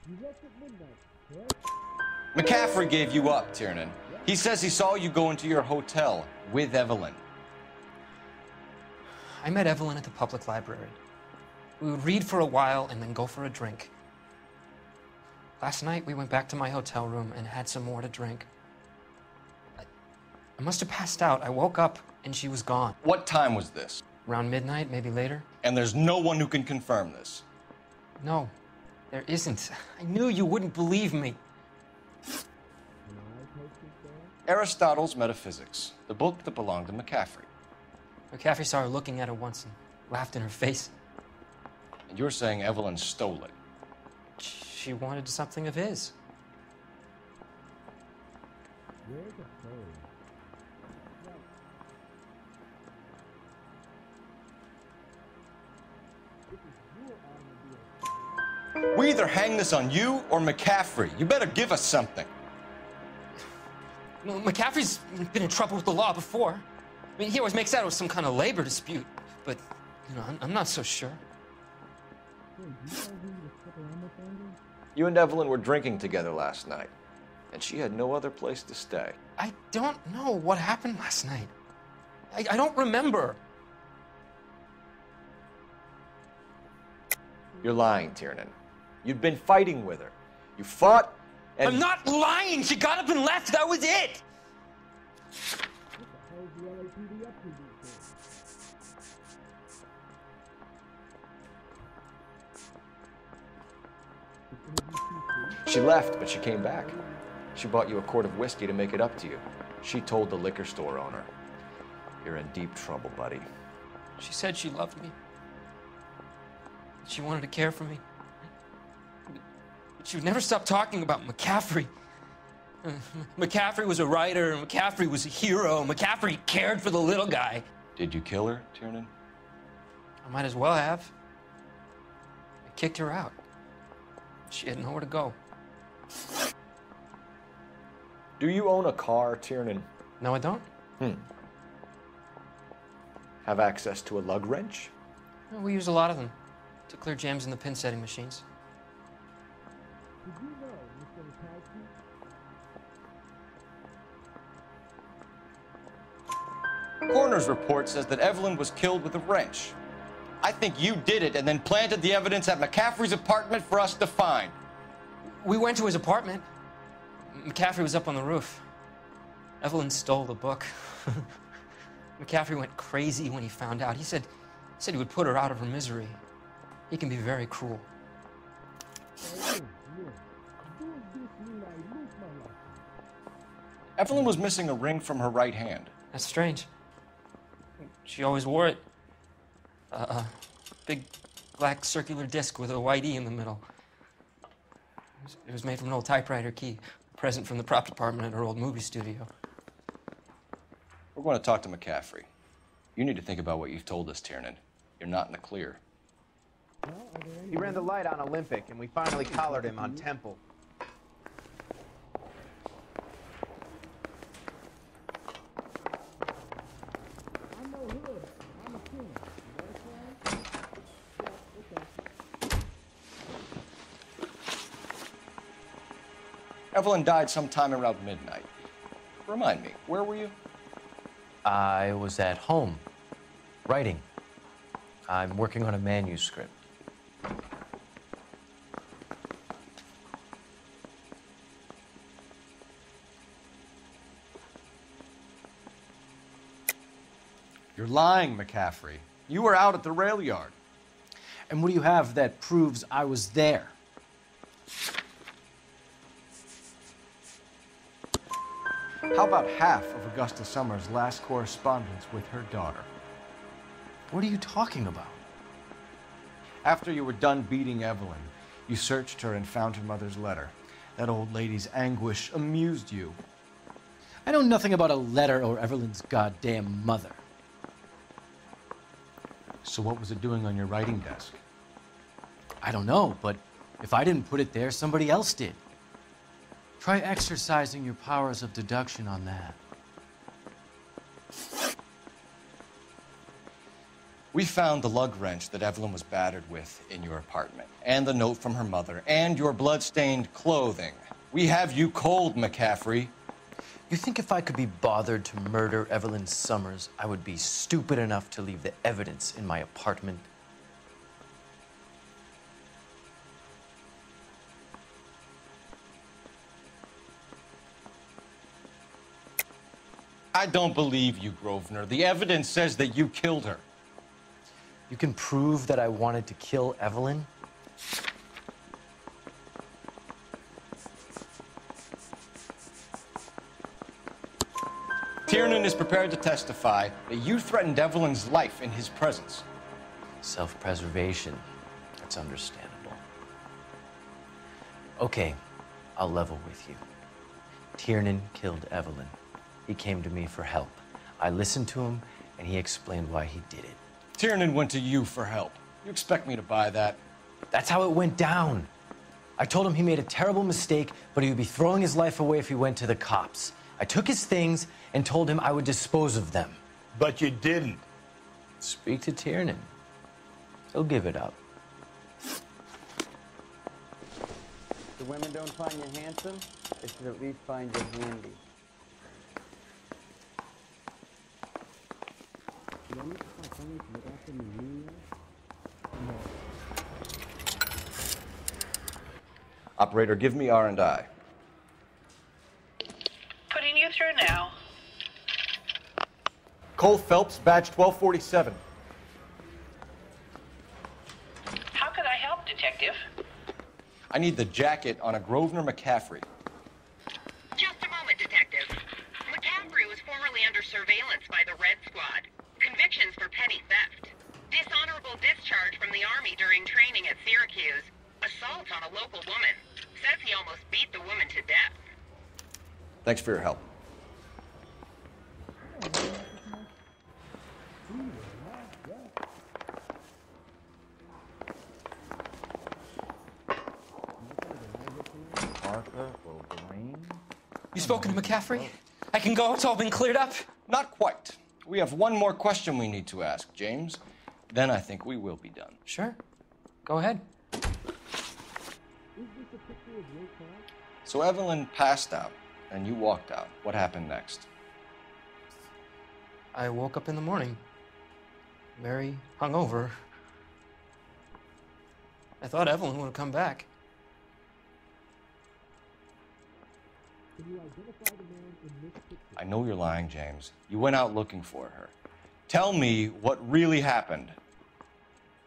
You left at midnight, correct? McCaffrey gave you up, Tiernan. He says he saw you go into your hotel with Evelyn. I met Evelyn at the public library. We would read for a while and then go for a drink. Last night, we went back to my hotel room and had some more to drink. I must have passed out. I woke up and she was gone. What time was this? Around midnight, maybe later. And there's no one who can confirm this? No, there isn't. I knew you wouldn't believe me. Aristotle's Metaphysics, the book that belonged to McCaffrey. McCaffrey saw her looking at it once and laughed in her face. And you're saying Evelyn stole it? She wanted something of his. Where's the phone? We either hang this on you or McCaffrey. You better give us something. Well, McCaffrey's been in trouble with the law before. I mean, he always makes out it was some kind of labor dispute, but, you know, I'm not so sure. You and Evelyn were drinking together last night, and she had no other place to stay. I don't know what happened last night. I don't remember. You're lying, Tiernan. You'd been fighting with her. You fought, and... I'm not lying! She got up and left! That was it! She left, but she came back. She bought you a quart of whiskey to make it up to you. She told the liquor store owner. You're in deep trouble, buddy. She said she loved me. She wanted to care for me. But she would never stop talking about McCaffrey. McCaffrey was a writer, and McCaffrey was a hero. McCaffrey cared for the little guy. Did you kill her, Tiernan? I might as well have. I kicked her out. She had nowhere to go. Do you own a car, Tiernan? No, I don't. Have access to a lug wrench? Well, we use a lot of them to clear jams in the pin setting machines. Did you know, Mr. Lepowski? Coroner's report says that Evelyn was killed with a wrench. I think you did it and then planted the evidence at McCaffrey's apartment for us to find. We went to his apartment. McCaffrey was up on the roof. Evelyn stole the book. McCaffrey went crazy when he found out. He said he would put her out of her misery. He can be very cruel. Evelyn was missing a ring from her right hand. That's strange. She always wore it. A big black circular disc with a white E in the middle. It was made from an old typewriter key, a present from the prop department at her old movie studio. We're going to talk to McCaffrey. You need to think about what you've told us, Tiernan. You're not in the clear. He ran the light on Olympic, and we finally collared him on Temple. Evelyn died sometime around midnight. Remind me, where were you? I was at home, writing. I'm working on a manuscript. You're lying, McCaffrey. You were out at the rail yard. And what do you have that proves I was there? How about half of Augusta Summers' last correspondence with her daughter? What are you talking about? After you were done beating Evelyn, you searched her and found her mother's letter. That old lady's anguish amused you. I know nothing about a letter or Evelyn's goddamn mother. So what was it doing on your writing desk? I don't know, but if I didn't put it there, somebody else did. Try exercising your powers of deduction on that. We found the lug wrench that Evelyn was battered with in your apartment, and the note from her mother, and your blood-stained clothing. We have you cold, McCaffrey. You think if I could be bothered to murder Evelyn Summers, I would be stupid enough to leave the evidence in my apartment? I don't believe you, Grosvenor. The evidence says that you killed her. You can prove that I wanted to kill Evelyn? Tiernan is prepared to testify that you threatened Evelyn's life in his presence. Self-preservation. That's understandable. Okay, I'll level with you. Tiernan killed Evelyn. He came to me for help. I listened to him, and he explained why he did it. Tiernan went to you for help. You expect me to buy that? That's how it went down. I told him he made a terrible mistake, but he would be throwing his life away if he went to the cops. I took his things and told him I would dispose of them. But you didn't. Speak to Tiernan. He'll give it up. The women don't find you handsome, they should at least find you handy. Operator, give me R&I. Putting you through now. Cole Phelps, badge 1247. How could I help, Detective? I need the jacket on a Grosvenor McCaffrey. Just a moment, Detective. McCaffrey was formerly under surveillance by the Red Squad. Convictions for petty theft. Dishonorable discharge from the Army during training at Syracuse. Assault on a local woman. Says he almost beat the woman to death. Thanks for your help. You spoken to McCaffrey? I can go? It's all been cleared up? Not quite. We have one more question we need to ask, James. Then I think we will be done. Sure. Go ahead. So Evelyn passed out, and you walked out. What happened next? I woke up in the morning, very hungover. I thought Evelyn would have come back. I know you're lying, James. You went out looking for her. Tell me what really happened.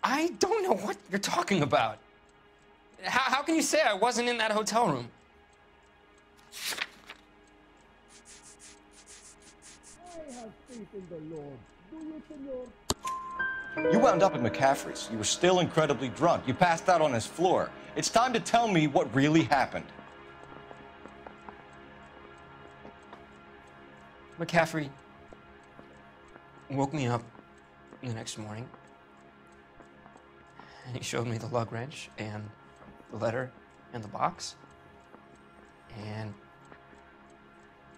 I don't know what you're talking about. How can you say I wasn't in that hotel room? I have faith in the Lord. Do you, senor? You wound up at McCaffrey's. You were still incredibly drunk. You passed out on his floor. It's time to tell me what really happened. McCaffrey woke me up the next morning, and he showed me the lug wrench and the letter and the box, and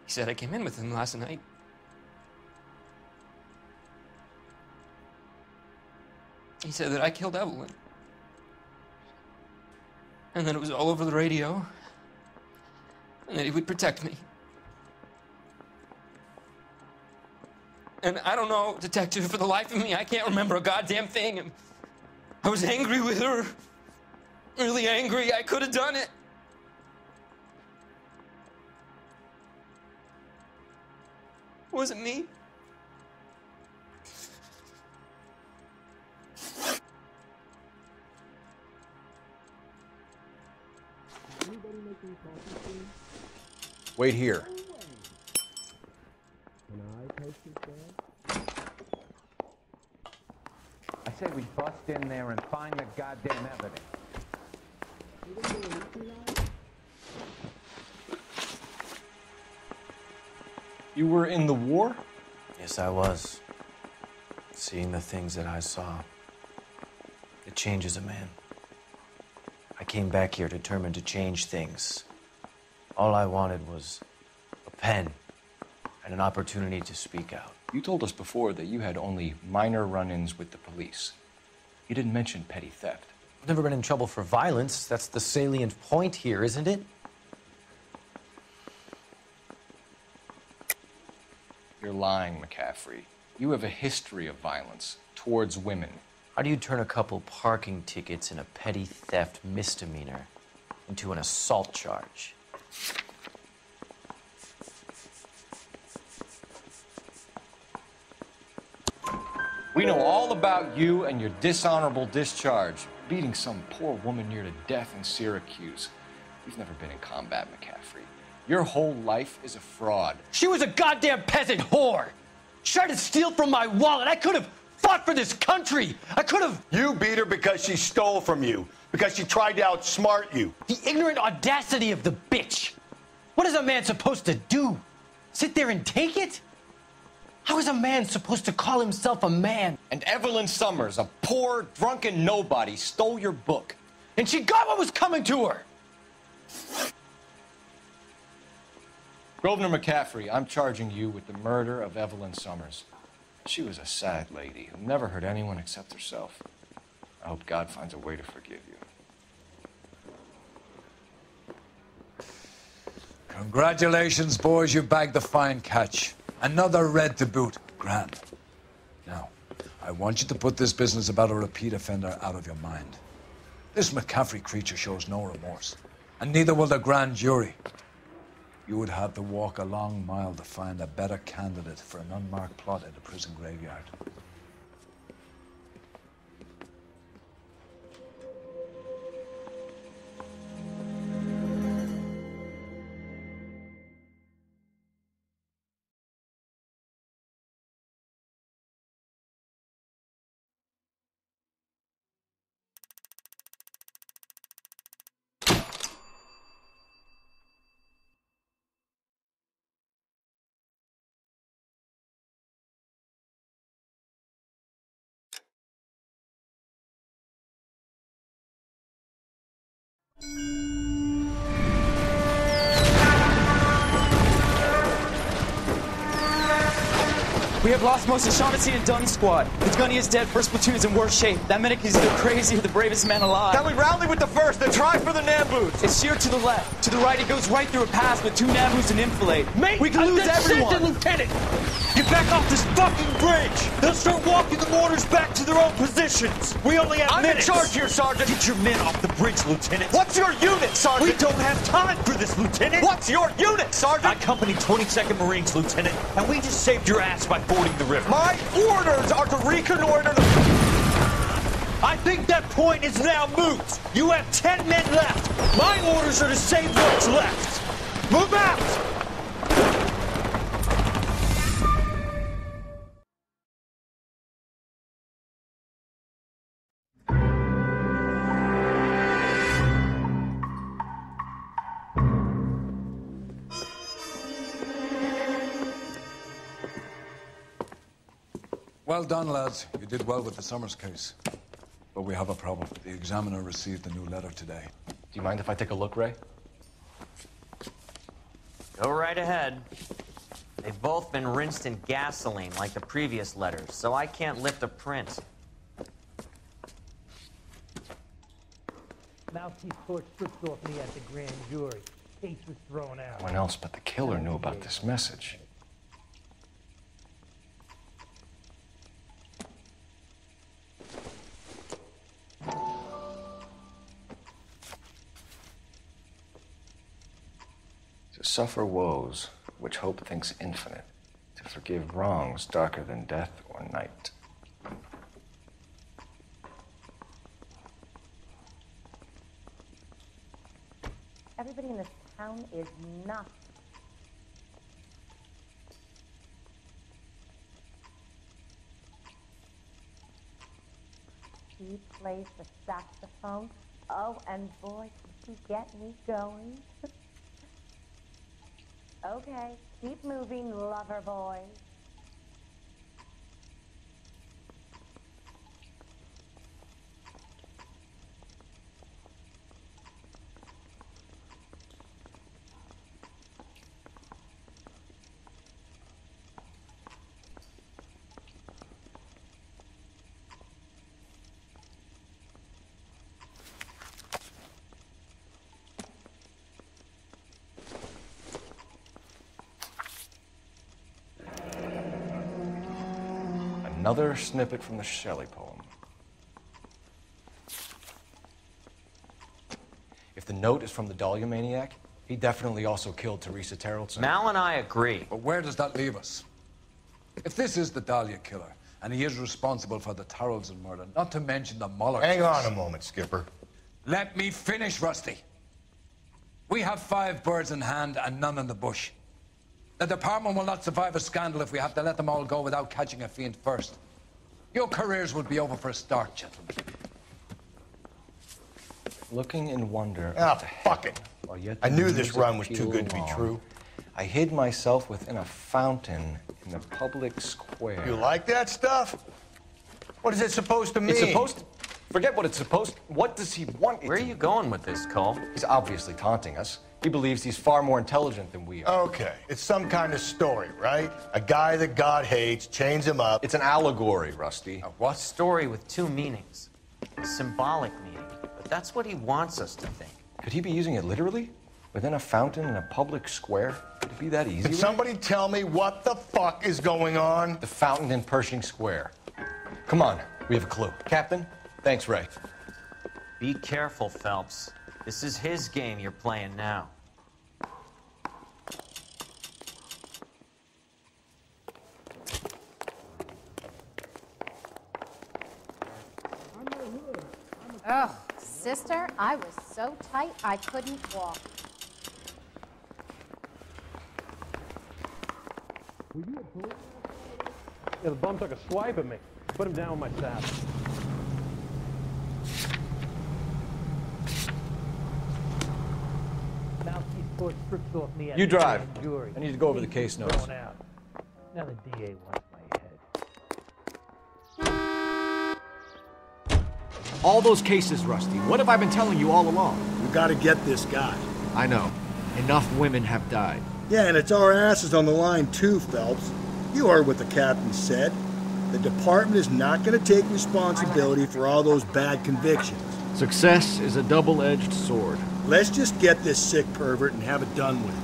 he said I came in with him last night. He said that I killed Evelyn, and that it was all over the radio, and that he would protect me. And I don't know, Detective, for the life of me, I can't remember a goddamn thing. And I was angry with her. Really angry. I could have done it. Was it me? Wait here. I say we bust in there and find the goddamn evidence. You were in the war? Yes, I was. Seeing the things that I saw, it changes a man. came back here determined to change things. All I wanted was a pen and an opportunity to speak out. You told us before that you had only minor run-ins with the police. You didn't mention petty theft. I've never been in trouble for violence. That's the salient point here, isn't it? You're lying, McCaffrey. You have a history of violence towards women. How do you turn a couple parking tickets and a petty theft misdemeanor into an assault charge? We know all about you and your dishonorable discharge, beating some poor woman near to death in Syracuse. You've never been in combat, McCaffrey. Your whole life is a fraud. She was a goddamn peasant whore! She tried to steal from my wallet. I could have fought for this country. I could have... You beat her because she stole from you, because she tried to outsmart you. The ignorant audacity of the bitch. What is a man supposed to do? Sit there and take it? How is a man supposed to call himself a man? And Evelyn Summers, a poor, drunken nobody, stole your book. And she got what was coming to her. Grosvenor McCaffrey, I'm charging you with the murder of Evelyn Summers. She was a sad lady who never hurt anyone except herself. I hope God finds a way to forgive you. Congratulations, boys. You bagged the fine catch. Another red to boot. Grand. Now, I want you to put this business about a repeat offender out of your mind. This McCaffrey creature shows no remorse, and neither will the grand jury. You would have to walk a long mile to find a better candidate for an unmarked plot in the prison graveyard. We have lost most of Shaughnessy and Dunn's squad. The gunny is dead. First platoon is in worse shape. That medic is either crazy or the bravest man alive. Can we rally with the first and try for the Nambus? It's sheer to the left. To the right, it goes right through a pass with 2 Nambus and enfilade. Mate, we can lose everyone. Lieutenant, get back off this fucking bridge. They'll start walking the mortars back to their own positions. We only have minutes. I'm in charge here, Sergeant. Get your men off the bridge, Lieutenant. What's your unit, Sergeant? We don't have time for this, Lieutenant. What's your unit, Sergeant? I company 22nd Marines, Lieutenant, and we just saved your ass by fording the river. My orders are to reconnoiter the... I think that point is now moot. You have 10 men left. My orders are to save what's left. Move out! Well done, lads. You did well with the Summers case. But we have a problem. The examiner received a new letter today. Do you mind if I take a look, Ray? Go right ahead. They've both been rinsed in gasoline like the previous letters, so I can't lift a print. Mouthpiece court stripped off me at the grand jury. Case was thrown out. No one else but the killer knew about this message. To suffer woes which hope thinks infinite, to forgive wrongs darker than death or night. Everybody in this town is nuts. He plays the saxophone. Oh, and boy, did he get me going. Okay, keep moving, lover boy. Another snippet from the Shelley poem. If the note is from the Dahlia maniac, he definitely also killed Teresa Terrellson. Mal and I agree. But where does that leave us? If this is the Dahlia killer, and he is responsible for the Tarrelson murder, not to mention the Muller Hang case. on a moment, Skipper. Let me finish, Rusty. We have 5 birds in hand and none in the bush. The department will not survive a scandal if we have to let them all go without catching a fiend first. Your careers will be over for a start, gentlemen. Looking in wonder. Ah, fuck it. I knew this run was too good to be true. I hid myself within a fountain in the public square. You like that stuff? What is it supposed to mean? It's supposed to... Forget what it's supposed to... What does he want? Where are you going with this, Cole? He's obviously taunting us. He believes he's far more intelligent than we are. Okay, it's some kind of story, right? A guy that God hates, chains him up. It's an allegory, Rusty. A story with 2 meanings. A symbolic meaning. But that's what he wants us to think. Could he be using it literally? Within a fountain in a public square? Could it be that easy? Can somebody tell me what the fuck is going on? The fountain in Pershing Square. Come on, we have a clue. Captain? Thanks, Ray. Be careful, Phelps. This is his game you're playing now. Oh, sister, I was so tight I couldn't walk. Yeah, the bum took a swipe at me. Put him down with my saddle. You drive. I need to go over the case notes. Now the DA wants my head. All those cases, Rusty. What have I been telling you all along? We gotta get this guy. I know. Enough women have died. Yeah, and it's our asses on the line too, Phelps. You heard what the captain said. The department is not gonna take responsibility for all those bad convictions. Success is a double-edged sword. Let's just get this sick pervert and have it done with.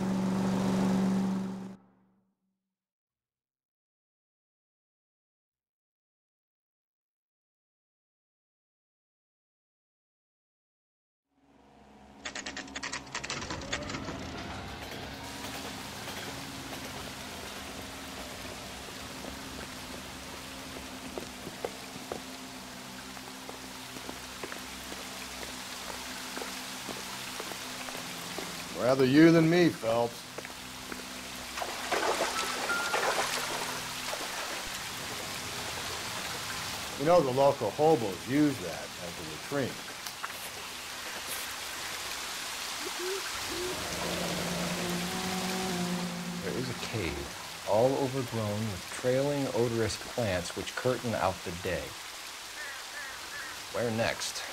Rather you than me, Phelps. You know the local hobos use that as a latrine. There is a cave, all overgrown with trailing, odorous plants which curtain out the day. Where next?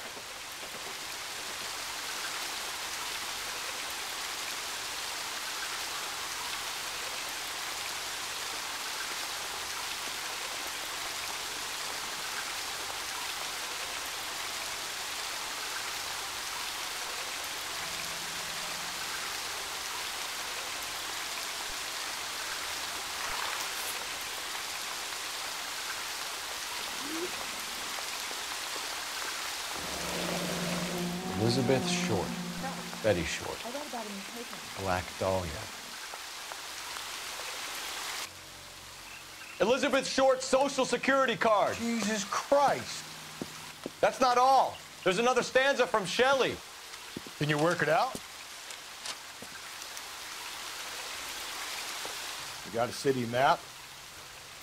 Elizabeth Short. Betty Short. I read about it in the paper. Black Dahlia. Elizabeth Short's Social Security card. Jesus Christ. That's not all. There's another stanza from Shelley. Can you work it out? You got a city map?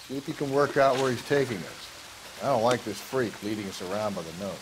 See if you can work out where he's taking us. I don't like this freak leading us around by the nose.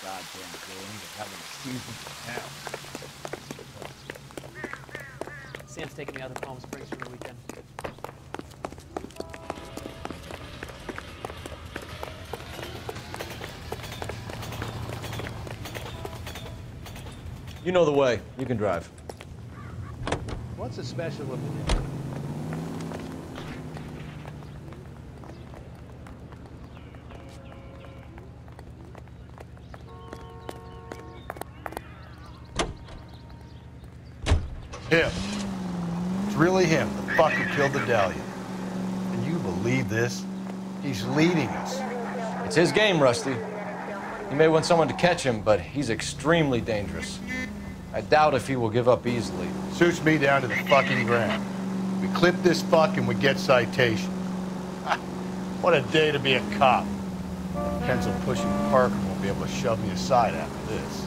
goddamn game to having a season now. Sam's taking me out to Palm Springs for the weekend. You know the way. You can drive. What's so special with it? Him. It's really him, the fuck who killed the Dahlia. Can you believe this? He's leading us. It's his game, Rusty. He may want someone to catch him, but he's extremely dangerous. I doubt if he will give up easily. Suits me down to the fucking ground. We clip this fuck and we get citation. What a day to be a cop. Pencil pushing Parker won't be able to shove me aside after this.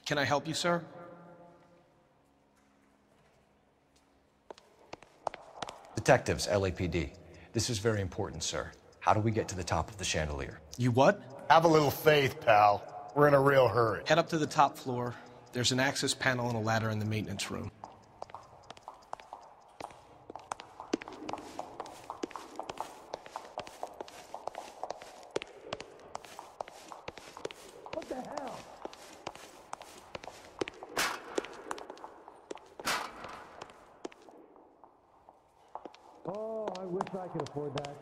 Can I help you, sir? Detectives, LAPD. This is very important, sir. How do we get to the top of the chandelier? You what? Have a little faith, pal. We're in a real hurry. Head up to the top floor. There's an access panel and a ladder in the maintenance room. What the hell? Oh, I wish I could afford that.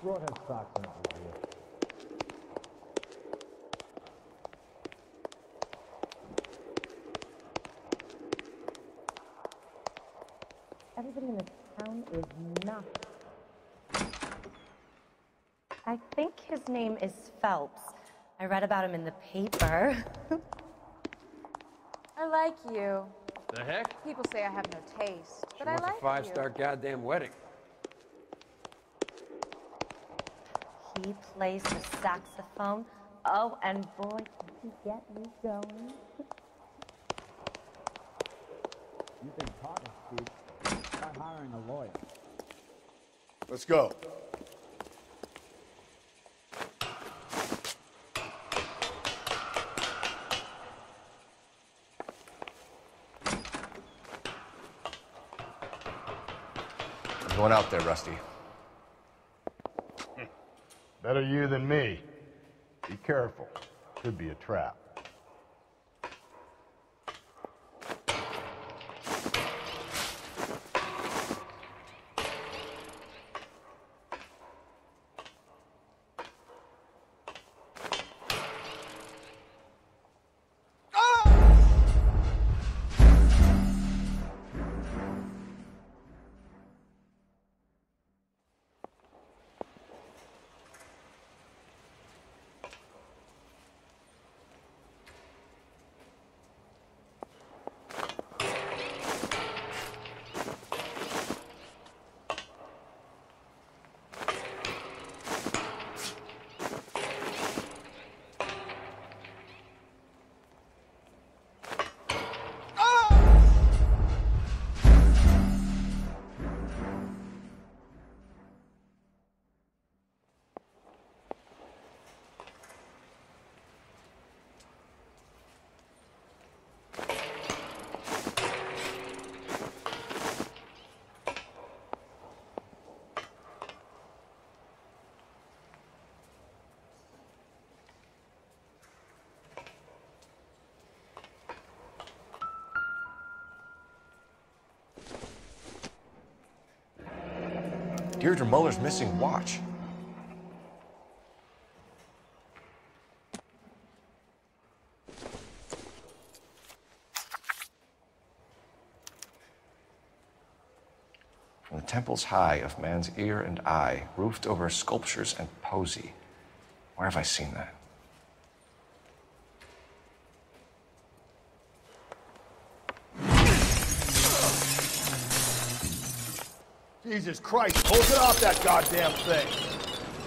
Road has stocks in it over here. Everybody in this town is nuts. I think his name is Phelps. I read about him in the paper. I like you. The heck? People say I have no taste, but She I wants like a five-star goddamn wedding. He plays the saxophone. Oh, and boy, can he get me going. You've been talking, Steve. Try hiring a lawyer. Let's go. I'm going out there, Rusty. Better you than me. Be careful. Could be a trap. Deirdre Muller's missing watch. temples high of man's ear and eye, roofed over sculptures and poesy. Where have I seen that? Jesus Christ, hold it off that goddamn thing.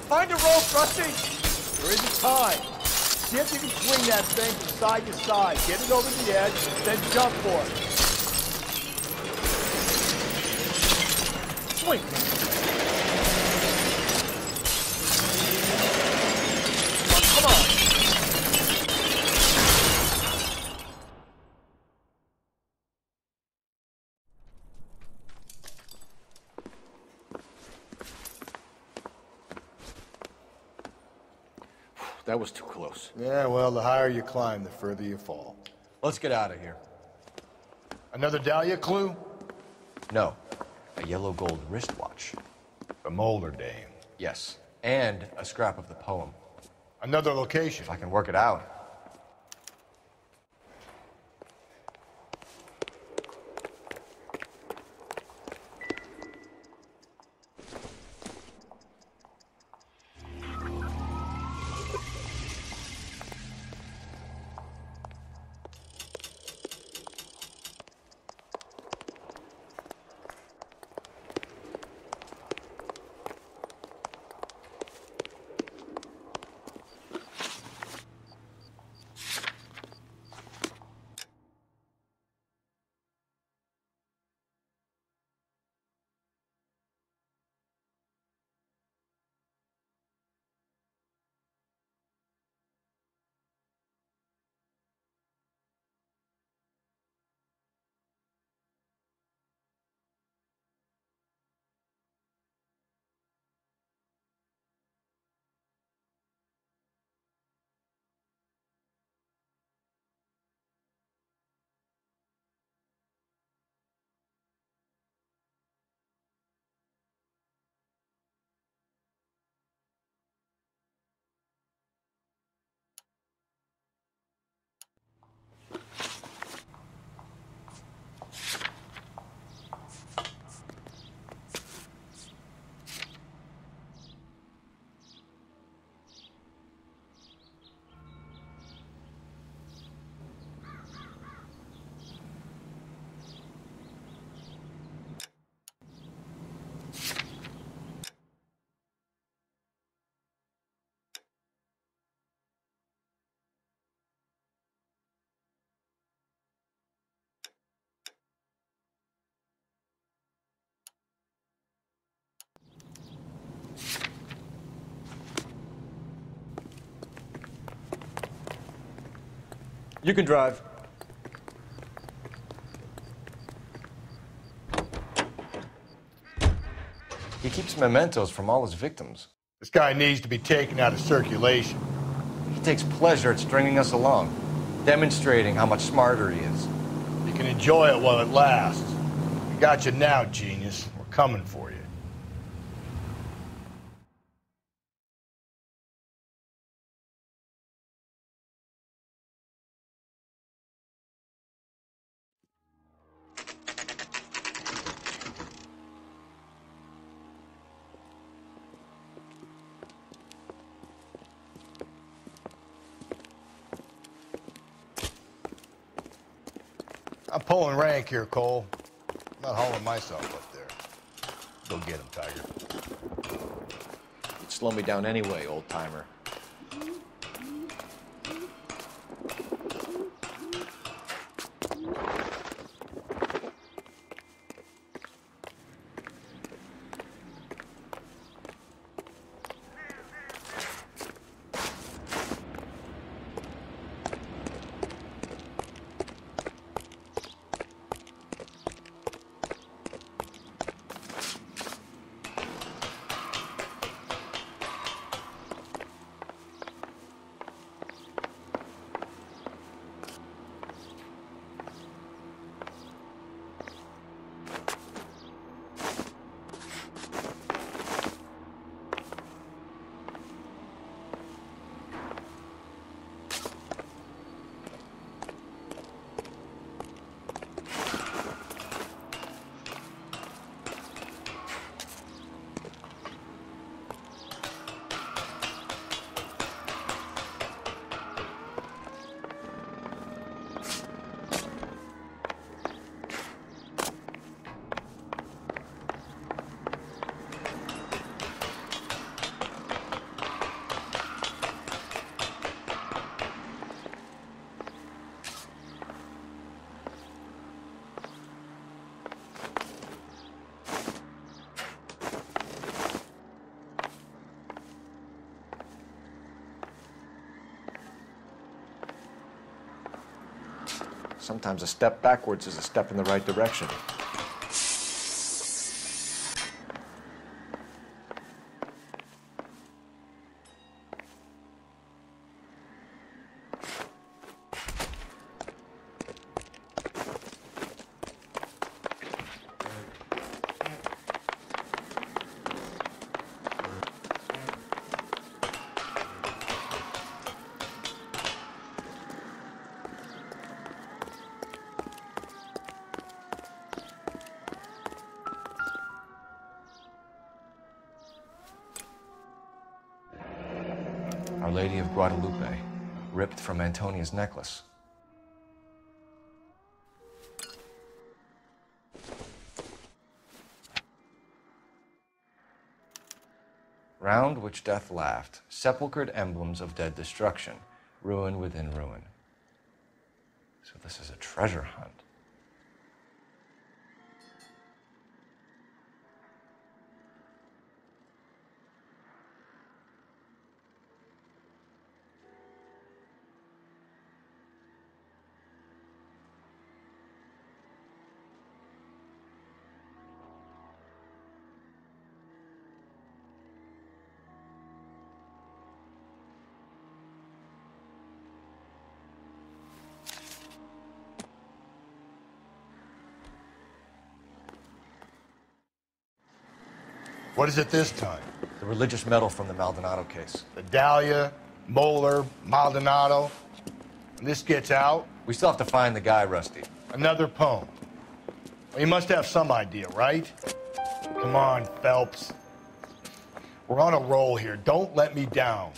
Find a rope, Rusty. There isn't time. See if you can swing that thing from side to side. Get it over the edge, then jump for it. Swing. Come on. That was too close. Yeah, well, the higher you climb, the further you fall. Let's get out of here. Another Dahlia clue? No. A yellow gold wristwatch. The Molder Dame. Yes. And a scrap of the poem. Another location. If I can work it out. You can drive. He keeps mementos from all his victims. This guy needs to be taken out of circulation. He takes pleasure at stringing us along, demonstrating how much smarter he is. You can enjoy it while it lasts. We got you now, genius. We're coming for you. I'm pulling rank here, Cole. I'm not hauling myself up there. Go get him, Tiger. You'd slow me down anyway, old-timer. Sometimes a step backwards is a step in the right direction. Our Lady of Guadalupe, ripped from Antonia's necklace. Round which death laughed, sepulchred emblems of dead destruction, ruin within ruin. So this is a treasure hunt. What is it this time? The religious medal from the Maldonado case. The Dahlia, Moeller, Maldonado. When this gets out... We still have to find the guy, Rusty. Another poem. Well, you must have some idea, right? Come on, Phelps. We're on a roll here. Don't let me down.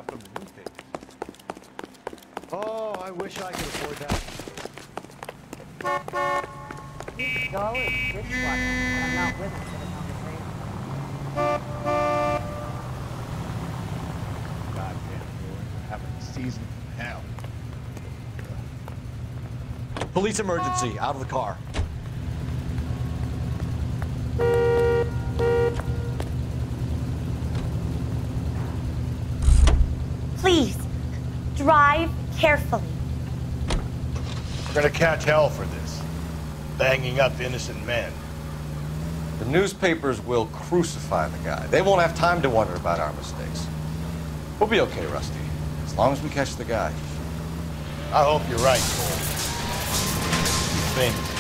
From the newspaper. Oh, I wish I could afford that. He's dull as dishwasher when I'm not with him for the conversation. Goddamn boys are having a season from hell. Police emergency, out of the car. Please, drive carefully. We're gonna catch hell for this. Banging up innocent men. The newspapers will crucify the guy. They won't have time to wonder about our mistakes. We'll be okay, Rusty, as long as we catch the guy. I hope you're right, Cole. He's famous.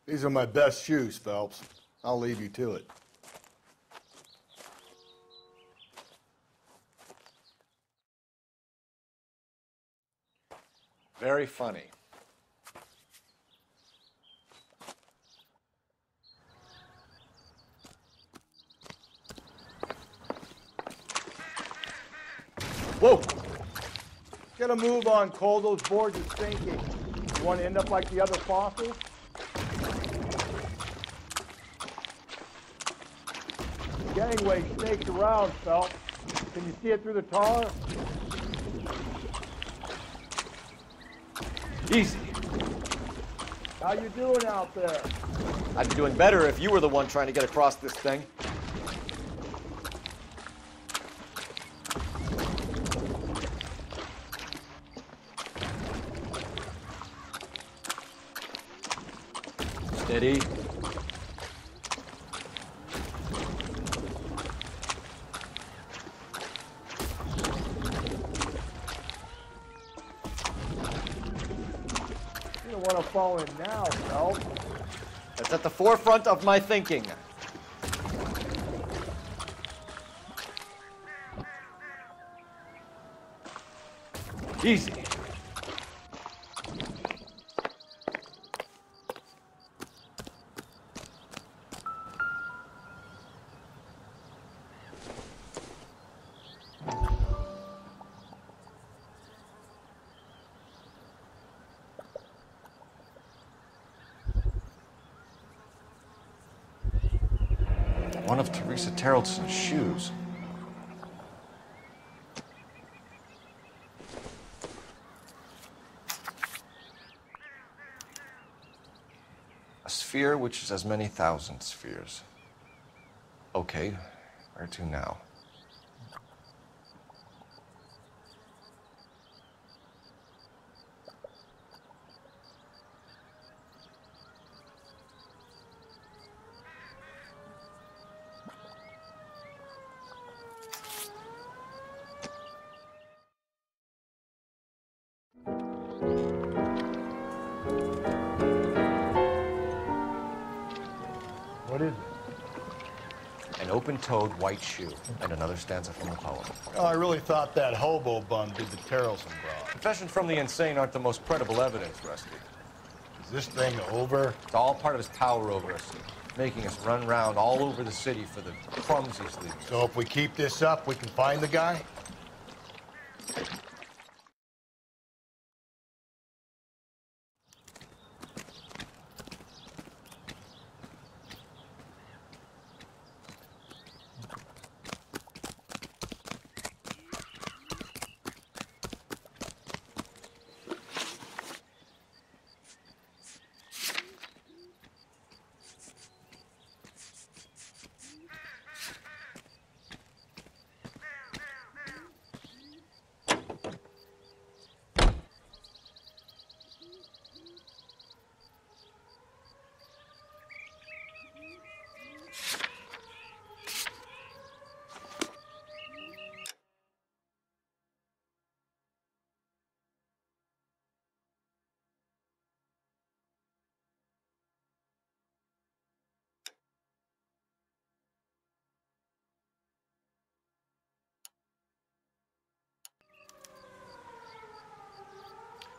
These are my best shoes, Phelps. I'll leave you to it. Very funny. Whoa! Get a move on, Cole. Those boards are sinking. You want to end up like the other fossils? The gangway snakes around, Phelps. Can you see it through the tar? Easy. How you doing out there? I'd be doing better if you were the one trying to get across this thing. Steady. You don't want to fall in now, Phelps. That's at the forefront of my thinking. Easy. One of Teresa Terrelson's shoes. A sphere which is as many thousand spheres. Okay, where to now? What is it? An open-toed white shoe, and another stanza from the poem. Oh, I really thought that hobo bum did the Terrelson broad. Confessions from the insane aren't the most credible evidence, Rusty. Is this thing over? It's all part of his power over us, making us run around all over the city for the crumbs he's leaving. So if we keep this up, we can find the guy?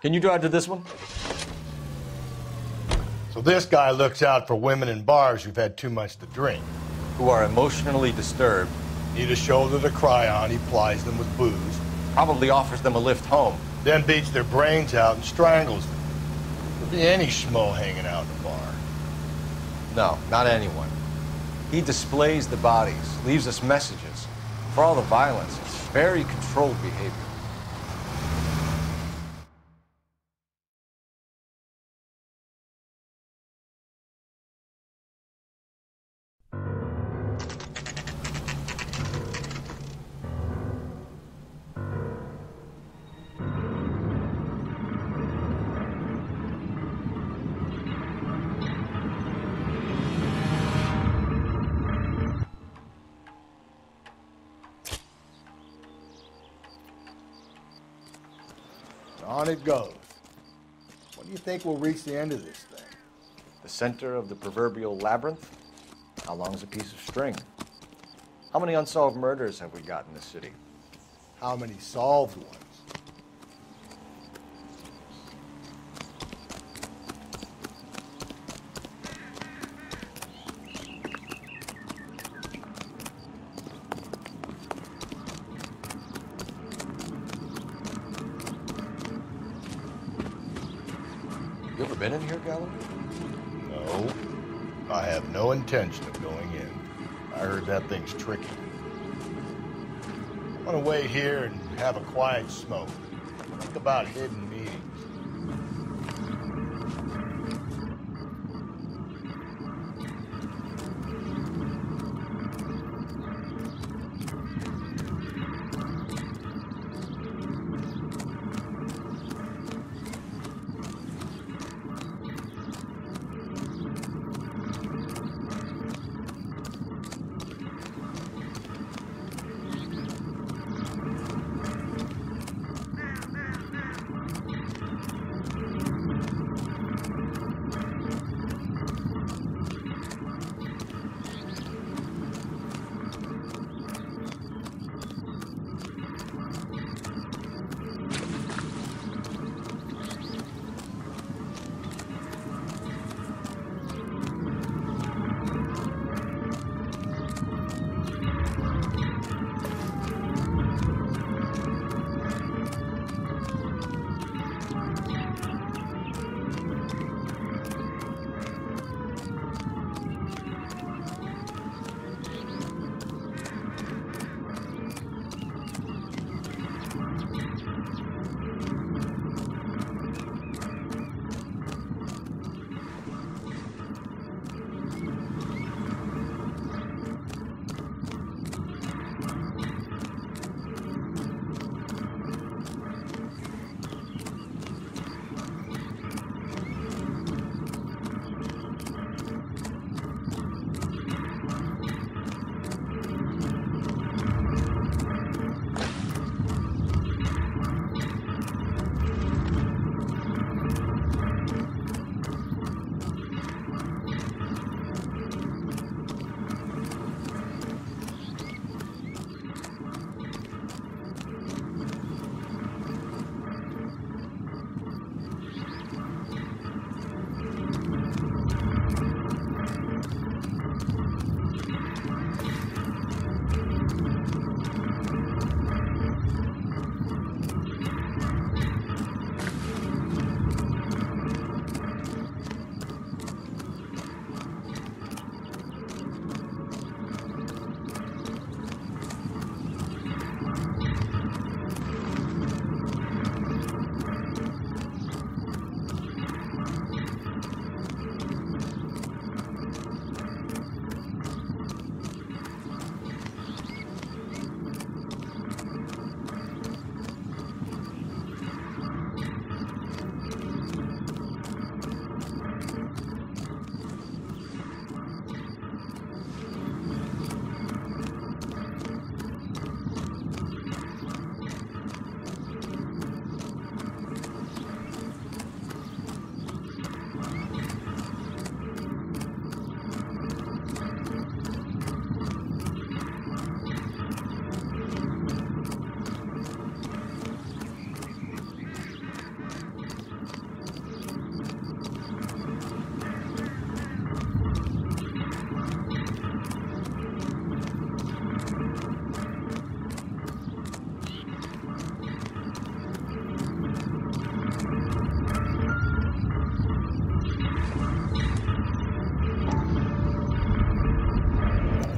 Can you drive to this one? So this guy looks out for women in bars who've had too much to drink. Who are emotionally disturbed. Need a shoulder to cry on, he plies them with booze. Probably offers them a lift home. Then beats their brains out and strangles them. Could be any schmo hanging out in a bar. No, not anyone. He displays the bodies, leaves us messages. For all the violence, it's very controlled behavior. On it goes. When do you think we'll reach the end of this thing? The center of the proverbial labyrinth? How long is a piece of string? How many unsolved murders have we got in this city? How many solved ones? You ever been in here, Galloway? No. I have no intention of going in. I heard that thing's tricky. I want to wait here and have a quiet smoke. Think about hidden meetings.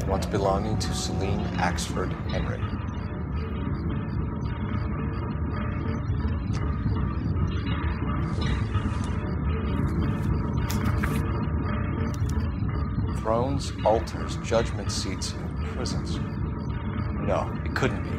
Once belonging to Celine Axford Henry. Thrones, altars, judgment seats, and prisons. No, it couldn't be.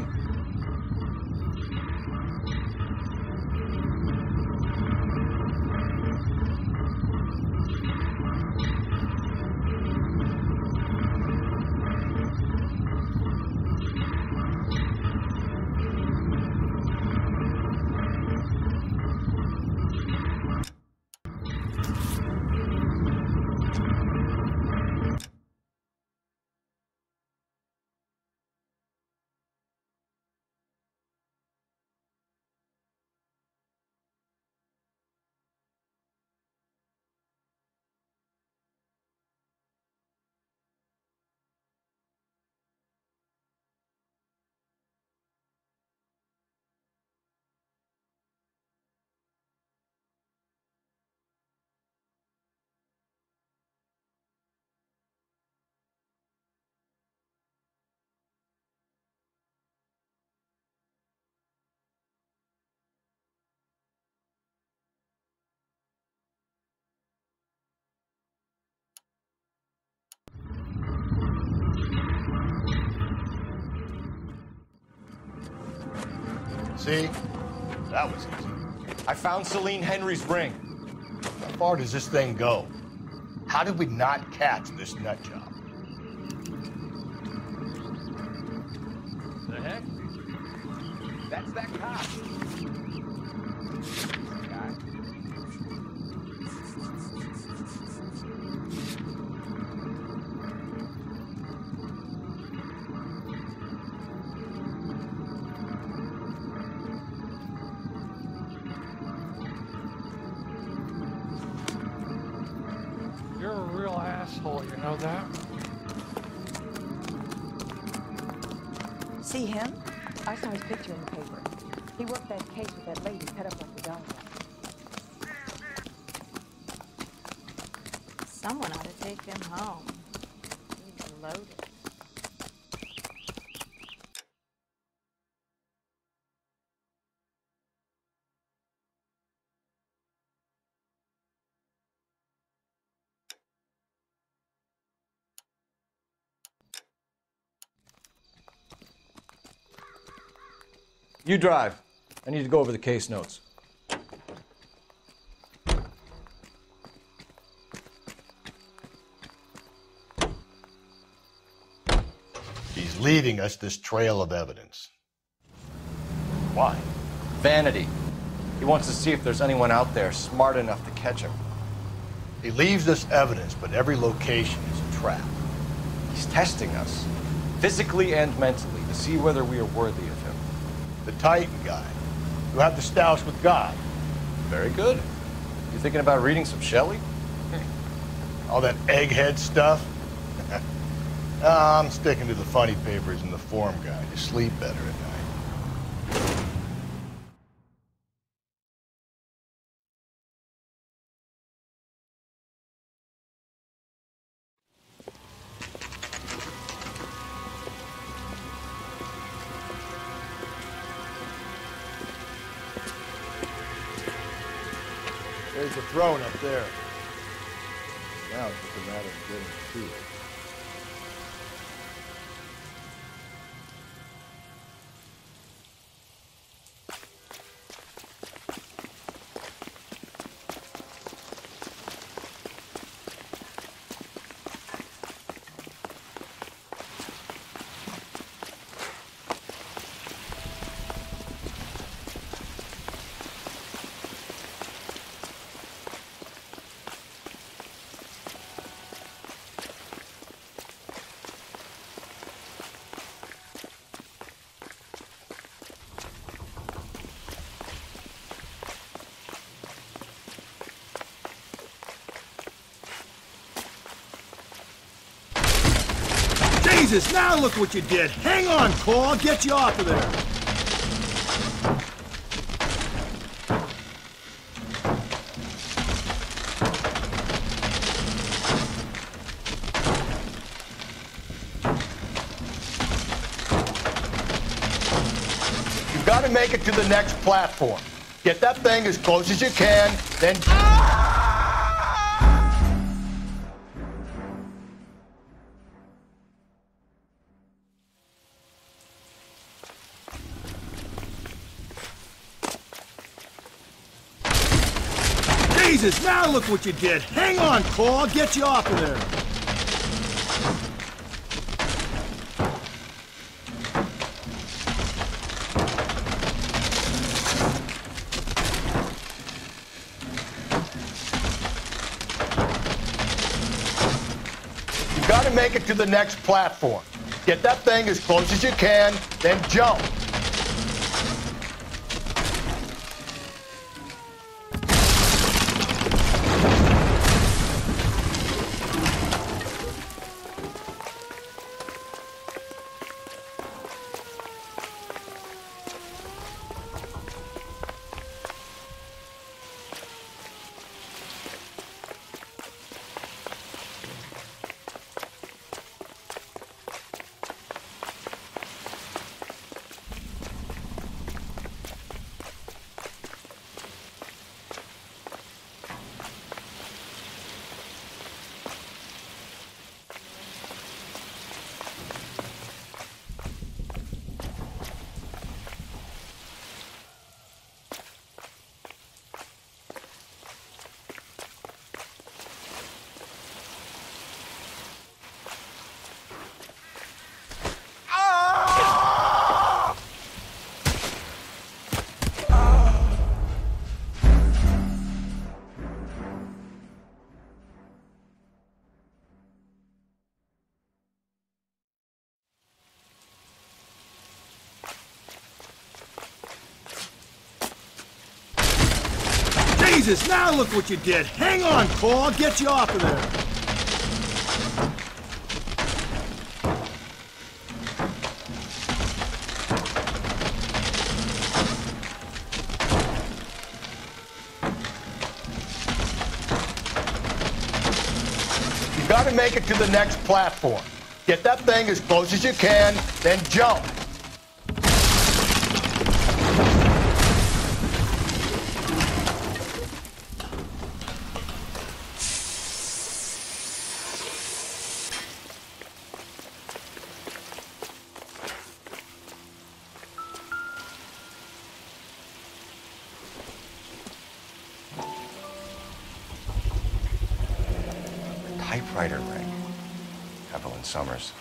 See? That was easy. I found Celine Henry's ring. How far does this thing go? How did we not catch this nut job? The heck? That's that cop. You're a real asshole, you know that? See him? I saw his picture in the paper. He worked that case with that lady cut up like the dog. Someone ought to take him home. He's loaded. You drive. I need to go over the case notes. He's leaving us this trail of evidence. Why? Vanity. He wants to see if there's anyone out there smart enough to catch him. He leaves us evidence, but every location is a trap. He's testing us, physically and mentally, to see whether we are worthy of him. The Titan guy. You have the stoush with God. Very good. You thinking about reading some Shelley? All that egghead stuff? I'm sticking to the funny papers and the form guide. You sleep better at night. There's the throne up there. Now it's just a matter of getting to it. Jesus, now look what you did. Hang on, Cole. I'll get you off of there. You've got to make it to the next platform. Get that thing as close as you can, then... Jesus, now look what you did. Hang on, Cole. I'll get you off of there. You've got to make it to the next platform. Get that thing as close as you can, then jump. Jesus, now look what you did. Hang on, Cole, I'll get you off of there. You gotta make it to the next platform. Get that thing as close as you can, then jump. Typewriter ring. Evelyn Summers.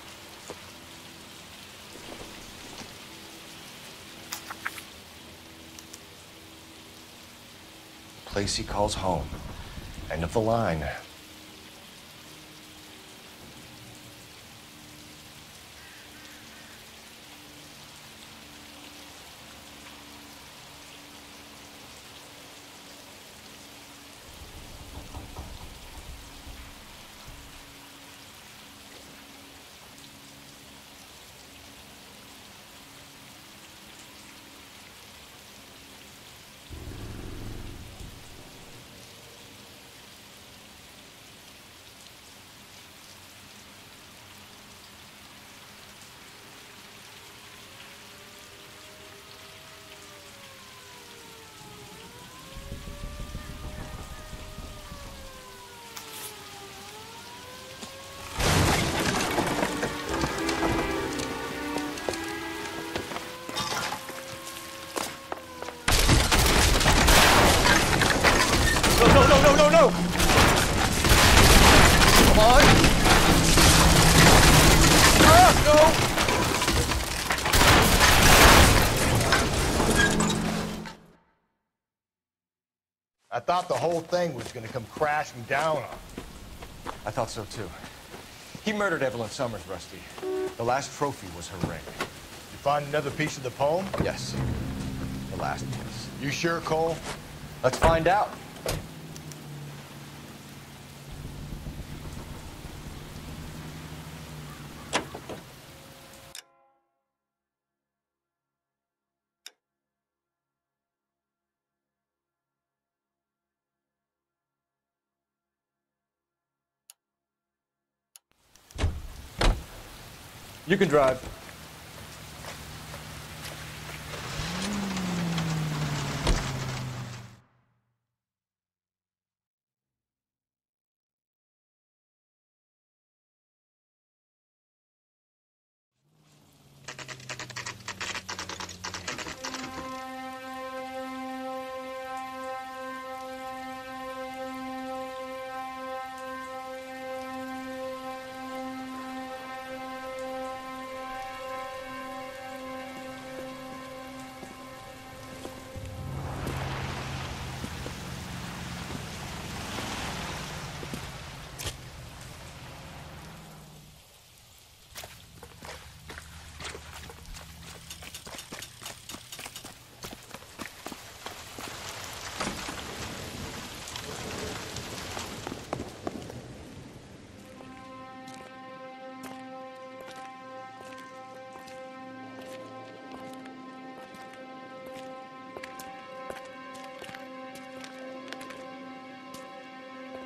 Place he calls home. End of the line. No! Come on! No! I thought the whole thing was gonna come crashing down on him. I thought so too. He murdered Evelyn Summers, Rusty. The last trophy was her ring. You find another piece of the poem? Yes. The last piece. You sure, Cole? Let's find out. You can drive.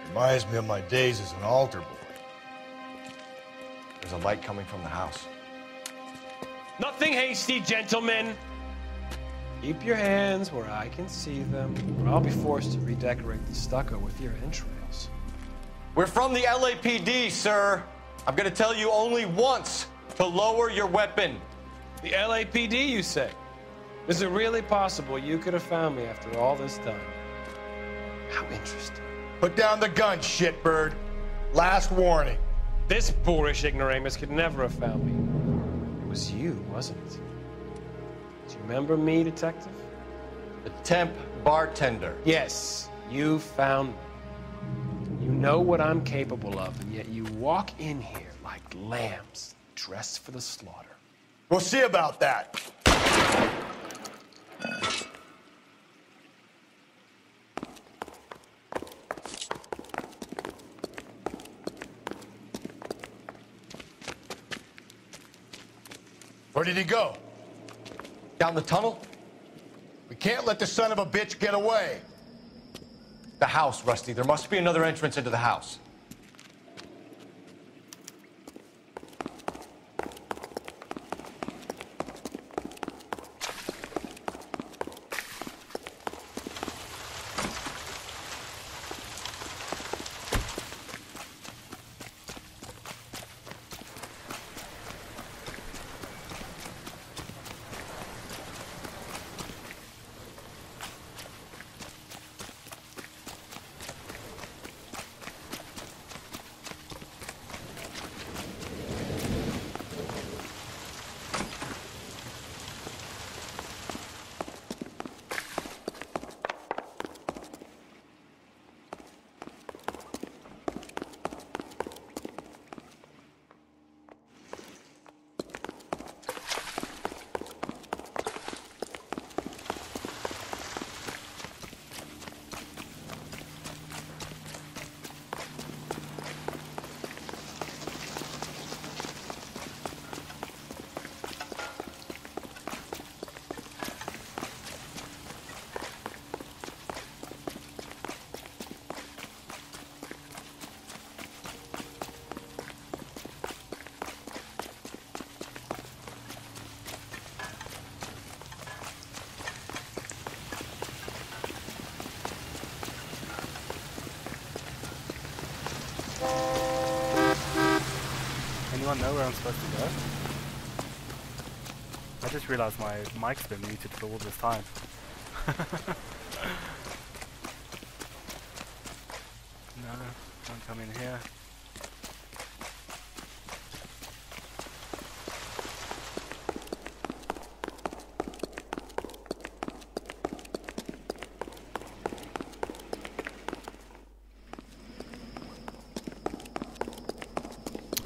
Reminds me of my days as an altar boy. There's a light coming from the house. Nothing hasty, gentlemen. Keep your hands where I can see them, or I'll be forced to redecorate the stucco with your entrails. We're from the LAPD, sir. I'm gonna tell you only once to lower your weapon. The LAPD, you say? Is it really possible you could have found me after all this time? How interesting. Put down the gun, shitbird. Last warning. This boorish ignoramus could never have found me. It was you, wasn't it? Do you remember me, detective? The temp bartender. Yes, you found me. You know what I'm capable of, and yet you walk in here like lambs dressed for the slaughter. We'll see about that. Where did he go? Down the tunnel? We can't let the son of a bitch get away. The house, Rusty. There must be another entrance into the house. Anyone know where I'm supposed to go? I just realized my mic's been muted for all this time. No, don't come in here.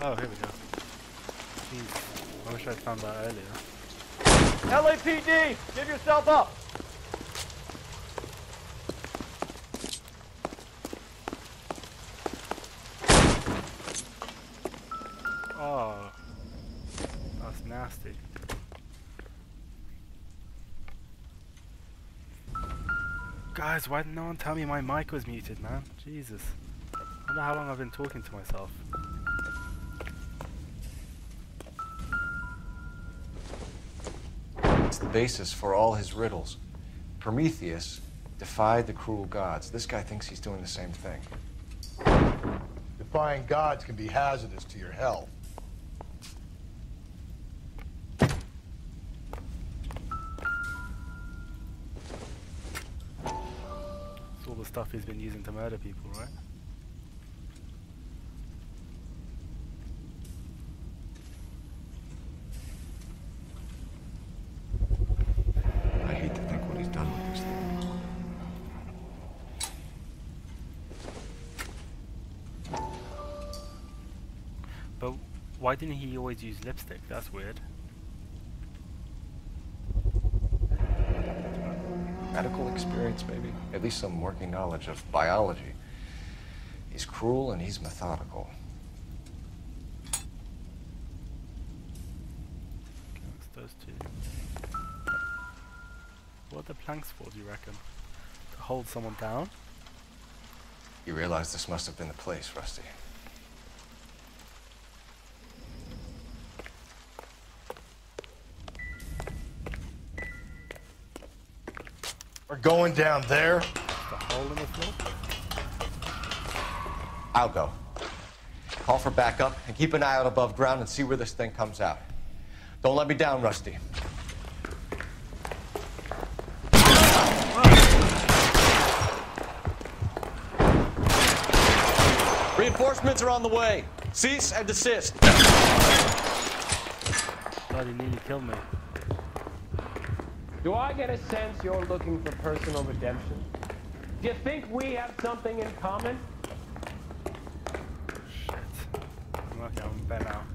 Oh, here we go. Jeez, I wish I'd found that earlier. LAPD, give yourself up! Oh, that's nasty. Guys, why didn't no one tell me my mic was muted, man? Jesus. I wonder how long I've been talking to myself. It's the basis for all his riddles. Prometheus defied the cruel gods. This guy thinks he's doing the same thing. Defying gods can be hazardous to your health. It's all the stuff he's been using to murder people, right? I hate to think what he's done with this thing. But why didn't he always use lipstick? That's weird. Medical experience, maybe? At least some working knowledge of biology. He's cruel and he's methodical. Okay, that's those two. What are the planks for, do you reckon? To hold someone down? You realize this must have been the place, Rusty. We're going down there. The hole in the floor? I'll go. Call for backup and keep an eye out above ground and see where this thing comes out. Don't let me down, Rusty. Reinforcements are on the way. Cease and desist. God, he nearly killed me. Do I get a sense you're looking for personal redemption? Do you think we have something in common? Shit. Okay, I'm better now.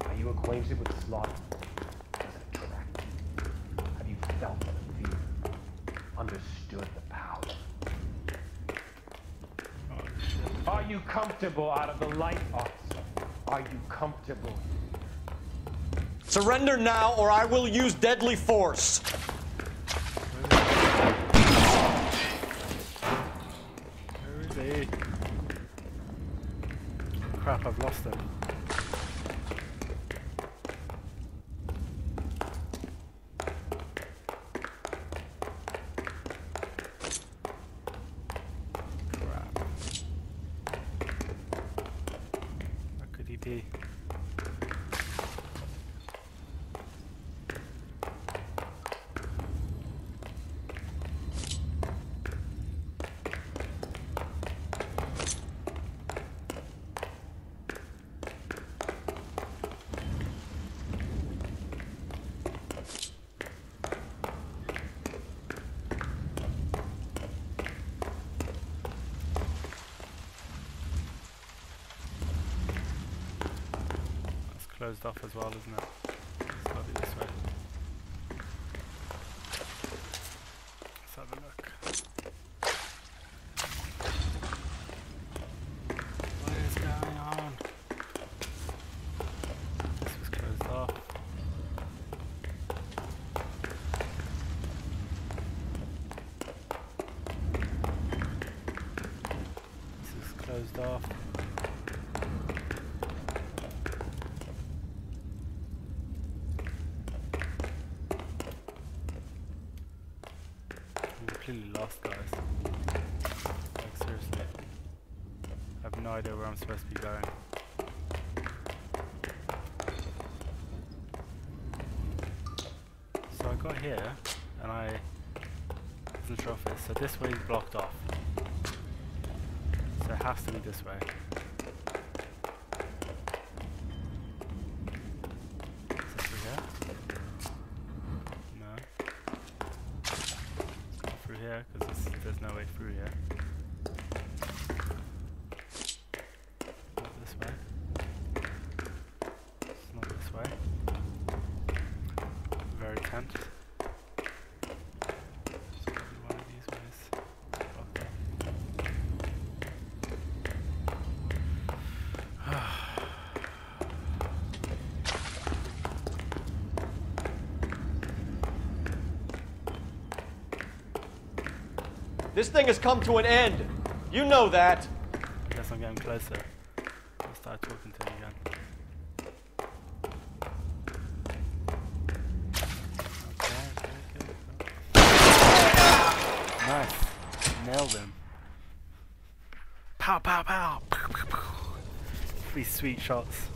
Are you acquainted with slaughter? Does it attract you? Have you felt the fear? Understood the power? Are you comfortable out of the light, officer? Are you comfortable? Surrender now, or I will use deadly force. Where is he? Crap, I've lost him. Crap. Where could he be? Closed off as well, isn't it? It's gotta be this way. Let's have a look. What is going on? This was closed off. This is closed off. Completely lost, guys. Like, seriously. I have no idea where I'm supposed to be going. So I got here, and I wasn't sure if it's, so this way is blocked off. So it has to be this way. Is it through here? No. Through here, because there's no way through here. Not this way. It's not this way. Very tense. One of these ways. This thing has come to an end. You know that. I guess I'm getting closer. I'll start talking to him again. Okay. Nice. Nailed him. Pow, pow, pow. 3 sweet shots.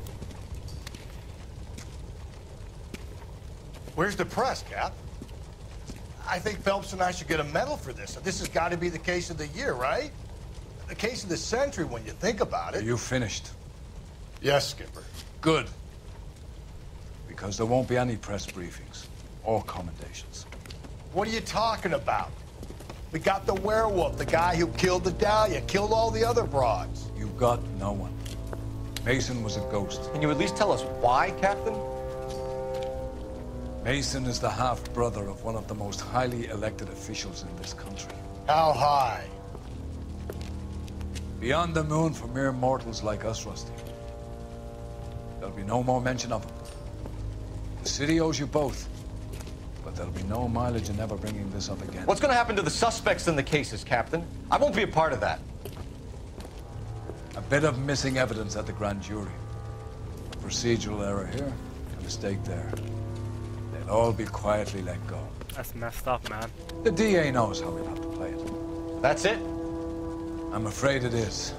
Where's the press, Cap? I think Phelps and I should get a medal for this. This has got to be the case of the year, right? The case of the century when you think about it. Are you finished? Yes, Skipper. Good. Because there won't be any press briefings or commendations. What are you talking about? We got the werewolf, the guy who killed the Dahlia, killed all the other broads. You've got no one. Mason was a ghost. Can you at least tell us why, Captain? Mason is the half-brother of one of the most highly elected officials in this country. How high? Beyond the moon for mere mortals like us, Rusty. There'll be no more mention of him. The city owes you both. But there'll be no mileage in ever bringing this up again. What's going to happen to the suspects in the cases, Captain? I won't be a part of that. A bit of missing evidence at the grand jury. A procedural error here, a mistake there. They'll all be quietly let go. That's messed up, man. The DA knows how we'll have to play it. That's it? I'm afraid it is.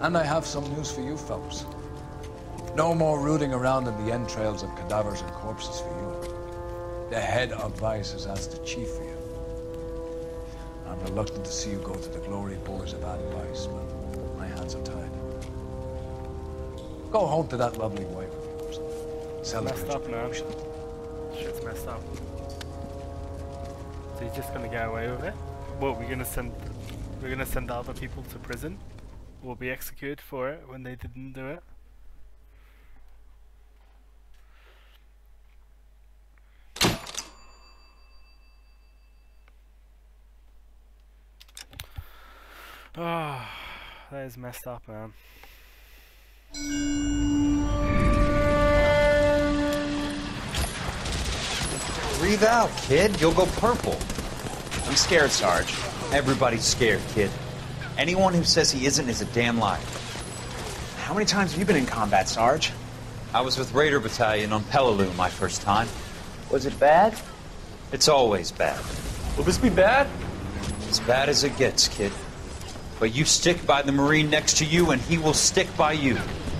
And I have some news for you, Phelps. No more rooting around in the entrails of cadavers and corpses for you. The head of Vice has asked the chief for you. I'm reluctant to see you go to the glory boards of advice, but my hands are tied. Go home to that lovely wife of yours. Celebrate Messed up, your man. promotion. Shit's messed up. So he's just gonna get away with it? What, we're gonna send the other people to prison? Will be executed for it when they didn't do it? Ah, that is messed up, man. Breathe out, kid. You'll go purple. I'm scared, Sarge. Everybody's scared, kid. Anyone who says he isn't is a damn liar. How many times have you been in combat, Sarge? I was with Raider Battalion on Peleliu my first time. Was it bad? It's always bad. Will this be bad? As bad as it gets, kid. But you stick by the Marine next to you, and he will stick by you.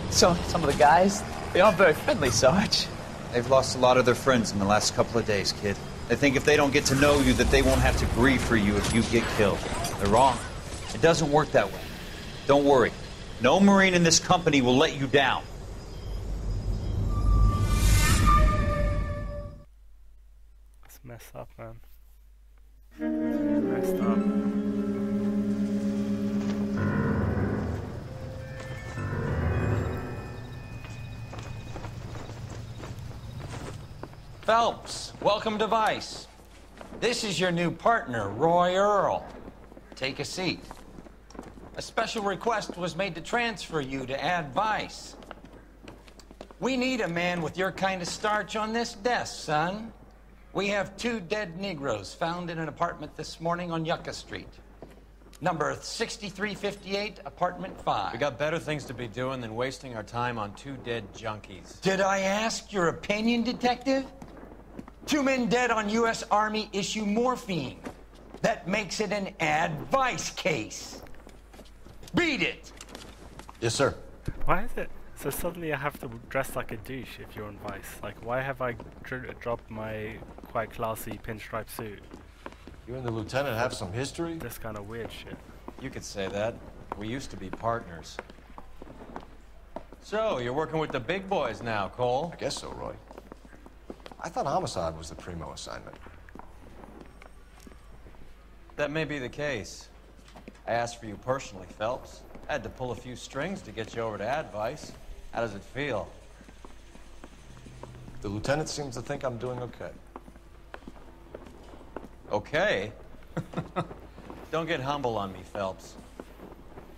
So, some of the guys, they aren't very friendly, Sarge. They've lost a lot of their friends in the last couple of days, kid. They think if they don't get to know you, that they won't have to grieve for you if you get killed. They're wrong. It doesn't work that way. Don't worry. No Marine in this company will let you down. It's messed up, man. It's messed up. Phelps, welcome to Vice. This is your new partner, Roy Earl. Take a seat. A special request was made to transfer you to Ad Vice. We need a man with your kind of starch on this desk, son. We have 2 dead Negroes found in an apartment this morning on Yucca Street. Number 6358, apartment 5. We got better things to be doing than wasting our time on 2 dead junkies. Did I ask your opinion, detective? 2 men dead on U.S. Army issue morphine. That makes it an Ad Vice case. Beat it! Yes, sir. Why is it? So suddenly I have to dress like a douche if you're on Vice. Like, why have I dropped my quite classy pinstripe suit? You and the lieutenant have some history? This kind of weird shit. You could say that. We used to be partners. So, you're working with the big boys now, Cole? I guess so, Roy. I thought homicide was the primo assignment. That may be the case. I asked for you personally, Phelps. I had to pull a few strings to get you over to Ad Vice. How does it feel? The lieutenant seems to think I'm doing okay. Okay? Don't get humble on me, Phelps.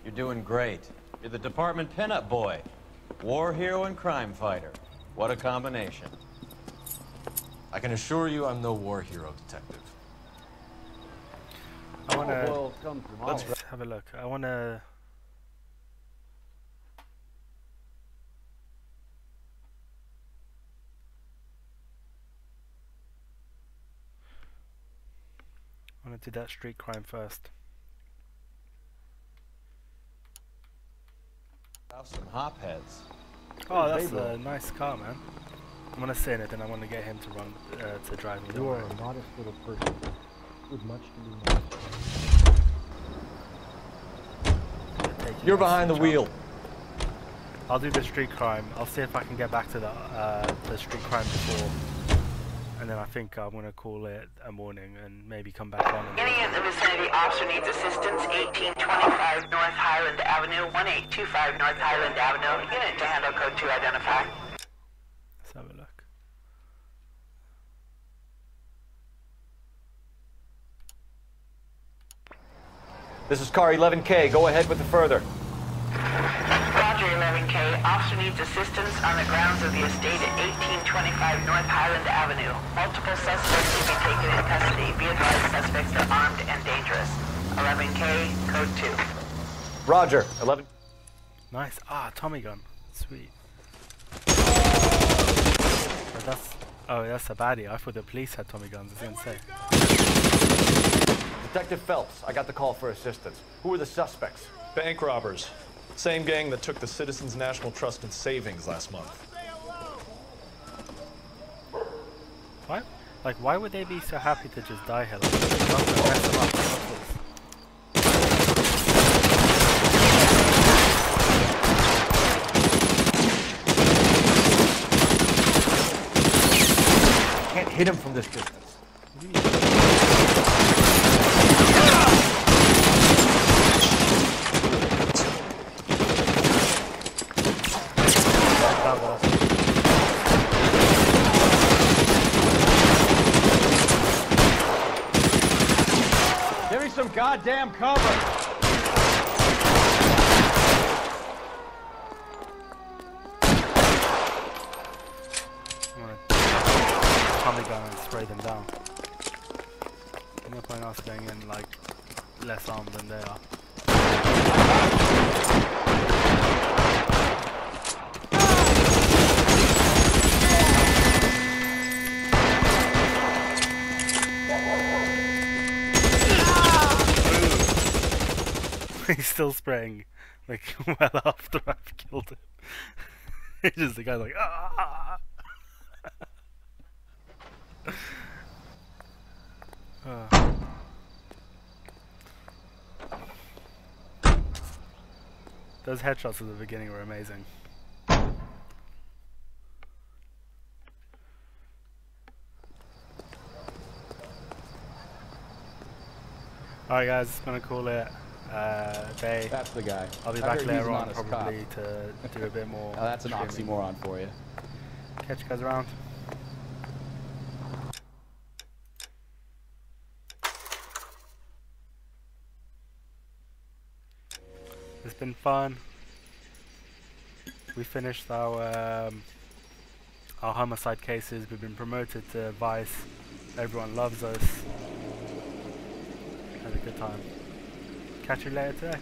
You're doing great. You're the department pinup boy. War hero and crime fighter. What a combination. I can assure you I'm no war hero, detective. I wanna... Well, come from let's have a look. I wanna... do that street crime first. Some hopheads. Oh, that's a nice car, man. I'm gonna sit in it, and I want to get him to run, to drive me. You are a modest little person with much to be known. You're behind the wheel. I'll do the street crime. I'll see if I can get back to the street crime before. And then I think I'm going to call it a morning and maybe come back on. Any in the vicinity officer needs assistance, 1825 North Highland Avenue, 1825 North Highland Avenue. Unit to handle code 2 identify. Let's have a look. This is car 11K. Go ahead with the further. Roger, 11K. Officer needs assistance on the grounds of the estate at 1825 North Highland Avenue. Multiple suspects to be taken in custody. Be advised, suspects are armed and dangerous. 11K, code 2. Roger, 11. Nice. Ah, Tommy gun. Sweet. Oh, that's a baddie. I thought the police had Tommy guns. I was going to say. Detective Phelps, I got the call for assistance. Who are the suspects? Bank robbers. Same gang that took the Citizens National Trust and Savings last month. Why? Like, why would they be so happy to just die here? Like, mess them up. Can't hit him from this distance. Give me some goddamn cover! spray them down. No point us going in like less armed than they are. He's still spraying, like, well after I've killed him. It's just the guy's like, ah! Those headshots at the beginning were amazing. Alright guys, it's gonna call it day. That's the guy. I'll be I back heard later he's an on honest probably cop. to do a bit more. Oh, that's an streaming. oxymoron for you. Catch you guys around. It's been fun. We finished our homicide cases. We've been promoted to Vice. Everyone loves us. Had a good time. Catch you later today.